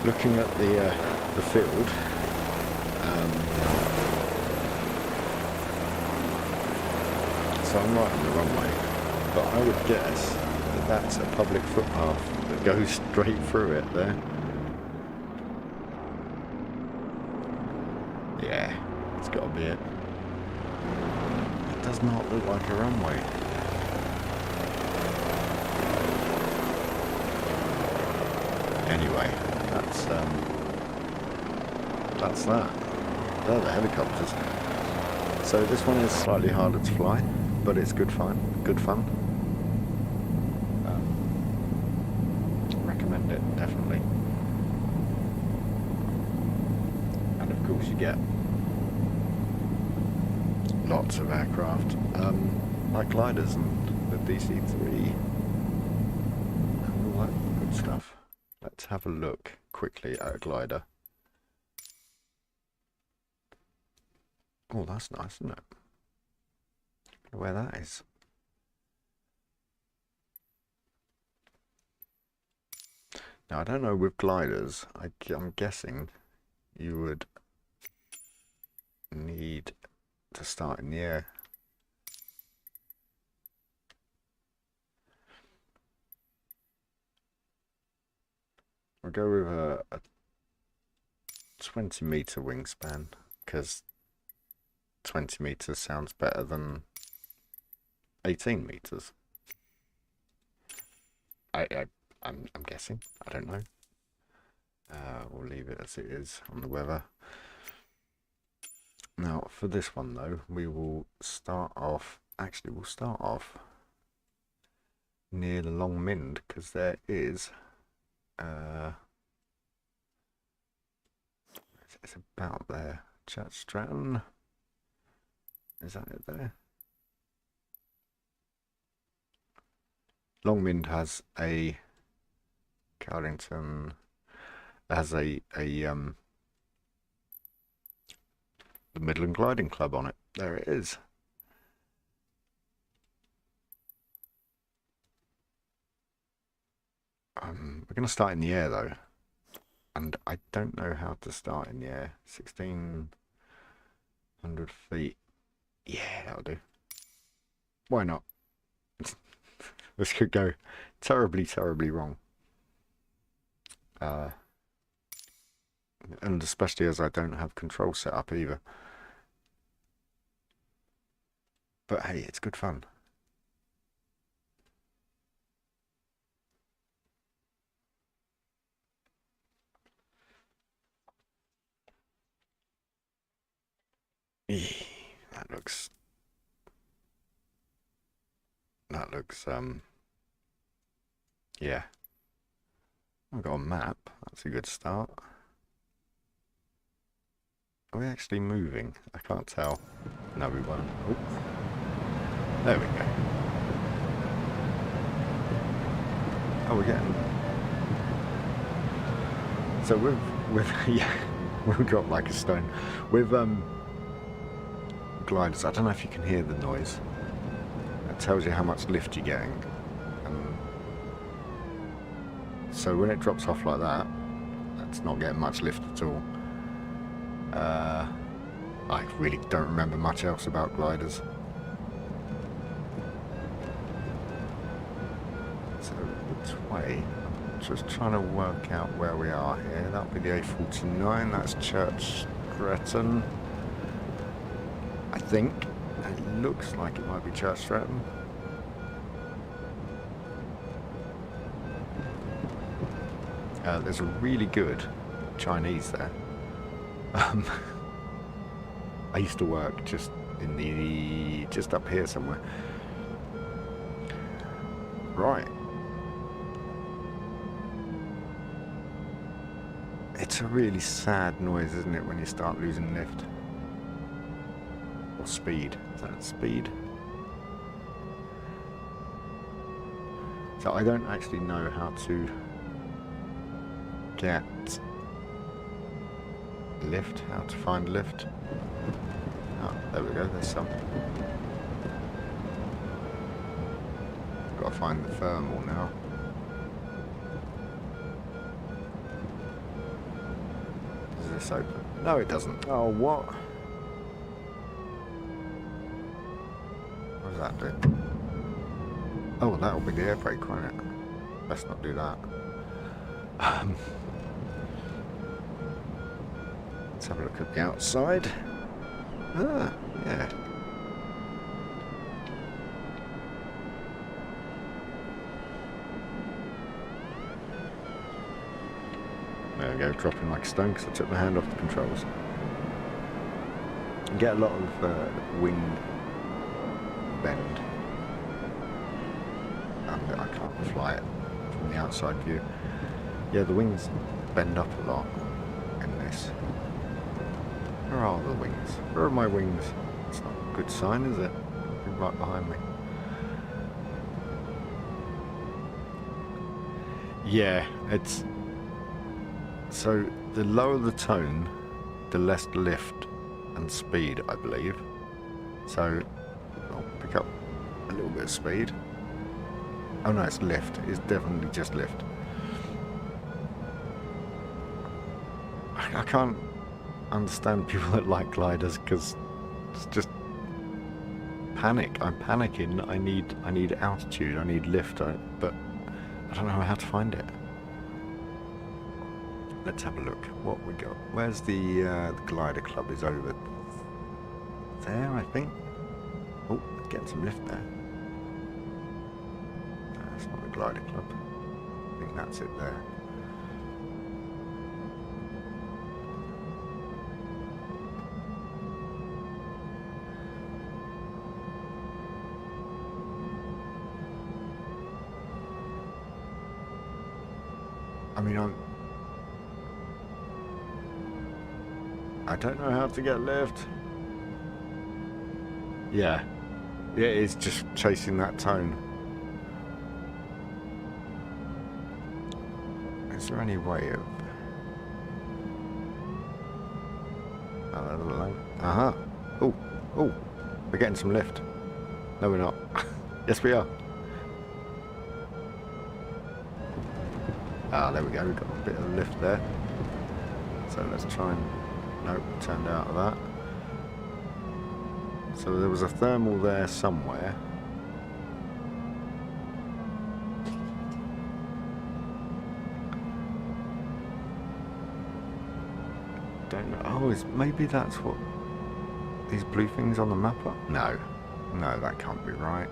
Looking at the field, so I'm right on the runway, but I would guess that that's a public footpath that goes straight through it there. Yeah, it's got to be it. It does not look like a runway. Anyway, that's that. They're the helicopters. So this one is slightly harder to fly, but it's good fun. Good fun. Recommend it, definitely. And of course you get lots of aircraft, like gliders and the DC-3 and all that good stuff. Let's have a look quickly at a glider. Oh, that's nice, isn't it? Where that is. Now, I don't know with gliders, I'm guessing you would need to start in the air. I'll go with a 20-meter wingspan, because 20 meters sounds better than 18 meters. I'm guessing. I don't know. We'll leave it as it is on the weather. Now, for this one though, we will start off. Actually, we'll start off near the Long Mind, because there is. It's about there. Church Stratton. Is that it there? Longmynd has a Cowlington has a the Midland Gliding Club on it. There it is. We're going to start in the air though, and I don't know how to start in the air. 1600 feet. Yeah, that'll do. Why not? This could go terribly, terribly wrong. And especially as I don't have control set up either. But hey, it's good fun. That looks yeah. I've got a map. That's a good start. Are we actually moving? I can't tell. No, we won't. Oh. There we go. Oh, we're getting... So with yeah, we'll drop like a stone. With gliders, I don't know if you can hear the noise. It tells you how much lift you're getting. So when it drops off like that, that's not getting much lift at all. I really don't remember much else about gliders. So which way? I'm just trying to work out where we are here. That'll be the A49, that's Church Stretton. I think. It looks like it might be Church Stretton. There's a really good Chinese there. I used to work just up here somewhere. Right. It's a really sad noise, isn't it, when you start losing lift? Or speed. Is that speed? So I don't actually know how to get lift, how to find lift. Oh, there we go, there's some. Gotta find the thermal now. Does this open? No, it doesn't. Oh, what? What does that do? Oh, that'll be the air brake, won't it? Let's not do that. Let's have a look at the outside. Ah, yeah. There we go, dropping like a stone because I took my hand off the controls. You get a lot of wing bend. And I can't fly it from the outside view. Yeah, the wings bend up a lot in this. Where are the wings? Where are my wings? It's not a good sign, is it? They're right behind me. Yeah, it's... So, the lower the tone, the less lift and speed, I believe. So, I'll pick up a little bit of speed. Oh no, it's lift. It's definitely just lift. I can't understand people that like gliders because it's just panic. I'm panicking. I need altitude. I need lift. But I don't know how to find it. Let's have a look. What we got? Where's the glider club? Is over there, I think. Oh, getting some lift there. No, that's not the glider club. I think that's it there. I mean, I don't know how to get lift. Yeah, it is just chasing that tone. is there any way of... Uh-huh. Oh, oh, we're getting some lift. No, we're not. Yes, we are. Ah, there we go. We've got a bit of lift there. So let's try and... Nope, turned out of that. So there was a thermal there somewhere. Don't know. Oh, maybe that's what these blue things on the map are? No. No, that can't be right.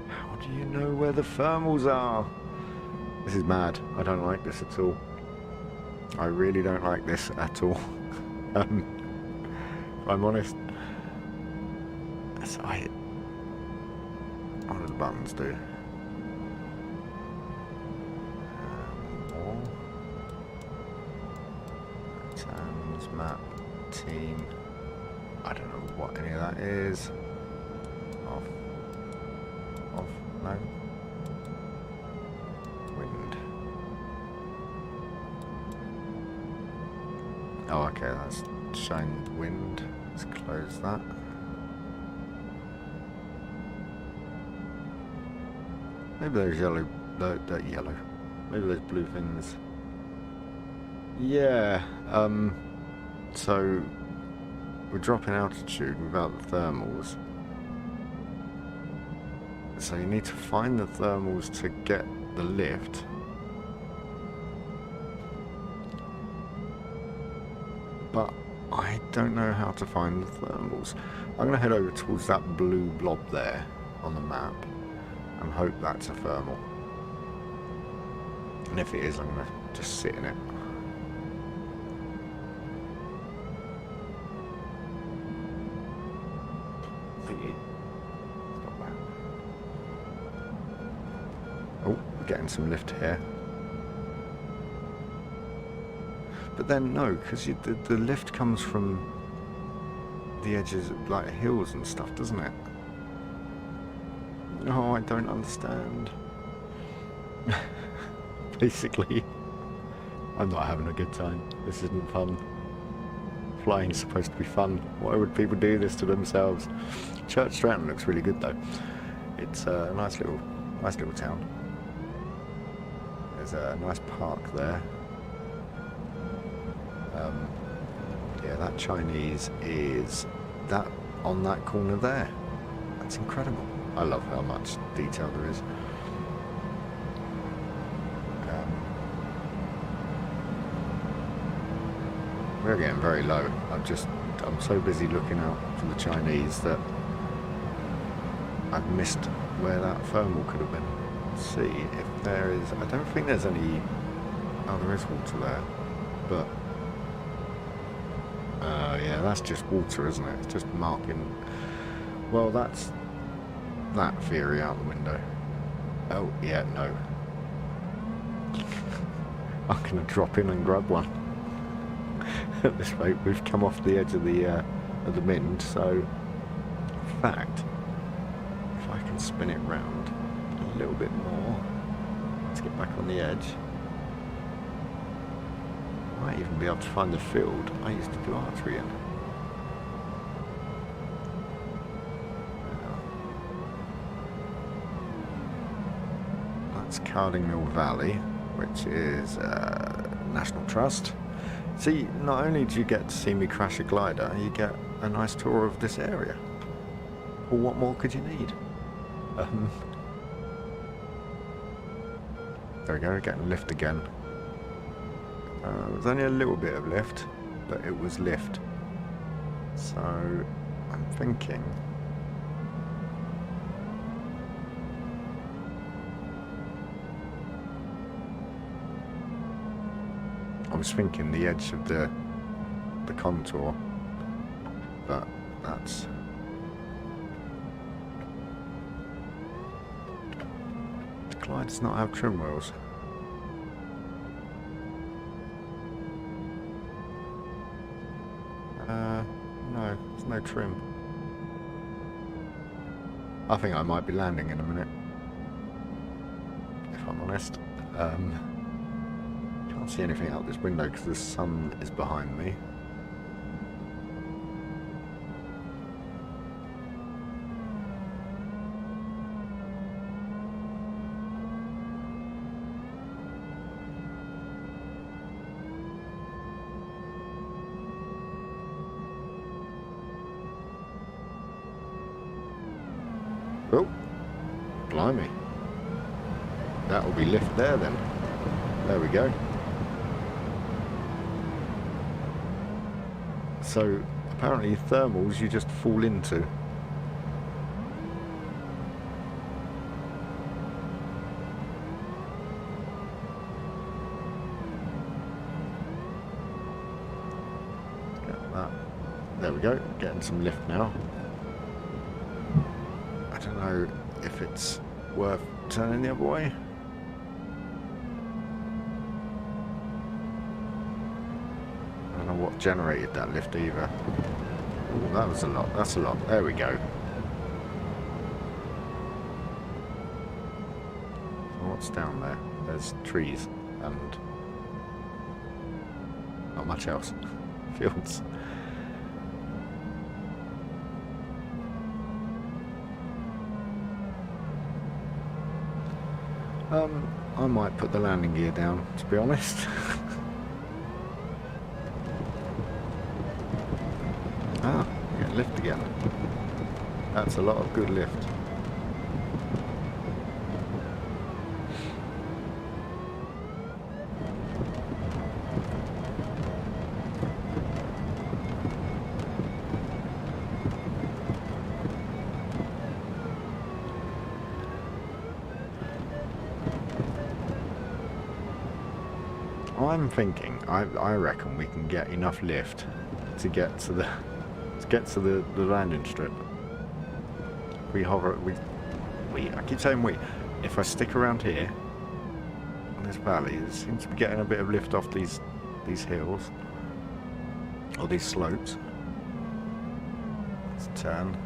How do you know where the thermals are? This is mad. I don't like this at all. I really don't like this at all. If I'm honest. So what do the buttons do? Returns, map, team. I don't know what any of that is. Off. No. Wind. Oh, okay, that's showing the wind. Let's close that. Maybe those yellow, that yellow. Maybe those blue things. Yeah, so we're dropping altitude without the thermals. So you need to find the thermals to get the lift. But I don't know how to find the thermals. I'm going to head over towards that blue blob there on the map and hope that's a thermal. And if it is, I'm going to just sit in it. Oh, we're getting some lift here. But then no, because the lift comes from the edges of like hills and stuff, doesn't it? Oh, I don't understand. Basically, I'm not having a good time. This isn't fun. Flying's supposed to be fun. Why would people do this to themselves? Church Stratton looks really good though. It's a nice little town. There's a nice park there. Yeah, that Chinese is that on that corner there. That's incredible. I love how much detail there is. We're getting very low. I'm so busy looking out for the Chinese that I've missed where that thermal could have been. Let's see if there is. I don't think there's any. Oh, there is water there, but yeah, that's just water, isn't it? It's just marking. Well, that's that theory out the window. Oh yeah, no. I'm gonna drop in and grab one. At this rate, we've come off the edge of the wind, so in fact, if I can spin it round a little bit more, let's get back on the edge. I might even be able to find the field I used to do archery in. That's Carding Mill Valley, which is National Trust. See, not only do you get to see me crash a glider, you get a nice tour of this area. Well, what more could you need? There we go, getting lift again. It was only a little bit of lift, but it was lift. So, I'm thinking... I was thinking the edge of the contour, but that's... The Clyde does not have trim wheels. No, there's no trim. I think I might be landing in a minute, if I'm honest. Can't see anything out this window because the sun is behind me. Oh, blimey. That'll be lift there then. There we go. So, apparently thermals you just fall into. Get that. There we go, getting some lift now. I don't know if it's worth turning the other way. I don't know what generated that lift either. Ooh, that was a lot, that's a lot. There we go. So what's down there? There's trees and not much else. Fields. I might put the landing gear down, to be honest. Ah, get lift again. That's a lot of good lift. I'm thinking, I reckon we can get enough lift to get to the landing strip. We hover, I keep saying we. If I stick around here in this valley, it seems to be getting a bit of lift off these hills or these slopes. Let's turn.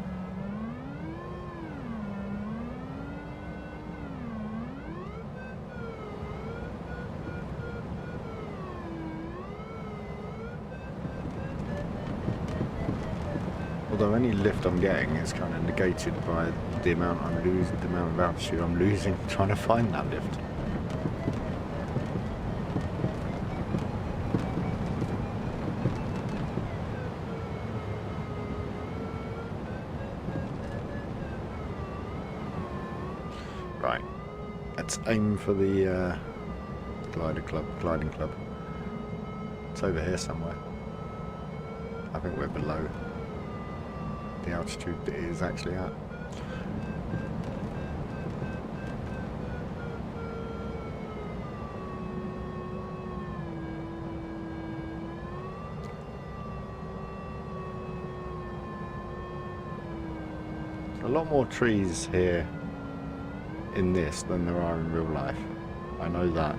Although any lift I'm getting is kind of negated by the amount I'm losing, the amount of altitude I'm losing trying to find that lift. Right, let's aim for the gliding club. It's over here somewhere. I think we're below the altitude that it is actually at. A lot more trees here in this than there are in real life. I know that.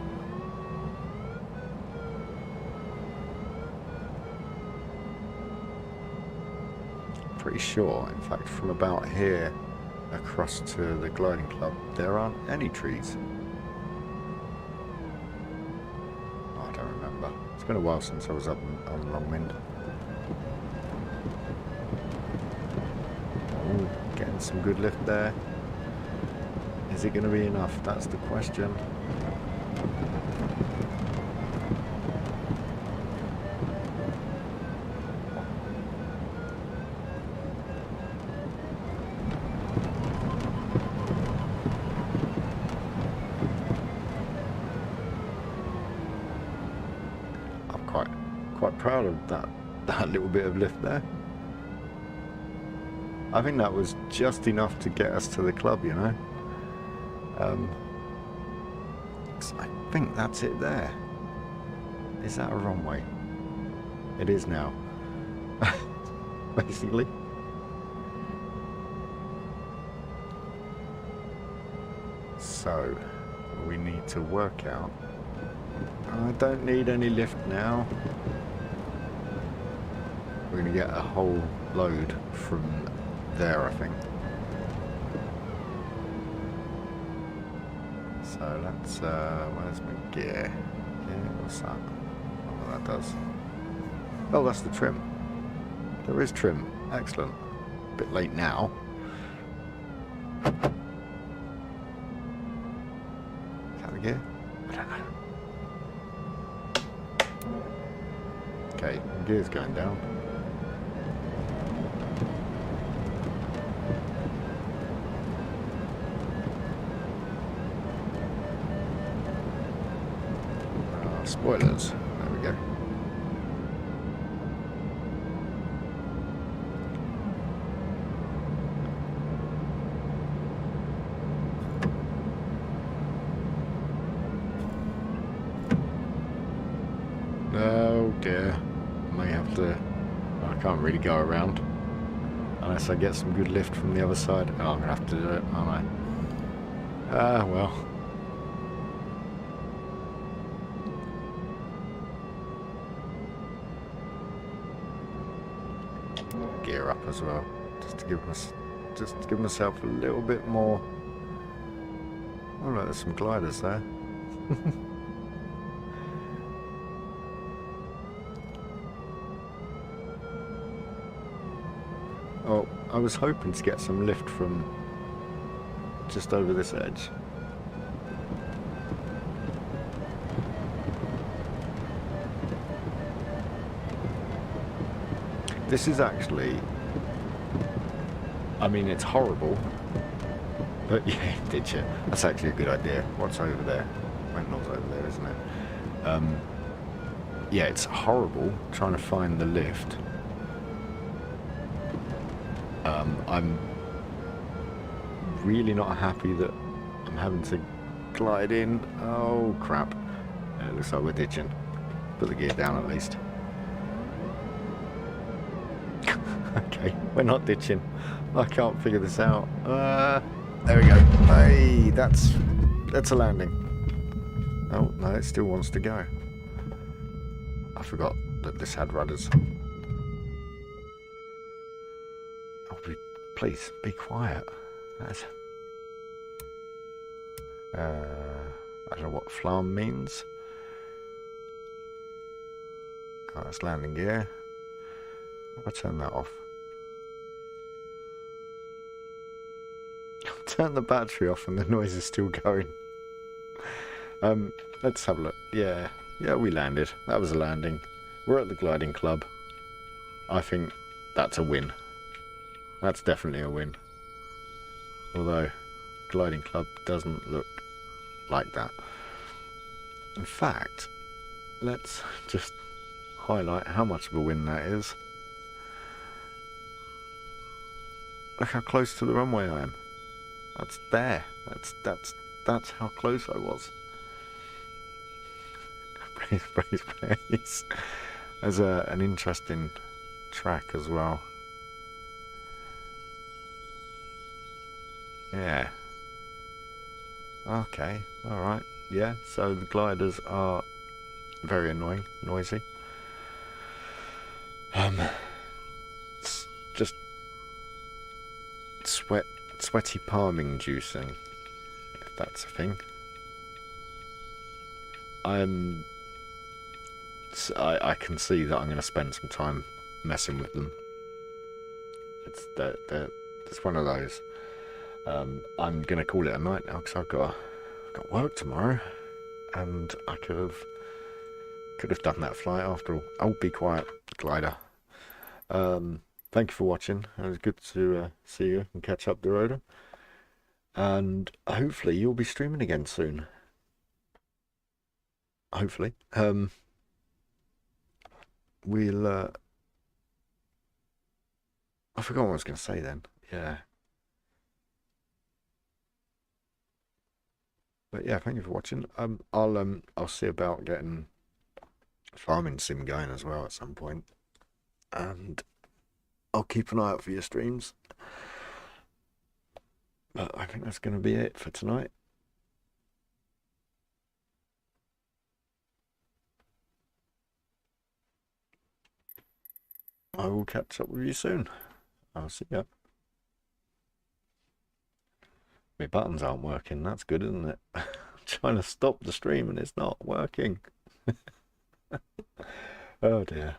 Pretty sure, in fact, from about here across to the gliding club, there aren't any trees. Oh, I don't remember. It's been a while since I was up on Longwind. Oh, getting some good lift there. Is it going to be enough? That's the question. Quite proud of that little bit of lift there. I think that was just enough to get us to the club, you know. I think that's it there. Is that a runway? It is now. Basically. So we need to work out. I don't need any lift now. We're going to get a whole load from there, I think. So let's, where's my gear? Yeah, what's that? Oh, that does. Oh, that's the trim. There is trim. Excellent. A bit late now. Is that the gear? I don't know. Okay, gear's going down. Spoilers. There we go. Oh dear. May have to... I can't really go around unless I get some good lift from the other side. Oh, I'm gonna have to do it, aren't I? Ah, well. Gear up as well, just to give myself a little bit more. Oh look, there's some gliders there. Oh, I was hoping to get some lift from just over this edge. This is actually, I mean, it's horrible, but yeah, ditch it. That's actually a good idea. What's over there? Wendel's over there, isn't it? Yeah, it's horrible trying to find the lift. I'm really not happy that I'm having to glide in. Oh, crap. It looks like we're ditching. Put the gear down at least. Okay, we're not ditching. I can't figure this out. There we go. Hey, that's a landing. Oh, no, it still wants to go. I forgot that this had rudders. Oh, please, be quiet. That's... I don't know what flam means. Oh, that's landing gear. I'll turn that off. Turn the battery off and the noise is still going. Let's have a look. Yeah, we landed. That was a landing. We're at the gliding club. I think that's a win. That's definitely a win. Although, gliding club doesn't look like that. In fact, let's just highlight how much of a win that is. Look how close to the runway I am. That's there. That's how close I was. Praise. There's an interesting track as well. Yeah. Okay. All right. Yeah. So the gliders are very annoying, noisy. It's just sweaty palming juicing, if that's a thing. I can see that I'm going to spend some time messing with them. It's one of those. I'm going to call it a night now because I've got work tomorrow, and I could have done that flight after all. Oh, be quiet, glider. Thank you for watching. It was good to see you and catch up the road. And hopefully you'll be streaming again soon. Hopefully. We'll I forgot what I was going to say then. Yeah. But yeah, thank you for watching. I'll see about getting farming sim going as well at some point. And I'll keep an eye out for your streams. But I think that's going to be it for tonight. I will catch up with you soon. I'll see ya. My buttons aren't working. That's good, isn't it? trying to stop the stream and it's not working. Oh dear.